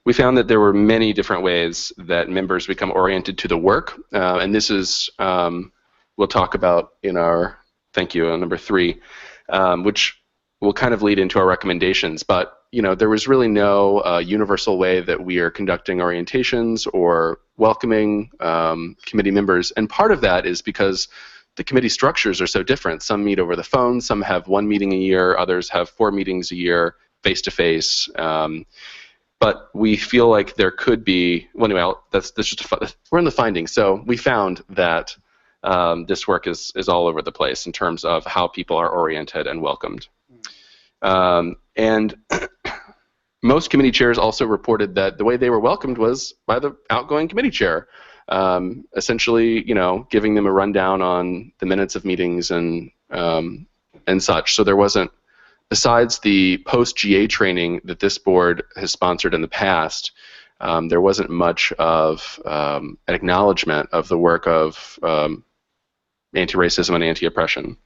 We found that there were many different ways that members become oriented to the work, and this is we'll talk about in our thank you on number 3, which will kind of lead into our recommendations. But there was really no universal way that we are conducting orientations or welcoming committee members, and part of that is because the committee structures are so different. Some meet over the phone, some have 1 meeting a year, others have 4 meetings a year, face-to-face. But we feel like there could be, well, anyway, that's just we're in the findings. So we found that this work is all over the place in terms of how people are oriented and welcomed. And most committee chairs also reported that the way they were welcomed was by the outgoing committee chair, essentially, giving them a rundown on the minutes of meetings and such. So there wasn't, besides the post-GA training that this board has sponsored in the past, there wasn't much of an acknowledgement of the work of anti-racism and anti-oppression.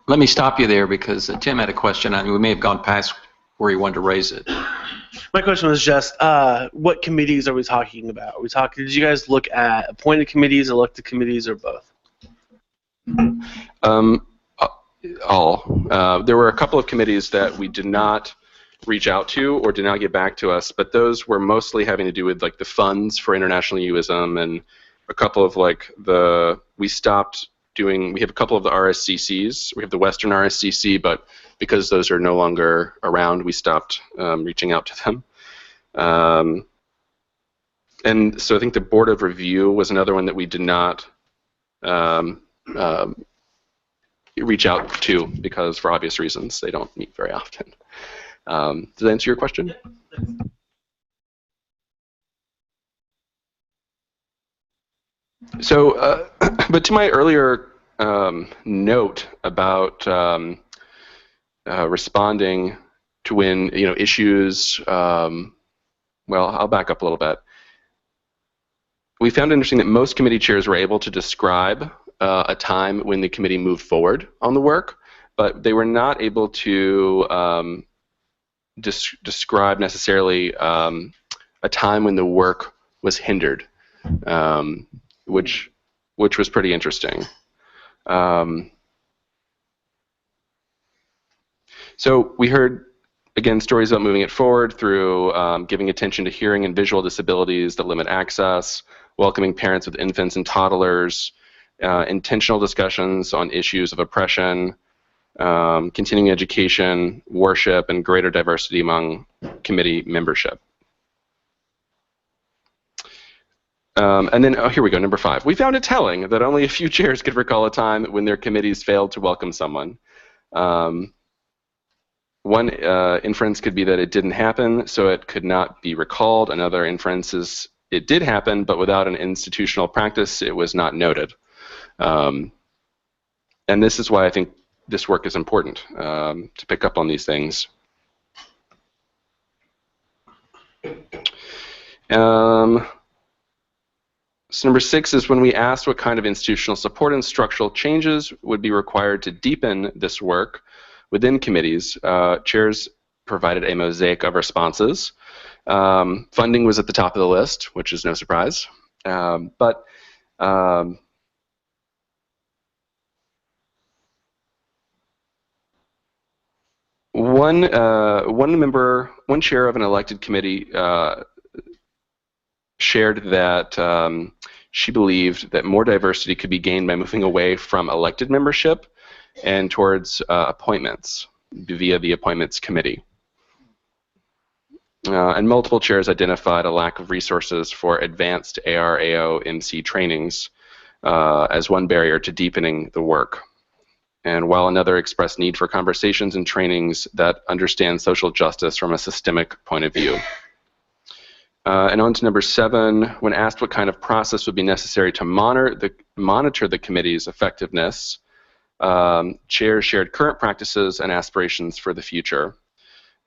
Let me stop you there because Tim had a question, and we may have gone past where he wanted to raise it. My question was just, what committees are we talking about? Did you guys look at appointed committees, elected committees, or both? All. There were a couple of committees that we did not reach out to or did not get back to us, but those were mostly having to do with like the funds for international UUism and a couple of we stopped doing, we have a couple of the RSCCs. We have the Western RSCC, but because those are no longer around, we stopped reaching out to them. And so I think the Board of Review was another one that we did not reach out to because, for obvious reasons, they don't meet very often. Does that answer your question? So, but to my earlier note about responding to when issues, well, I'll back up a little bit. We found it interesting that most committee chairs were able to describe a time when the committee moved forward on the work, but they were not able to describe necessarily a time when the work was hindered, which was pretty interesting. So we heard, again, stories about moving it forward through giving attention to hearing and visual disabilities that limit access, welcoming parents with infants and toddlers, intentional discussions on issues of oppression, continuing education, worship, and greater diversity among committee membership. And then, here we go, number 5. We found it telling that only a few chairs could recall a time when their committees failed to welcome someone. One inference could be that it didn't happen, so it could not be recalled. Another inference is it did happen, but without an institutional practice, it was not noted. And this is why I think this work is important, to pick up on these things. So number 6 is when we asked what kind of institutional support and structural changes would be required to deepen this work within committees, chairs provided a mosaic of responses. Funding was at the top of the list, which is no surprise. One chair of an elected committee shared that she believed that more diversity could be gained by moving away from elected membership and towards appointments via the appointments committee. And multiple chairs identified a lack of resources for advanced AR/AO/MC trainings as one barrier to deepening the work. And while another expressed need for conversations and trainings that understand social justice from a systemic point of view. And on to number 7, when asked what kind of process would be necessary to monitor the committee's effectiveness, chairs shared current practices and aspirations for the future.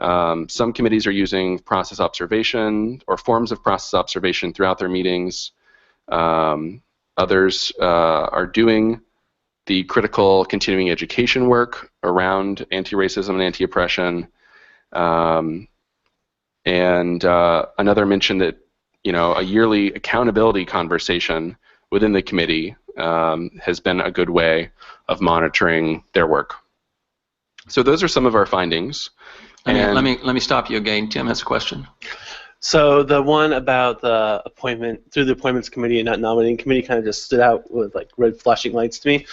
Some committees are using process observation or forms of process observation throughout their meetings. Others are doing the critical continuing education work around anti-racism and anti-oppression. And another mentioned that, a yearly accountability conversation within the committee has been a good way of monitoring their work. So those are some of our findings. Let me stop you again. Tim has a question. So the one about the appointment through the appointments committee and not nominating committee kind of just stood out with like red flashing lights to me.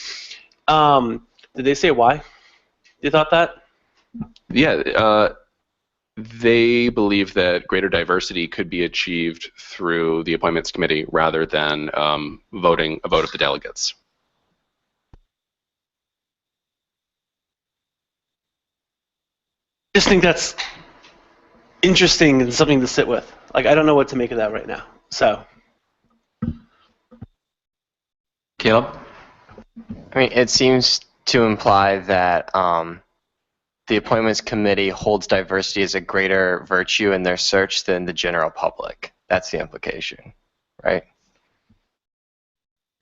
Did they say why they thought that? Yeah, they believe that greater diversity could be achieved through the appointments committee rather than voting a vote of the delegates. I just think that's interesting and something to sit with. Like, I don't know what to make of that right now. So, Caleb? I mean, it seems to imply that the appointments committee holds diversity as a greater virtue in their search than the general public. That's the implication, right?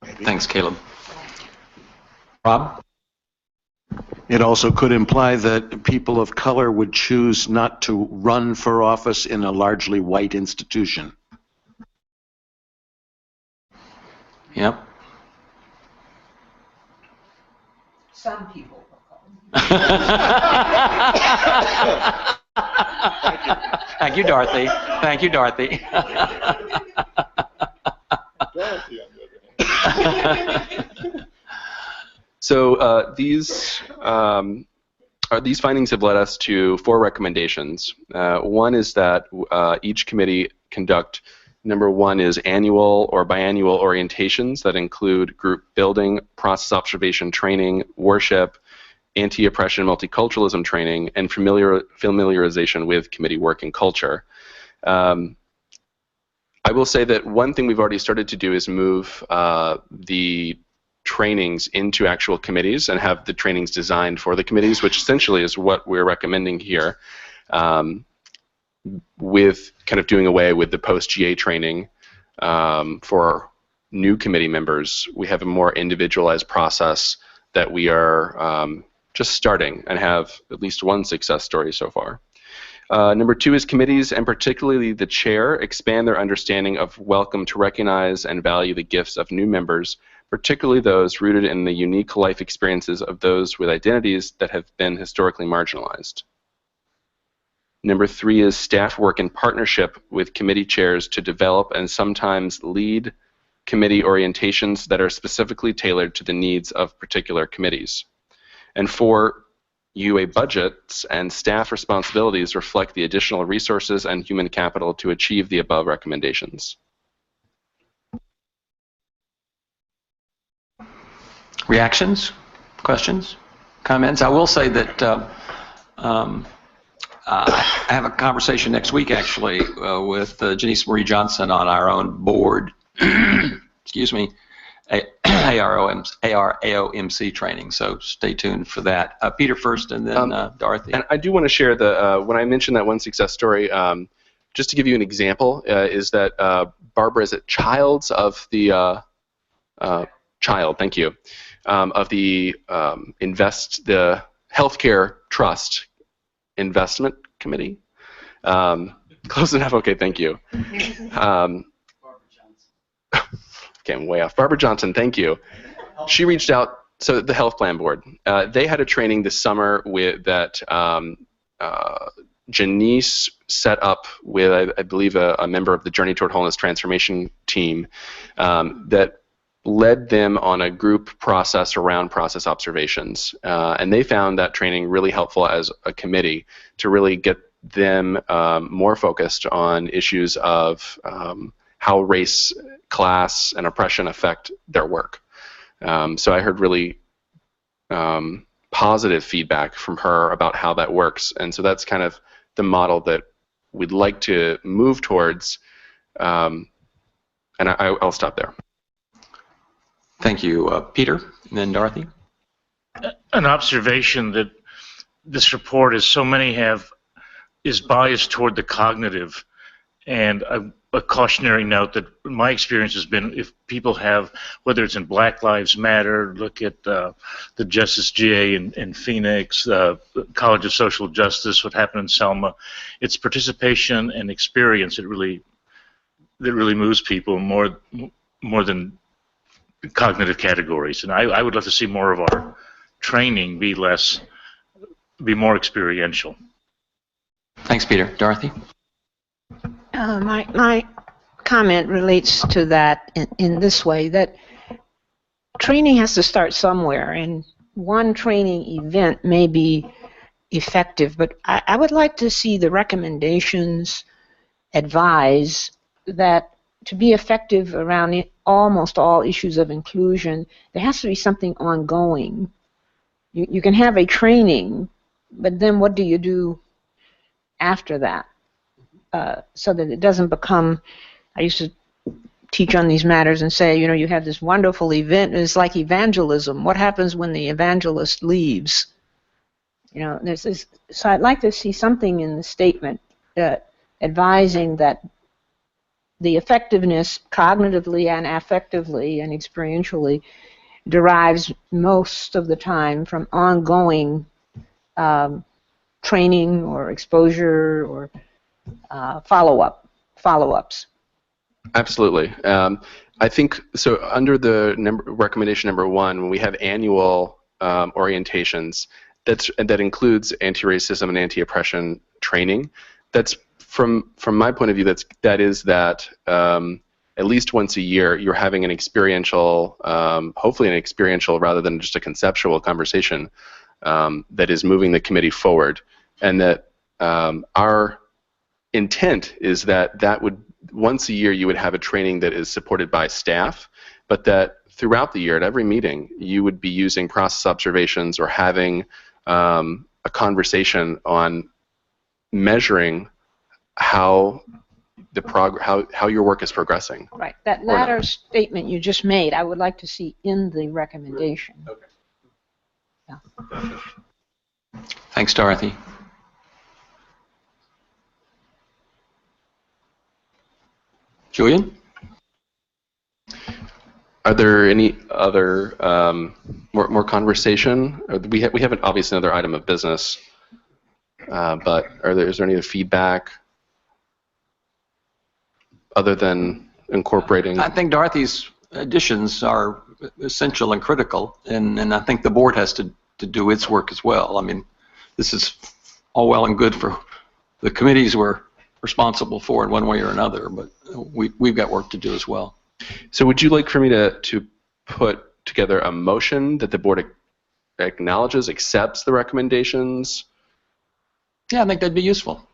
Thanks, Caleb. Rob? It also could imply that people of color would choose not to run for office in a largely white institution. Yep. Some people. Thank you, Dorothy. Thank you, Dorothy. So these findings have led us to 4 recommendations. One is that each committee conduct, number 1 is annual or biannual orientations that include group building, process observation training, worship, anti-oppression multiculturalism training, and familiarization with committee work and culture. I will say that one thing we've already started to do is move the trainings into actual committees and have the trainings designed for the committees, which essentially is what we're recommending here, with kind of doing away with the post-GA training for new committee members. We have a more individualized process that we are just starting and have at least one success story so far. Number 2 is committees, and particularly the chair, expand their understanding of welcome to recognize and value the gifts of new members, particularly those rooted in the unique life experiences of those with identities that have been historically marginalized. Number 3 is staff work in partnership with committee chairs to develop and sometimes lead committee orientations that are specifically tailored to the needs of particular committees. And 4, UUA budgets and staff responsibilities reflect the additional resources and human capital to achieve the above recommendations. Reactions? Questions? Comments? I will say that I have a conversation next week, actually, with Janice Marie Johnson on our own board, excuse me, ARAOMC training. So stay tuned for that. Peter first, and then Dorothy. And I do want to share when I mentioned that one success story, just to give you an example, is that Barbara, is it Childs of the Child? Thank you. Of the the Healthcare Trust Investment Committee. Close enough. Okay, thank you. Okay, I'm way off. Barbara Johnson, thank you. She reached out. So the Health Plan Board, they had a training this summer that Janice set up with, I believe, a member of the Journey Toward Wholeness Transformation team that led them on a group process around process observations. And they found that training really helpful as a committee to really get them more focused on issues of how race, class, and oppression affect their work. So I heard really positive feedback from her about how that works. And so that's kind of the model that we'd like to move towards. And I'll stop there. Thank you, Peter, and then Dorothy. An observation that this report, as so many have, is biased toward the cognitive, and a cautionary note that my experience has been, if people have, whether it's in Black Lives Matter, look at the Justice GA in Phoenix, College of Social Justice, what happened in Selma, it's participation and experience that really moves people more than cognitive categories. And I would love to see more of our training be more experiential. Thanks, Peter. Dorothy? My comment relates to that in this way, that training has to start somewhere, and one training event may be effective, but I would like to see the recommendations advise that to be effective around almost all issues of inclusion, there has to be something ongoing. You can have a training, but then what do you do after that? So that it doesn't become, I used to teach on these matters and say, you have this wonderful event, it's like evangelism. What happens when the evangelist leaves? There's this, so I'd like to see something in the statement advising that the effectiveness cognitively and affectively and experientially derives most of the time from ongoing training or exposure or follow-ups. Absolutely. I think, so under the recommendation number 1, when we have annual orientations, that includes anti-racism and anti-oppression training. That's from my point of view, that is at least once a year you're having an experiential, hopefully an experiential rather than just a conceptual conversation that is moving the committee forward, and that our intent is that would, once a year you would have a training that is supported by staff, but that throughout the year at every meeting you would be using process observations or having a conversation on measuring how your work is progressing. Right. That latter statement you just made, I would like to see in the recommendation. Okay. Yeah. Thanks, Dorothy. Julian? Are there any other more conversation? We have obviously another item of business, but is there any other feedback other than incorporating? I think Dorothy's additions are essential and critical, and I think the board has to do its work as well. I mean, this is all well and good for the committees we're responsible for in one way or another, but we've got work to do as well. So would you like for me to put together a motion that the board acknowledges, accepts the recommendations? Yeah, I think that'd be useful.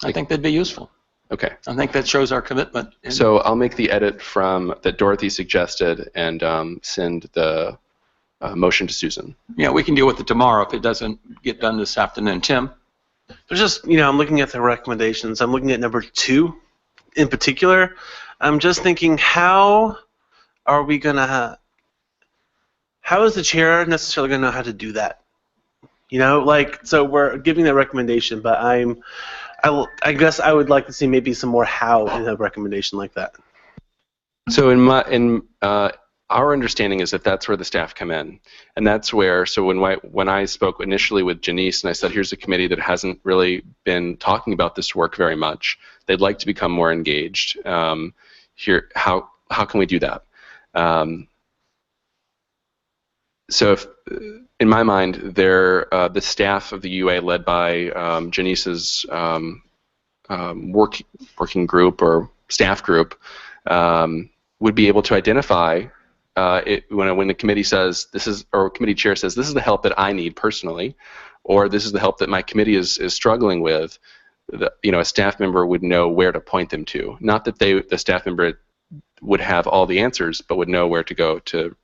I think that'd be useful. Okay. I think that shows our commitment. So I'll make the edit that Dorothy suggested and send the motion to Susan. Yeah, we can deal with it tomorrow if it doesn't get done this afternoon. Tim? There's just, I'm looking at the recommendations. I'm looking at number 2 in particular. I'm just thinking, how are we going to how is the chair necessarily going to know how to do that? You know, like, so we're giving that recommendation, but I guess I would like to see maybe some more how in a recommendation like that. So our understanding is that that's where the staff come in, and that's where. So when I spoke initially with Janice and I said, here's a committee that hasn't really been talking about this work very much. They'd like to become more engaged. Here, how can we do that? So if, in my mind, the staff of the UUA, led by Janice's working group or staff group, would be able to identify when the committee says this is, or committee chair says this is the help that I need personally, or this is the help that my committee is struggling with. A staff member would know where to point them to. Not that the staff member would have all the answers, but would know where to go to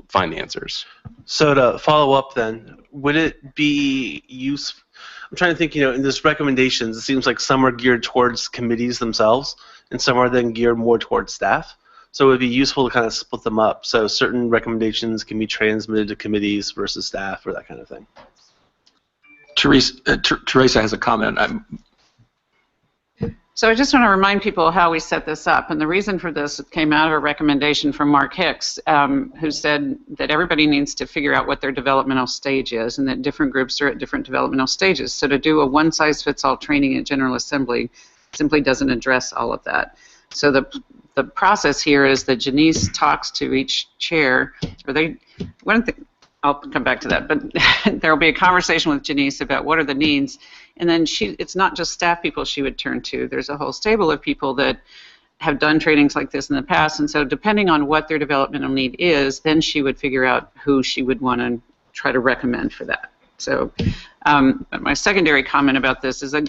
find the answers. So to follow up then, would it be useful, I'm trying to think, in this recommendations, it seems like some are geared towards committees themselves, and some are then geared more towards staff. So it would be useful to kind of split them up, so certain recommendations can be transmitted to committees versus staff, or that kind of thing. Teresa has a comment. So I just want to remind people how we set this up, and the reason for this came out of a recommendation from Mark Hicks, who said that everybody needs to figure out what their developmental stage is, and that different groups are at different developmental stages. So to do a one-size-fits-all training at General Assembly simply doesn't address all of that. So the process here is that Janice talks to each chair, or I'll come back to that, but there will be a conversation with Janice about what are the needs, and then it's not just staff people she would turn to. There's a whole stable of people that have done trainings like this in the past, and so depending on what their developmental need is, then she would figure out who she would want to try to recommend for that. So my secondary comment about this is I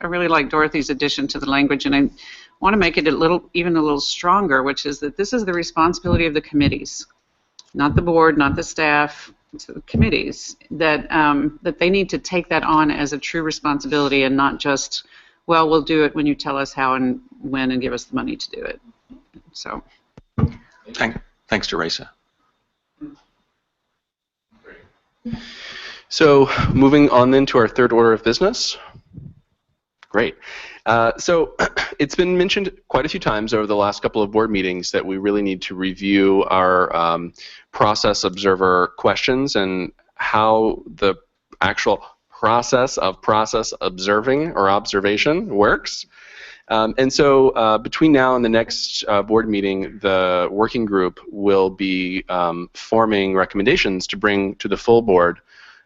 really like Dorothy's addition to the language, and I want to make it even a little stronger, which is that this is the responsibility of the committees, not the board, not the staff, the committees, that they need to take that on as a true responsibility and not just, well, we'll do it when you tell us how and when and give us the money to do it. So. Thanks, Teresa. So moving on then to our third order of business. Great. So it's been mentioned quite a few times over the last couple of board meetings that we really need to review our process observer questions and how the actual process of process observing or observation works. And so between now and the next board meeting, the working group will be forming recommendations to bring to the full board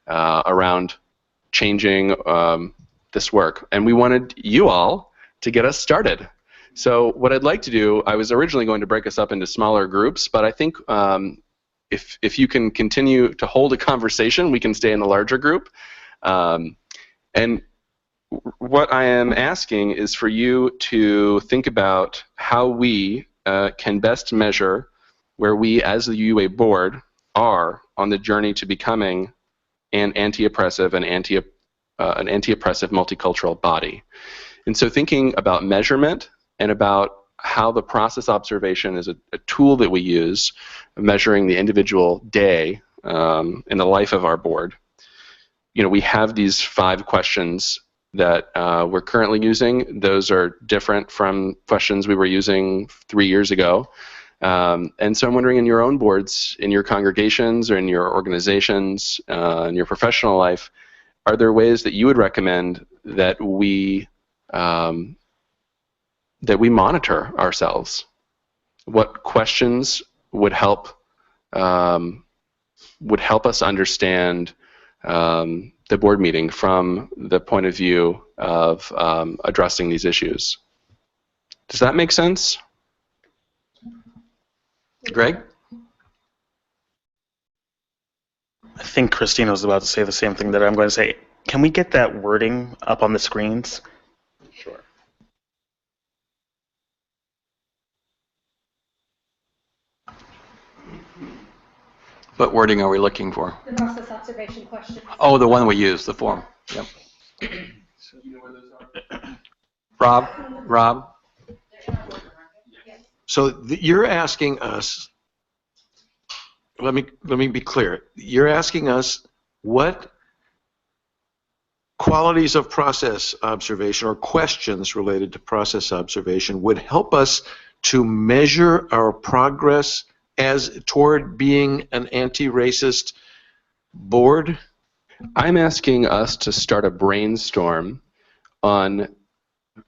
around changing this work, and we wanted you all to get us started. So what I'd like to do, I was originally going to break us up into smaller groups, but I think if you can continue to hold a conversation, we can stay in the larger group. And what I am asking is for you to think about how we can best measure where we as the UUA board are on the journey to becoming an anti-oppressive and an anti-oppressive multicultural body. And so thinking about measurement and about how the process observation is a tool that we use, measuring the individual day in the life of our board. We have these 5 questions that we're currently using. Those are different from questions we were using 3 years ago. And so I'm wondering, in your own boards, in your congregations or in your organizations, in your professional life, are there ways that you would recommend that we monitor ourselves? What questions would help us understand the board meeting from the point of view of addressing these issues? Does that make sense? Greg? I think Christina was about to say the same thing that I'm going to say. Can we get that wording up on the screens? Sure. What wording are we looking for? The process observation question. Oh, the one we use, the form. Yep. Rob? So you're asking us, let me be clear. You're asking us what qualities of process observation or questions related to process observation would help us to measure our progress as toward being an anti-racist board? I'm asking us to start a brainstorm on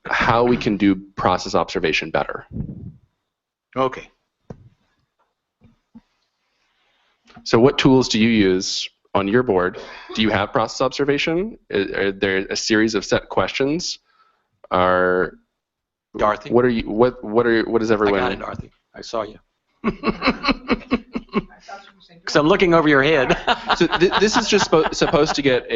how we can do process observation better. Okay. So what tools do you use on your board? Do you have process observation? Are there a series of set questions? Dorothy? What is everyone? I got it, Dorothy. I saw you. Because I'm looking over your head. So this is just supposed to get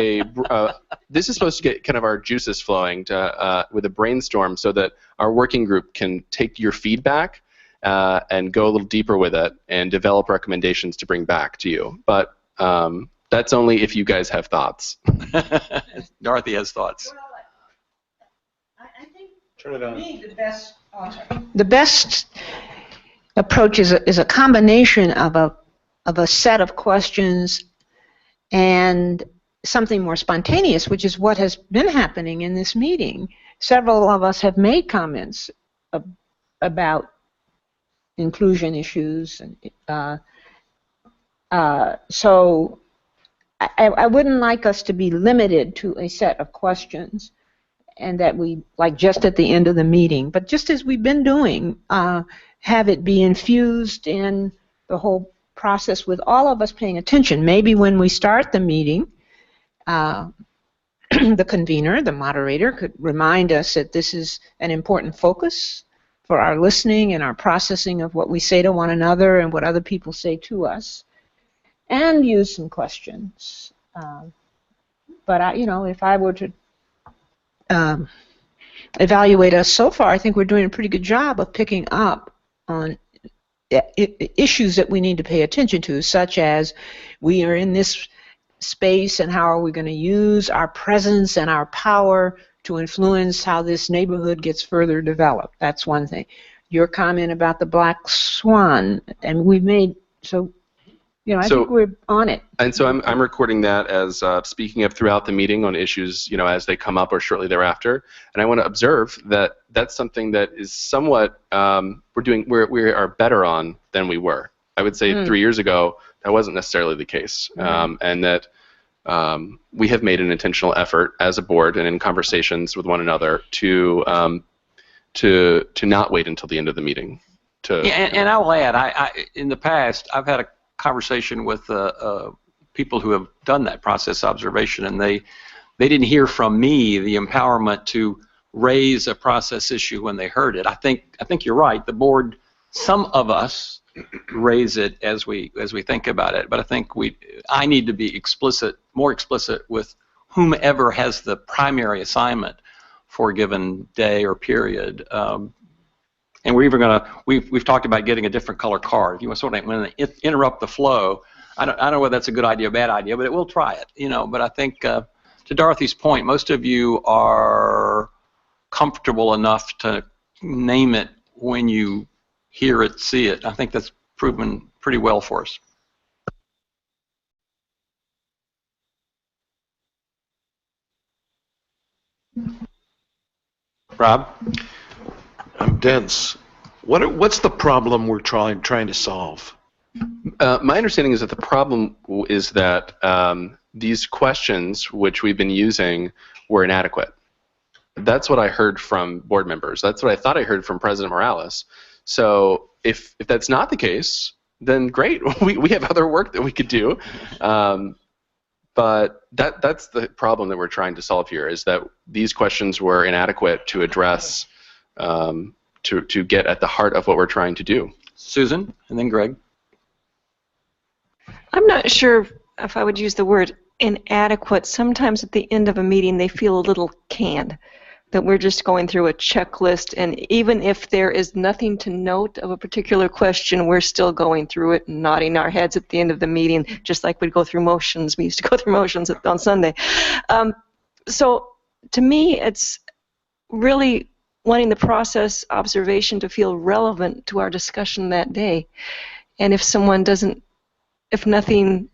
this is supposed to get kind of our juices flowing to, with a brainstorm, so that our working group can take your feedback and go a little deeper with it and develop recommendations to bring back to you. But that's only if you guys have thoughts. Dorothy has thoughts. I think Turn it on. for me, The best approach is a combination of a set of questions and something more spontaneous, which is what has been happening in this meeting. Several of us have made comments about inclusion issues, and so I wouldn't like us to be limited to a set of questions, and that we, like, just at the end of the meeting, but just as we've been doing, have it be infused in the whole process with all of us paying attention. Maybe when we start the meeting, the convener, the moderator, could remind us that this is an important focus for our listening and our processing of what we say to one another and what other people say to us, and use some questions. But if I were to evaluate us so far, I think we're doing a pretty good job of picking up on issues that we need to pay attention to, such as we are in this space and how are we going to use our presence and our power to influence how this neighborhood gets further developed. That's one thing. Your comment about the black swan, and we've made, so I think we're on it. And so I'm recording that as speaking up throughout the meeting on issues, as they come up or shortly thereafter. And I want to observe that that's something that is somewhat we are better on than we were. I would say 3 years ago that wasn't necessarily the case, and that we have made an intentional effort as a board and in conversations with one another to not wait until the end of the meeting. And I will add, in the past I've had a conversation with people who have done that process observation, and they didn't hear from me the empowerment to raise a process issue when they heard it. I think you're right. The board, some of us raise it as we think about it, but I think I need to be more explicit with whomever has the primary assignment for a given day or period. And we're even we've talked about getting a different color card. You want to interrupt the flow. I don't know whether that's a good idea or bad idea, but we'll try it. But I think to Dorothy's point, most of you are comfortable enough to name it when you hear it, see it. I think that's proven pretty well for us. Rob? I'm dense. What's the problem we're trying to solve? My understanding is that the problem is that these questions, which we've been using, were inadequate. That's what I heard from board members. That's what I thought I heard from President Morales. So if that's not the case, then great. We have other work that we could do. But that's the problem that we're trying to solve here, is that these questions were inadequate to address, to get at the heart of what we're trying to do. Susan, and then Greg. I'm not sure if I would use the word inadequate. Sometimes at the end of a meeting they feel a little canned, that we're just going through a checklist, and even if there is nothing to note of a particular question, we're still going through it and nodding our heads at the end of the meeting, just like we'd go through motions. We used to go through motions on Sunday. So to me, it's really wanting the process observation to feel relevant to our discussion that day. And if someone doesn't if nothing,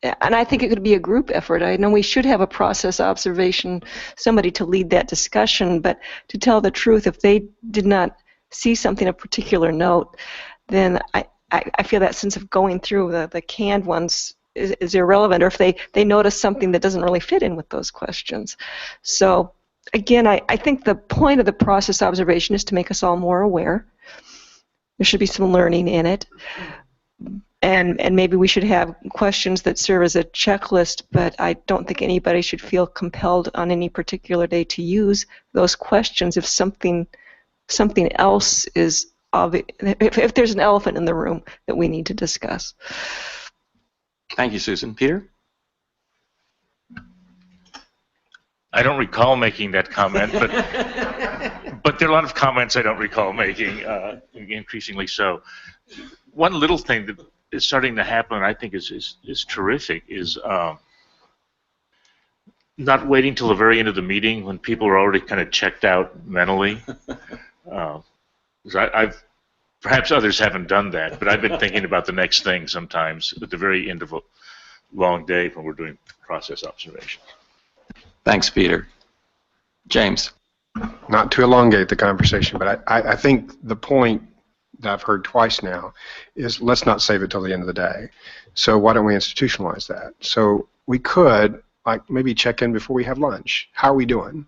and I think it could be a group effort. I know we should have a process observation, somebody to lead that discussion, but to tell the truth, if they did not see something of particular note, then I feel that sense of going through the canned ones is irrelevant, or if they notice something that doesn't really fit in with those questions. So again, I think the point of the process observation is to make us all more aware. There should be some learning in it. And maybe we should have questions that serve as a checklist, but I don't think anybody should feel compelled on any particular day to use those questions if something else is obvious, if there's an elephant in the room that we need to discuss. Thank you, Susan. Peter? I don't recall making that comment, but but there are a lot of comments I don't recall making, increasingly so. One little thing that is starting to happen, I think is terrific, is not waiting till the very end of the meeting when people are already kind of checked out mentally. I've perhaps others haven't done that, but I've been thinking about the next thing sometimes at the very end of a long day when we're doing process observation. Thanks, Peter. James? Not to elongate the conversation, but I think the point that I've heard twice now is let's not save it till the end of the day. So why don't we institutionalize that? So we could like maybe check in before we have lunch. How are we doing?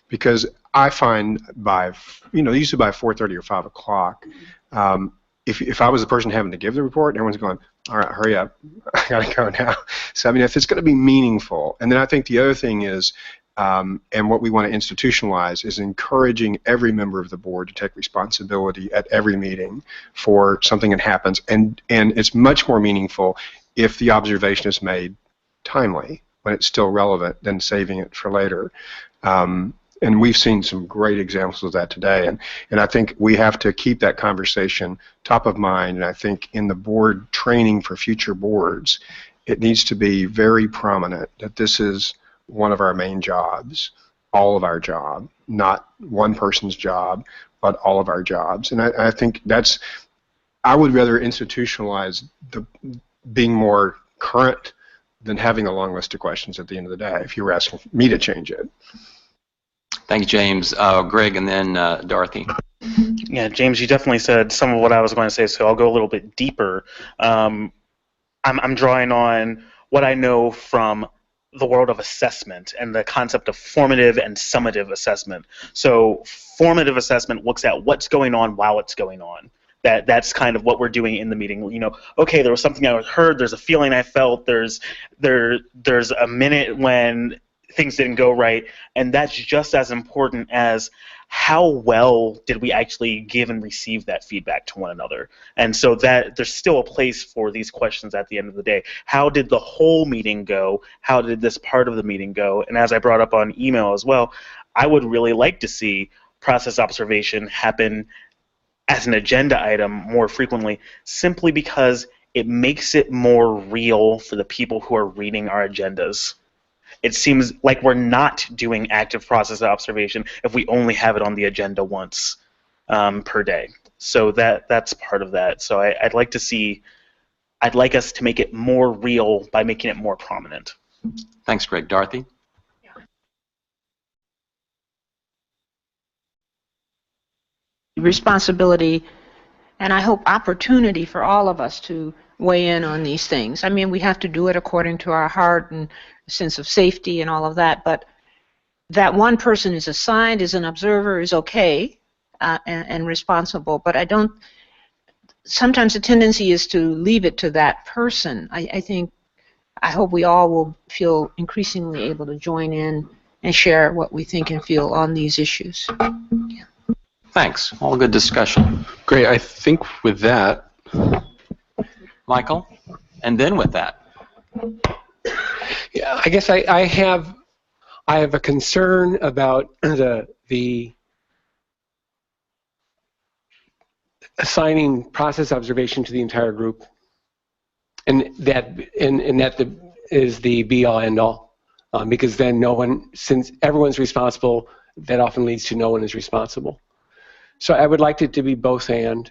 Because I find by, usually by 4:30 or 5 o'clock, if I was the person having to give the report, everyone's going, all right, hurry up, I gotta go now. So I mean, if it's going to be meaningful, and then I think the other thing is, and what we want to institutionalize is encouraging every member of the board to take responsibility at every meeting for something that happens, and it's much more meaningful if the observation is made timely, when it's still relevant, than saving it for later. And we've seen some great examples of that today, and I think we have to keep that conversation top of mind, and I think in the board training for future boards, it needs to be very prominent that this is one of our main jobs, all of our job, not one person's job, but all of our jobs. And I think I would rather institutionalize being more current than having a long list of questions at the end of the day, if you were asking me to change it. Thank you, James. Greg, and then Dorothy. Yeah, James, you definitely said some of what I was going to say, so I'll go a little bit deeper. I'm drawing on what I know from the world of assessment and the concept of formative and summative assessment. So formative assessment looks at what's going on while it's going on. That's kind of what we're doing in the meeting. Okay, there was something I heard, there's a feeling I felt, there's a minute when things didn't go right, and that's just as important as how well did we actually give and receive that feedback to one another. And so that there's still a place for these questions at the end of the day. How did the whole meeting go? How did this part of the meeting go? And as I brought up on email as well, I would really like to see process observation happen as an agenda item more frequently, simply because it makes it more real for the people who are reading our agendas. It seems like we're not doing active process observation if we only have it on the agenda once per day. So that's part of that. So I'd like us to make it more real by making it more prominent. Thanks, Greg. Dorothy? Responsibility, and I hope opportunity for all of us to weigh in on these things. I mean, we have to do it according to our heart and sense of safety and all of that, but that one person is assigned as an observer is okay and responsible, but sometimes the tendency is to leave it to that person. I hope we all will feel increasingly able to join in and share what we think and feel on these issues. Yeah. Thanks. All good discussion. Great. I think with that, Michael, and then with that. Yeah, I guess I have a concern about the assigning process observation to the entire group, and that is the be-all end-all, because then since everyone's responsible, that often leads to no one is responsible. So I would like it to be both and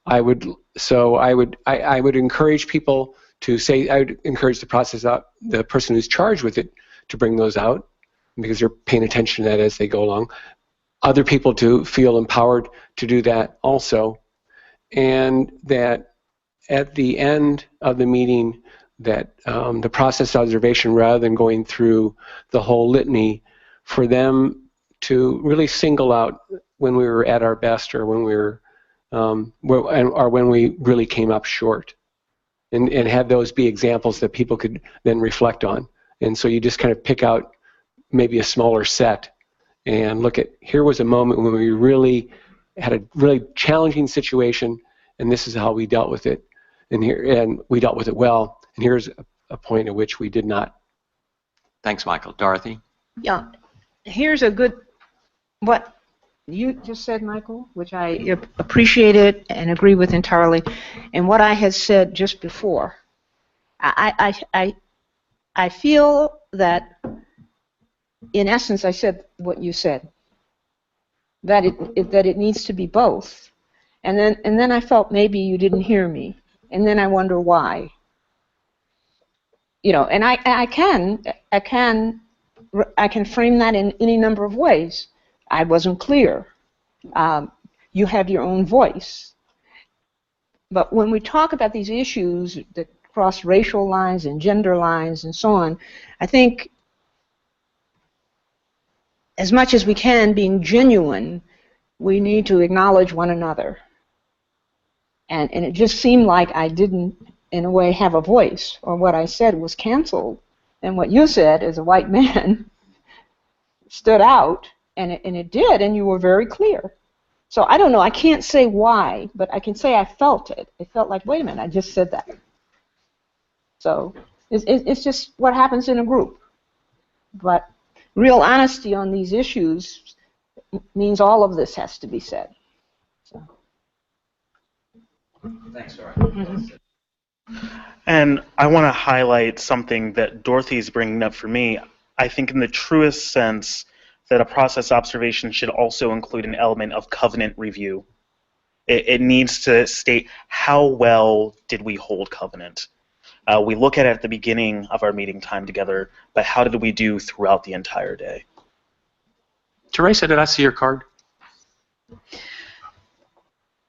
I would So I would encourage people to say, I would encourage the person who's charged with it to bring those out, because they're paying attention to that as they go along. Other people to feel empowered to do that also, and that at the end of the meeting, that the process observation, rather than going through the whole litany, for them to really single out when we were at our best, or when we were, or when we really came up short, and have those be examples that people could then reflect on. And so you just kind of pick out maybe a smaller set and look at, here was a moment when we really had a really challenging situation, and this is how we dealt with it, and we dealt with it well, and here's a point at which we did not. Thanks, Michael. Dorothy? Yeah, here's a good, what you just said, Michael, which I appreciated and agree with entirely, and what I had said just before. I feel that, in essence, I said what you said, that it needs to be both, and then I felt maybe you didn't hear me, and then I wonder why. You know, and I can frame that in any number of ways. I wasn't clear. You have your own voice. But when we talk about these issues that cross racial lines and gender lines and so on, I think as much as we can, being genuine, we need to acknowledge one another. And it just seemed like I didn't, in a way, have a voice, or what I said was canceled. And what you said as a white man stood out, and it did, and you were very clear. So I don't know, I can't say why, but I can say I felt it. It felt like, wait a minute, I just said that. So it's just what happens in a group. But real honesty on these issues means all of this has to be said. So. Thanks, Dorothy. And I want to highlight something that Dorothy's bringing up for me. I think in the truest sense that a process observation should also include an element of covenant review. It needs to state how well did we hold covenant. We look at it at the beginning of our meeting time together, but how did we do throughout the entire day? Teresa, did I see your card?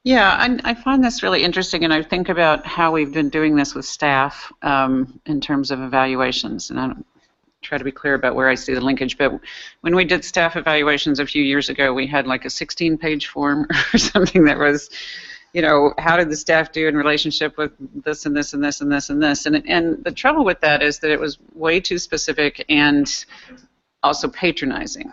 Yeah, I find this really interesting, and I think about how we've been doing this with staff in terms of evaluations, and I don't try to be clear about where I see the linkage, but when we did staff evaluations a few years ago, we had like a 16-page form or something that was, you know, how did the staff do in relationship with this and this and this and this and this, and the trouble with that is that it was way too specific and also patronizing,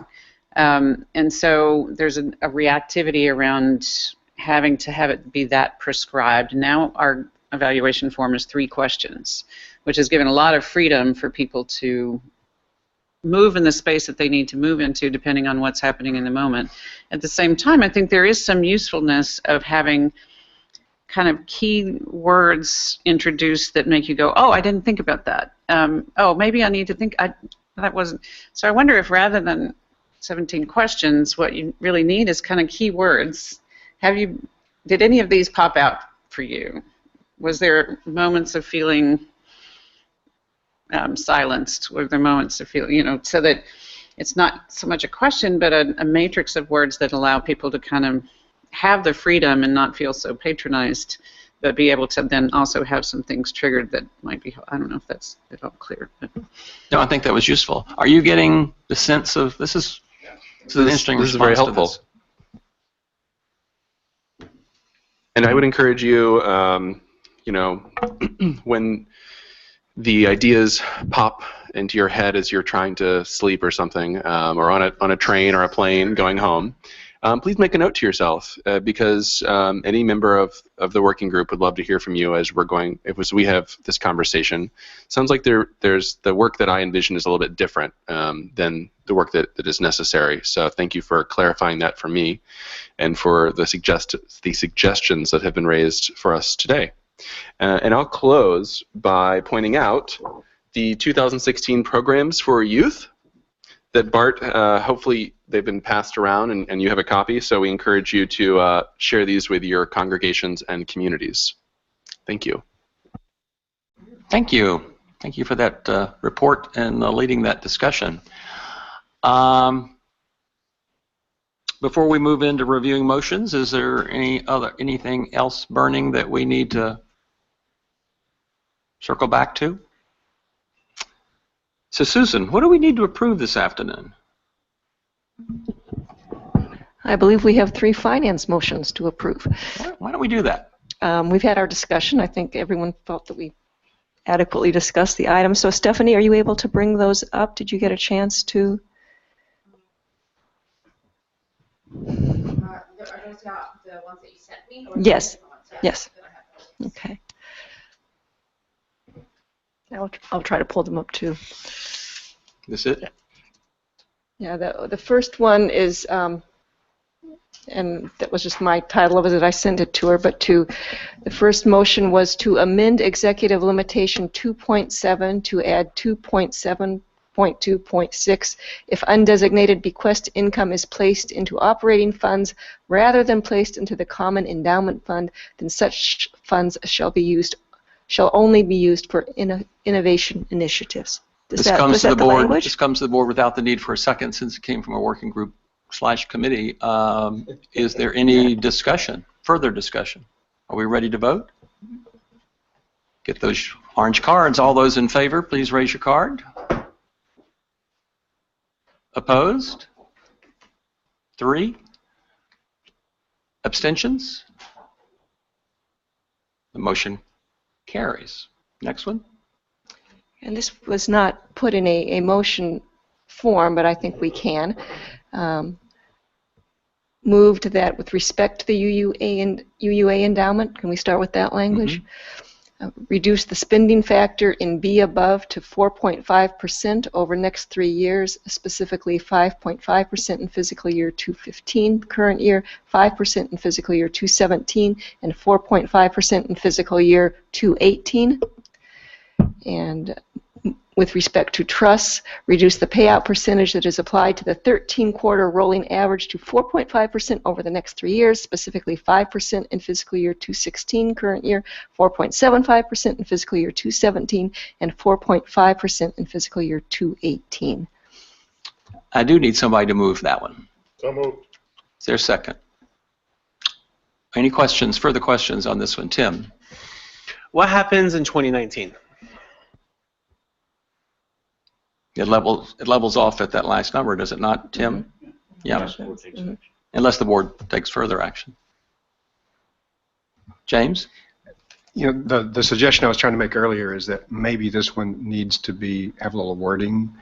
and so there's a reactivity around having to have it be that prescribed. Now our evaluation form is 3 questions, which has given a lot of freedom for people to move in the space that they need to move into depending on what's happening in the moment. At the same time, I think there is some usefulness of having kind of key words introduced that make you go, oh, I didn't think about that. Oh, maybe I need to think, that wasn't. So I wonder if rather than 17 questions, what you really need is kind of key words. Did any of these pop out for you? Was there moments of feeling silenced? Were there moments of feeling, you know, so that it's not so much a question, but a matrix of words that allow people to kind of have the freedom and not feel so patronized, but be able to then also have some things triggered that might be, I don't know if that's at all clear. But. No, I think that was useful. Are you getting the sense of, this is an interesting response. This is very helpful. To this. And I would encourage you, you know, when the ideas pop into your head as you're trying to sleep or something, or on a train or a plane going home, please make a note to yourself, because any member of the working group would love to hear from you as we have this conversation. Sounds like there's the work that I envision is a little bit different than the work that is necessary. So thank you for clarifying that for me, and for the suggestions that have been raised for us today. And I'll close by pointing out the 2016 programs for youth that Bart, hopefully they've been passed around and you have a copy, so we encourage you to share these with your congregations and communities. Thank you. Thank you. Thank you for that report and leading that discussion. Before we move into reviewing motions, is there anything else burning that we need to circle back to? So Susan, what do we need to approve this afternoon? I believe we have 3 finance motions to approve. Why don't we do that? We've had our discussion. I think everyone felt that we adequately discussed the items. So Stephanie, are you able to bring those up? Did you get a chance to? Are those the ones that you sent me? Or Yes. Yeah. Yes. Okay. I'll try to pull them up too. This it? Yeah, the first one is, and that was just my title of it, I sent it to her, but the first motion was to amend executive limitation 2.7 to add 2.7.2.6. If undesignated bequest income is placed into operating funds rather than placed into the common endowment fund, then such funds shall only be used for innovation initiatives. This comes to the board. This comes to the board without the need for a second, since it came from a working group / committee. Is there any discussion, further discussion? Are we ready to vote? Get those orange cards. All those in favor, please raise your card. Opposed? 3. Abstentions? The motion carries. Next one. And this was not put in a motion form, but I think we can. Moved that with respect to the UUA endowment, can we start with that language? Reduce the spending factor in B above to 4.5% over next 3 years, specifically 5.5% in fiscal year 2015, current year, 5% in fiscal year 2017, and 4.5% in fiscal year 2018. And with respect to trusts, reduce the payout percentage that is applied to the 13-quarter rolling average to 4.5% over the next 3 years, specifically 5% in fiscal year 2016, current year, 4.75% in fiscal year 2017, and 4.5% in fiscal year 2018. I do need somebody to move that one. So moved. Is there a second? Any questions, further questions on this one? Tim? What happens in 2019? It levels off at that last number, does it not, Tim? Yeah. Unless the board takes further action. James? You know, the suggestion I was trying to make earlier is that maybe this one needs to have a little wording.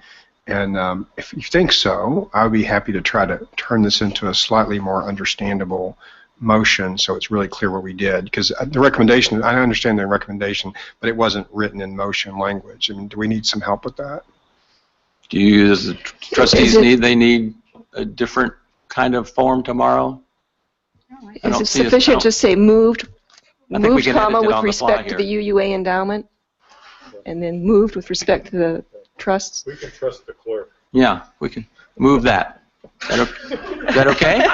And if you think so, I would be happy to try to turn this into a slightly more understandable motion so it's really clear what we did. Because the recommendation, I understand the recommendation, but it wasn't written in motion language. I mean, do we need some help with that? Do you, as the trustees, need a different kind of form tomorrow? Is it sufficient to say moved, comma, with respect to the UUA endowment, and then moved with respect to the trusts? We can trust the clerk. Yeah, we can move that. Is that okay?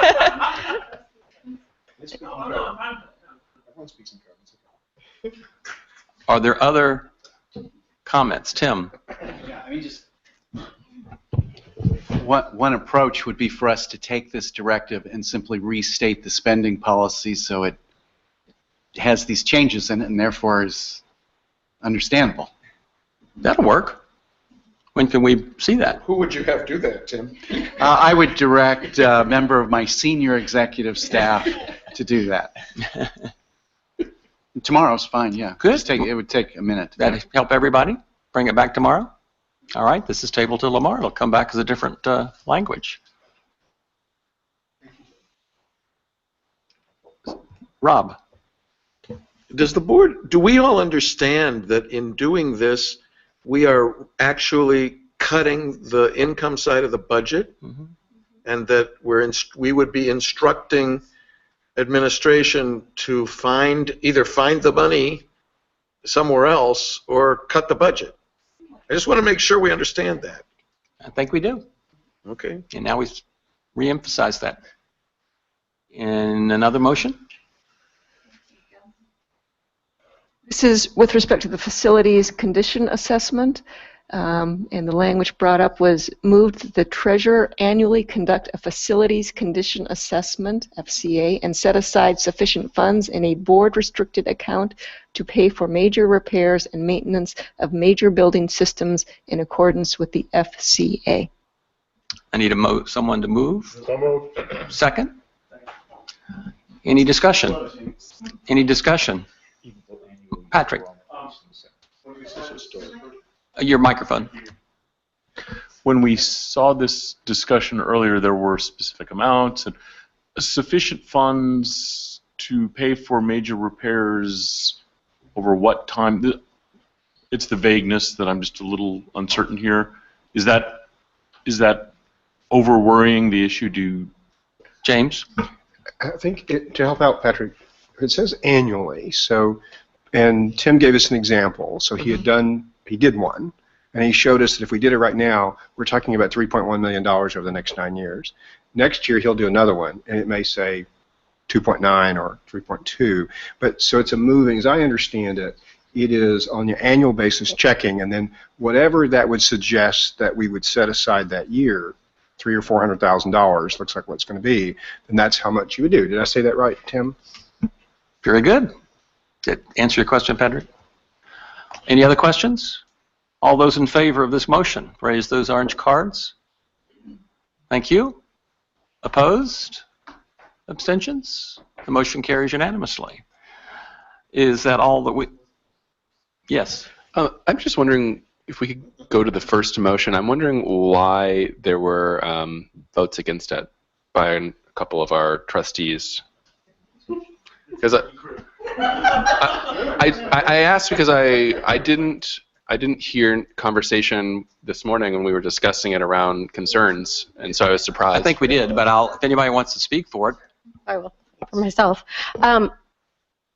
Are there other comments? Tim? Yeah, I mean, just one approach would be for us to take this directive and simply restate the spending policy so it has these changes in it and therefore is understandable. That'll work. When can we see that? Who would you have do that, Tim? I would direct a member of my senior executive staff to do that. Tomorrow's fine, yeah. Good. It would take a minute. That help everybody? Bring it back tomorrow? All right, this is tabled till tomorrow. It'll come back as a different language. Rob? Do we all understand that in doing this, we are actually cutting the income side of the budget, and that we would be instructing administration to either find the money somewhere else or cut the budget? I just want to make sure we understand that. I think we do. Okay. And now we re-emphasize that. In another motion? This is with respect to the facilities condition assessment. And the language brought up was moved that the treasurer annually conduct a facilities condition assessment, FCA, and set aside sufficient funds in a board-restricted account to pay for major repairs and maintenance of major building systems in accordance with the FCA. I need someone to move. So moved. Second? Any discussion? Any discussion? Patrick? Your microphone. When we saw this discussion earlier, there were specific amounts and sufficient funds to pay for major repairs over what time? It's the vagueness that I'm just a little uncertain here. Is that over worrying the issue? James? I think to help out Patrick, it says annually. So, and Tim gave us an example. So he did one, and he showed us that if we did it right now, we're talking about $3.1 million over the next 9 years. Next year he'll do another one, and it may say 2.9 or 3.2. But so it's a moving. As I understand it, it is on an annual basis checking, and then whatever that would suggest that we would set aside that year, $300,000 or $400,000 looks like what it's going to be, then that's how much you would do. Did I say that right, Tim? Very good. Did that answer your question, Patrick? Any other questions? All those in favor of this motion, raise those orange cards. Thank you. Opposed? Abstentions? The motion carries unanimously. Is that all that we... Yes. I'm just wondering if we could go to the first motion. I'm wondering why there were votes against it by a couple of our trustees. Because I asked because I didn't hear conversation this morning when we were discussing it around concerns, and so I was surprised. I think we did, but if anybody wants to speak for it. I will, for myself.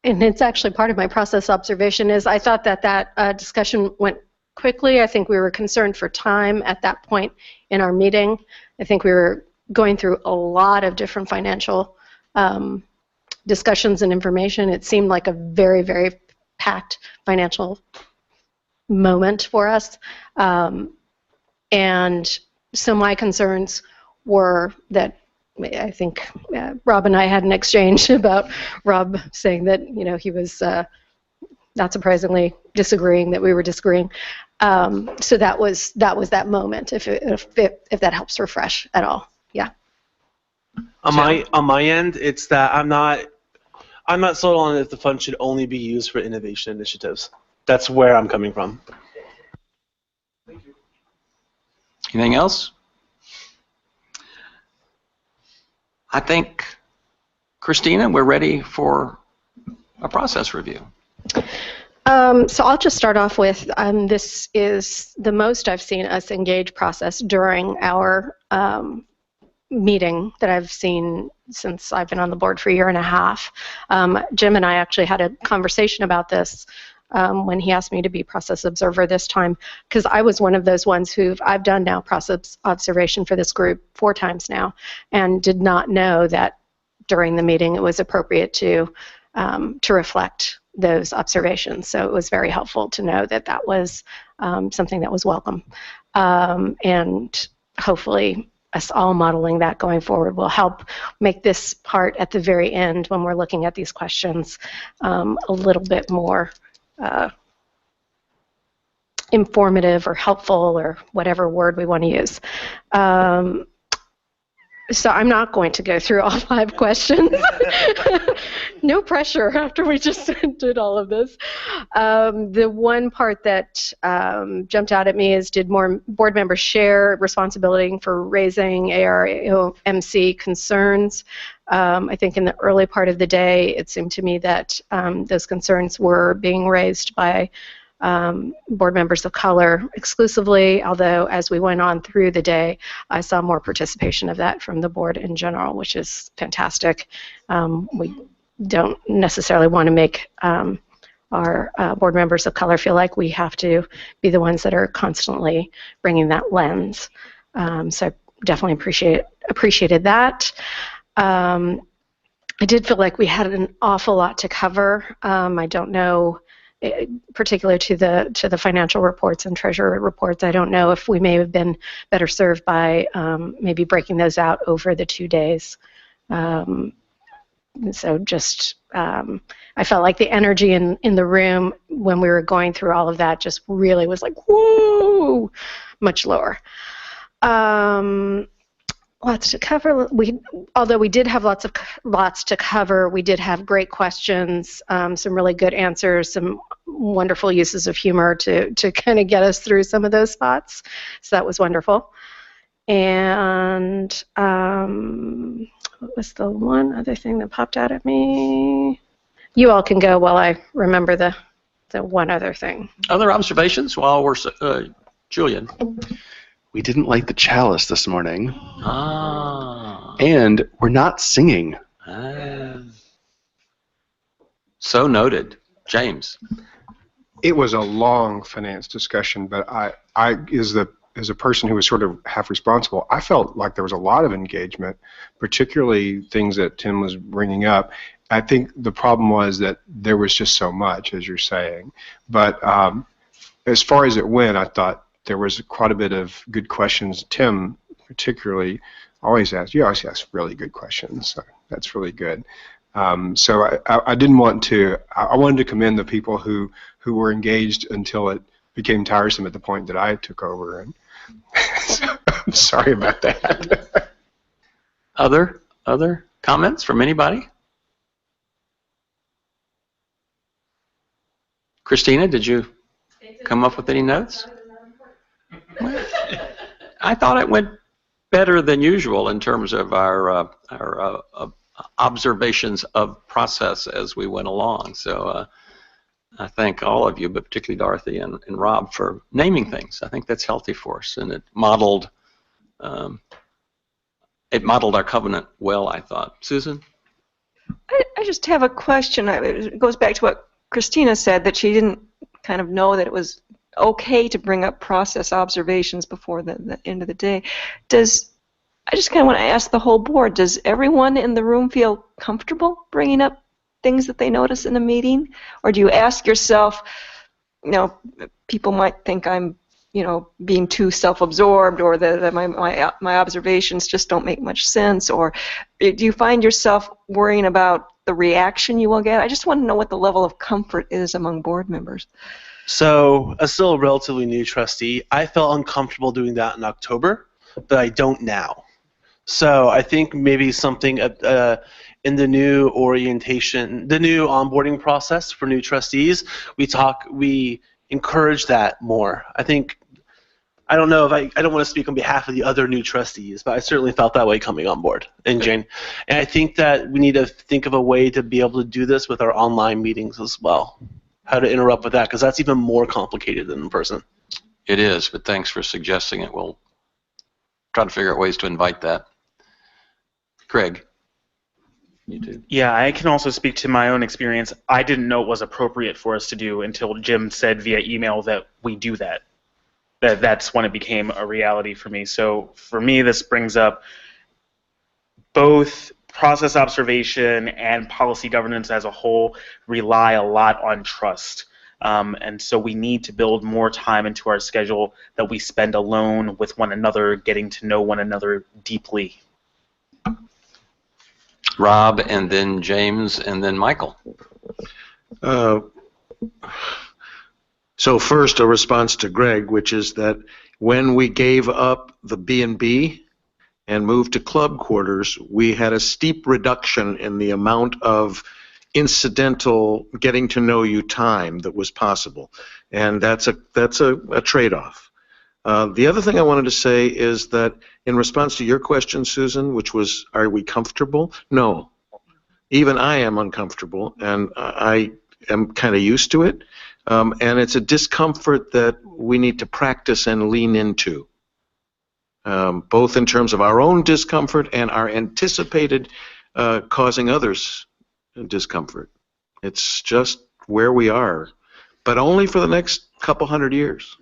And it's actually part of my process observation is I thought that discussion went quickly. I think we were concerned for time at that point in our meeting. I think we were going through a lot of different financial discussions and information. It seemed like a very, very packed financial moment for us. And so my concerns were that I think Rob and I had an exchange about Rob saying that he was not surprisingly disagreeing that we were disagreeing. So that was that moment. If that helps refresh at all, yeah. On my end, it's that I'm not sold on if the fund should only be used for innovation initiatives. That's where I'm coming from. Anything else? I think, Christina, we're ready for a process review. So I'll just start off with this is the most I've seen us engage process during our meeting that I've seen since I've been on the board for a year and a half. Jim and I actually had a conversation about this when he asked me to be process observer this time, because I was one of those ones I've done now process observation for this group 4 times now, and did not know that during the meeting it was appropriate to reflect those observations. So it was very helpful to know that that was something that was welcome, and hopefully us all modeling that going forward will help make this part at the very end when we're looking at these questions a little bit more informative or helpful, or whatever word we want to use. So I'm not going to go through all 5 questions. No pressure after we just did all of this. The one part that jumped out at me is, did more board members share responsibility for raising AROMC concerns? I think in the early part of the day, it seemed to me that those concerns were being raised by board members of color exclusively, although as we went on through the day, I saw more participation of that from the board in general, which is fantastic. We don't necessarily want to make our board members of color feel like we have to be the ones that are constantly bringing that lens. So I definitely appreciated that. I did feel like we had an awful lot to cover. I don't know particular to the financial reports and treasurer reports. I don't know if we may have been better served by maybe breaking those out over the 2 days. So just, I felt like the energy in the room when we were going through all of that just really was like, whoa, much lower. Lots to cover. Although we did have lots to cover, we did have great questions, some really good answers, some wonderful uses of humor to kind of get us through some of those spots. So that was wonderful. And what was the one other thing that popped out at me? You all can go while I remember the one other thing. Other observations while we're Julian? We didn't light the chalice this morning. Ah. And we're not singing. So noted. James. It was a long finance discussion, but I as a person who was sort of half responsible, I felt like there was a lot of engagement, particularly things that Tim was bringing up. I think the problem was that there was just so much, as you're saying. But as far as it went, I thought there was quite a bit of good questions. Tim, particularly, you always ask really good questions. So that's really good. So I didn't want to. I wanted to commend the people who were engaged until it became tiresome at the point that I took over. And so, I'm sorry about that. Other comments from anybody? Christina, did you come up with any notes? I thought it went better than usual in terms of our observations of process as we went along. So I thank all of you, but particularly Dorothy and Rob, for naming things. I think that's healthy for us, and it modeled our covenant well, I thought. Susan? I just have a question. It goes back to what Christina said, that she didn't kind of know that it was okay to bring up process observations before the end of the day. I just kind of want to ask the whole board, does everyone in the room feel comfortable bringing up things that they notice in a meeting? Or do you ask yourself, people might think I'm, being too self-absorbed, or that my observations just don't make much sense? Or do you find yourself worrying about the reaction you will get? I just want to know what the level of comfort is among board members. So, as still a relatively new trustee, I felt uncomfortable doing that in October, but I don't now. So I think maybe something in the new orientation, the new onboarding process for new trustees, we encourage that more. I don't know if I don't want to speak on behalf of the other new trustees, but I certainly felt that way coming on board. And Jane, and I think that we need to think of a way to be able to do this with our online meetings as well. How to interrupt with that, because that's even more complicated than in person. It is, but thanks for suggesting it. We'll try to figure out ways to invite that. Craig, you too. Yeah, I can also speak to my own experience. I didn't know it was appropriate for us to do until Jim said via email that we do that. That's when it became a reality for me. So for me, this brings up both process observation and policy governance as a whole rely a lot on trust. And so we need to build more time into our schedule that we spend alone with one another, getting to know one another deeply. Rob, and then James, and then Michael. So first, a response to Greg, which is that when we gave up the B&B and moved to club quarters, we had a steep reduction in the amount of incidental getting to know you time that was possible, and that's a trade-off. The other thing I wanted to say is that in response to your question, Susan, which was, are we comfortable? No. Even I am uncomfortable, and I am kind of used to it, and it's a discomfort that we need to practice and lean into, both in terms of our own discomfort and our anticipated causing others discomfort. It's just where we are, but only for the next couple hundred years.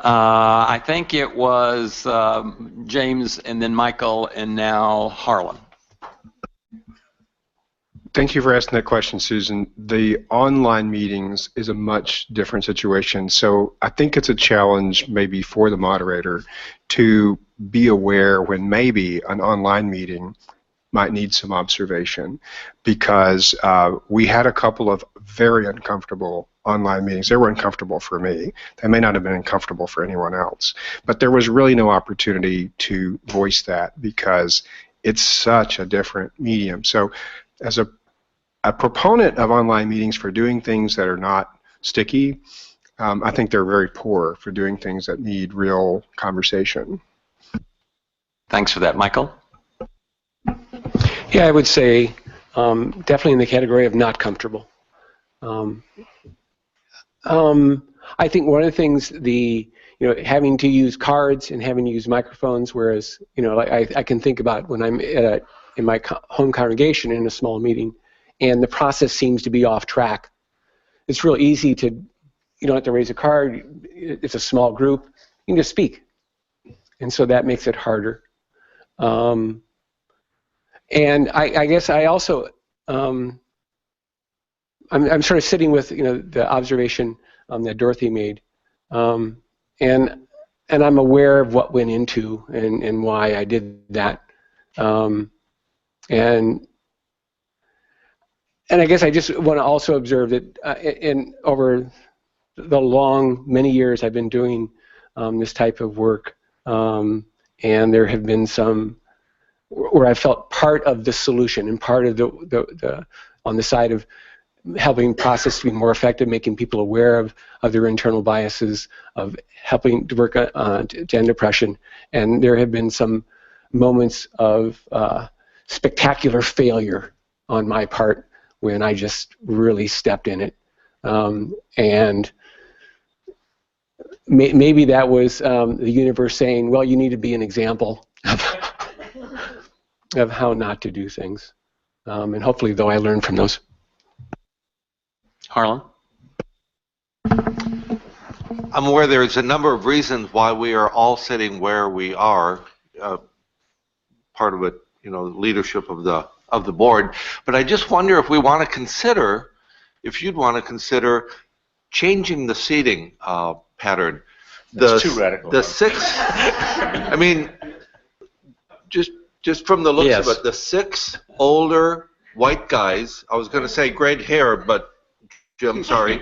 I think it was James, and then Michael, and now Harlan. Thank you for asking that question, Susan. The online meetings is a much different situation. So I think it's a challenge maybe for the moderator to be aware when maybe an online meeting might need some observation, because we had a couple of very uncomfortable online meetings. They were uncomfortable for me. They may not have been uncomfortable for anyone else, but there was really no opportunity to voice that because it's such a different medium. So as a proponent of online meetings for doing things that are not sticky, I think they're very poor for doing things that need real conversation. Thanks for that. Michael? Yeah, I would say definitely in the category of not comfortable. I think one of the things, having to use cards and having to use microphones, whereas, I can think about when I'm in my home congregation in a small meeting, and the process seems to be off track. It's real easy to, you don't have to raise a card. It's a small group. You can just speak. And so that makes it harder. And I guess I also, I'm sort of sitting with, the observation that Dorothy made. And I'm aware of what went into and why I did that. And I guess I just want to also observe that over the many years I've been doing this type of work, and there have been some where I felt part of the solution and part of the on the side of helping process to be more effective, making people aware of their internal biases, of helping to work on gender depression. And there have been some moments of spectacular failure on my part when I just really stepped in it. And maybe that was the universe saying, well, you need to be an example of how not to do things. And hopefully, though, I learned from those. Harlan? I'm aware there's a number of reasons why we are all sitting where we are. Part of it, leadership of the board. But I just wonder if we want to consider, if you'd want to consider changing the seating pattern. That's too radical. The six. I mean, just from the looks of it, the six older white guys. I was going to say gray hair, but Jim, sorry.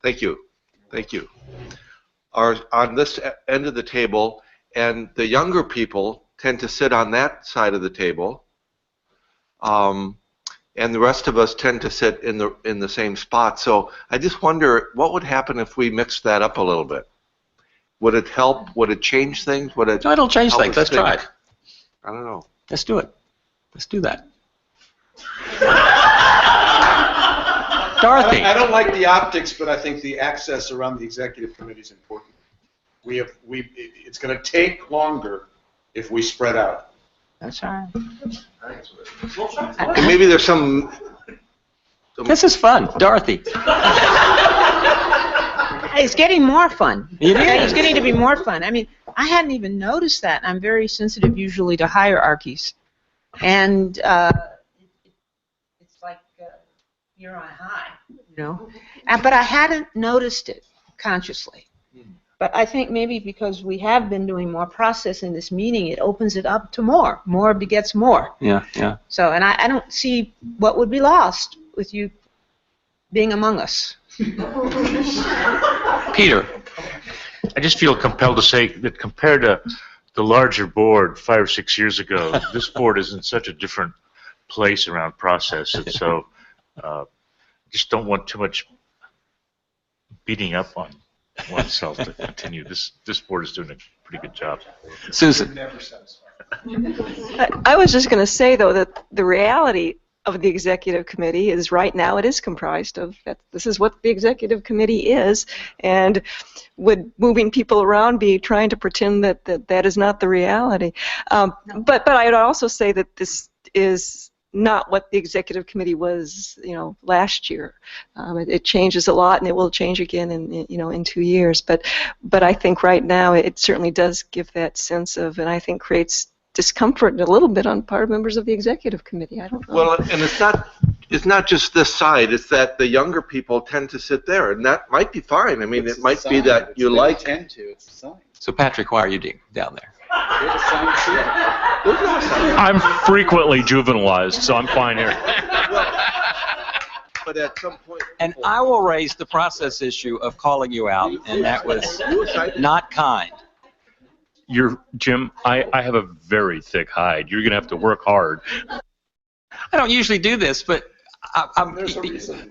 Thank you. Are on this end of the table, and the younger people tend to sit on that side of the table, and the rest of us tend to sit in the same spot. So I just wonder what would happen if we mixed that up a little bit. Would it help? Would it change things? Would it? No, it'll change things. Let's try it. I don't know. Let's do it. Let's do that. Dorothy. I don't like the optics, but I think the access around the executive committee is important. It's going to take longer if we spread out. That's all right. And maybe there's some. This is fun, Dorothy. It's getting more fun. It is. It's getting to be more fun. I mean, I hadn't even noticed that. I'm very sensitive usually to hierarchies, and it's like you're on high, But I hadn't noticed it consciously. But I think maybe because we have been doing more process in this meeting, it opens it up to more. More begets more. Yeah. So, and I don't see what would be lost with you being among us. Peter. I just feel compelled to say that compared to the larger board 5 or 6 years ago, this board is in such a different place around process, and so just don't want too much beating up on oneself to continue. This board is doing a pretty good job. Susan. I was just going to say, though, that the reality of the executive committee is right now it is comprised of that. This is what the executive committee is, and would moving people around be trying to pretend that is not the reality? But I would also say that this is not what the executive committee was, last year. It changes a lot, and it will change again in 2 years. But I think right now it certainly does give that sense of, and I think creates discomfort a little bit on part of members of the executive committee. I don't know. Well, and it's not just this side. It's that the younger people tend to sit there, and that might be fine. I mean, it might be that you like. Tend to. It's a sign. So Patrick, why are you down there? I'm frequently juvenilized, so I'm fine here. But at some point. And I will raise the process issue of calling you out, and that was not kind. Jim, I have a very thick hide. You're going to have to work hard. I don't usually do this, but There's a reason.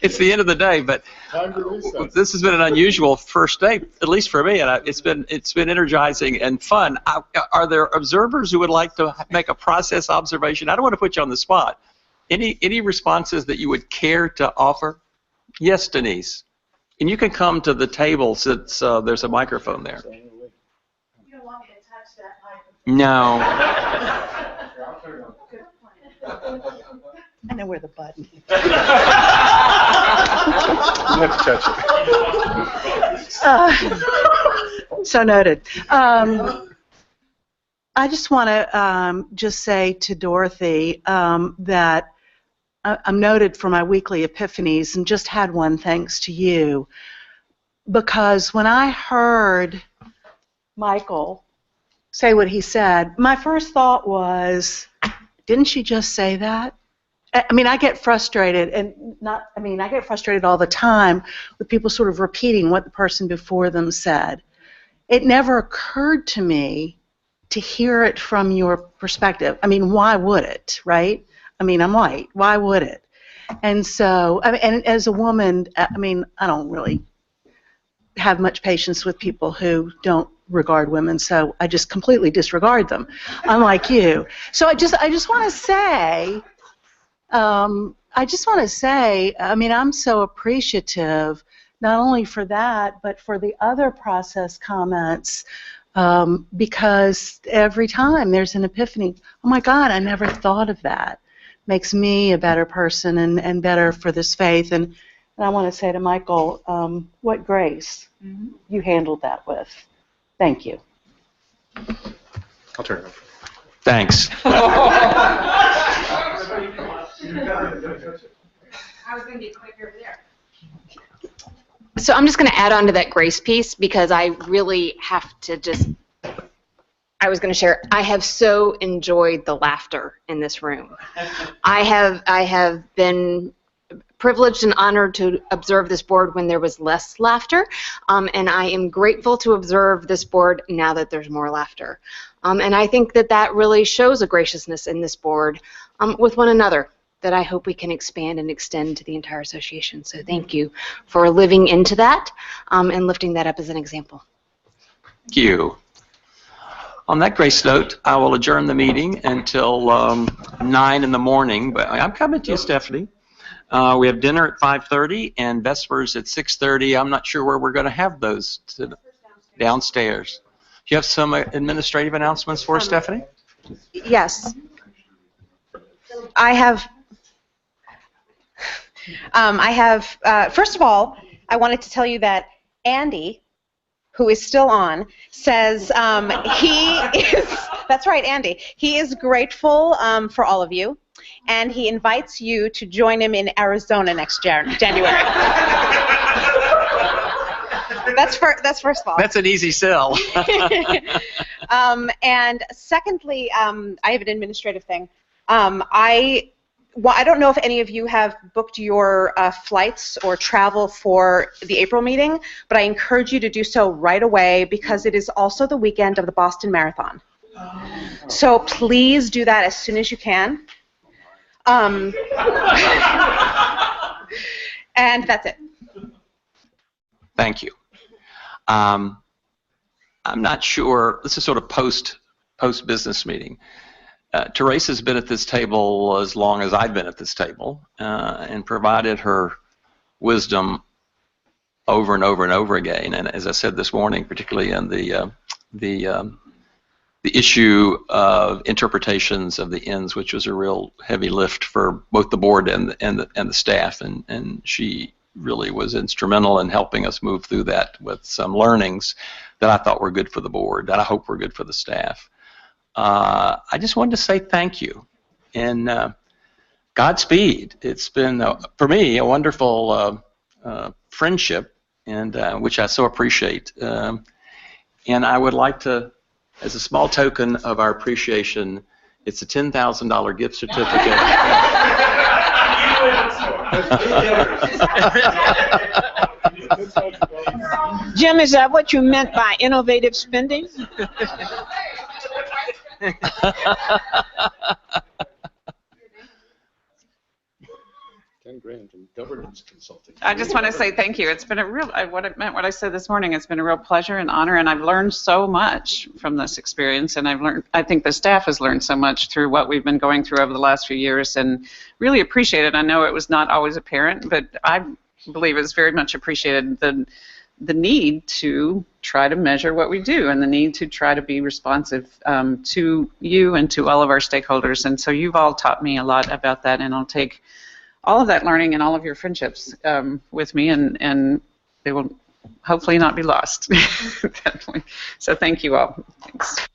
It's the end of the day, but this has been an unusual first day, at least for me, and it's been energizing and fun. Are there observers who would like to make a process observation? I don't want to put you on the spot. Any responses that you would care to offer? Yes, Denise. And you can come to the table since there's a microphone there. You don't want me to touch that microphone? No. I know where the button is. You have to touch it. So noted. I just want to just say to Dorothy that I'm noted for my weekly epiphanies and just had one thanks to you, because when I heard Michael say what he said, my first thought was, didn't she just say that? I mean, I get frustrated, I get frustrated all the time with people sort of repeating what the person before them said. It never occurred to me to hear it from your perspective. I mean, why would it, right? I mean, I'm white. Why would it? And so, and as a woman, I mean, I don't really have much patience with people who don't regard women, so I just completely disregard them, unlike you. So I just want to say, I mean, I'm so appreciative not only for that, but for the other process comments, because every time there's an epiphany, oh my God, I never thought of that. Makes me a better person and better for this faith. And I want to say to Michael, what grace you handled that with. Thank you. I'll turn it over. Thanks. I was going to be quicker over there. So I'm just going to add on to that grace piece, because I really have to just, I was going to share, I have so enjoyed the laughter in this room. I have been privileged and honored to observe this board when there was less laughter, and I am grateful to observe this board now that there's more laughter. And I think that that really shows a graciousness in this board with one another that I hope we can expand and extend to the entire association. So thank you for living into that and lifting that up as an example. Thank you. On that grace note, I will adjourn the meeting until 9 in the morning. But I'm coming to you, Stephanie. We have dinner at 5:30 and Vespers at 6:30. I'm not sure where we're going to have those. Downstairs. Do you have some administrative announcements for us, Stephanie? Yes. I have, first of all, I wanted to tell you that Andy, who is still on, says he is, that's right, Andy, he is grateful for all of you, and he invites you to join him in Arizona next January. That's first of all. That's an easy sell. And secondly, I have an administrative thing. I don't know if any of you have booked your flights or travel for the April meeting, but I encourage you to do so right away, because it is also the weekend of the Boston Marathon. So please do that as soon as you can. And that's it. Thank you. I'm not sure. This is sort of post-business meeting. Teresa's been at this table as long as I've been at this table and provided her wisdom over and over and over again. And as I said this morning, particularly in the issue of interpretations of the ends, which was a real heavy lift for both the board and the staff, and she really was instrumental in helping us move through that with some learnings that I thought were good for the board, that I hope were good for the staff. I just wanted to say thank you, and Godspeed. It's been, for me, a wonderful friendship, and which I so appreciate. And I would like to, as a small token of our appreciation, it's a $10,000 gift certificate. Jim, is that what you meant by innovative spending? 10 grand from governance consulting. I just want to say thank you. It's been a real, what I said this morning, it's been a real pleasure and honor, and I've learned so much from this experience, and I think the staff has learned so much through what we've been going through over the last few years, and really appreciate it. I know it was not always apparent, but I believe it's very much appreciated, the need to try to measure what we do and the need to try to be responsive to you and to all of our stakeholders, and so you've all taught me a lot about that, and I'll take all of that learning and all of your friendships with me, and they will hopefully not be lost at that point. So thank you all. Thanks.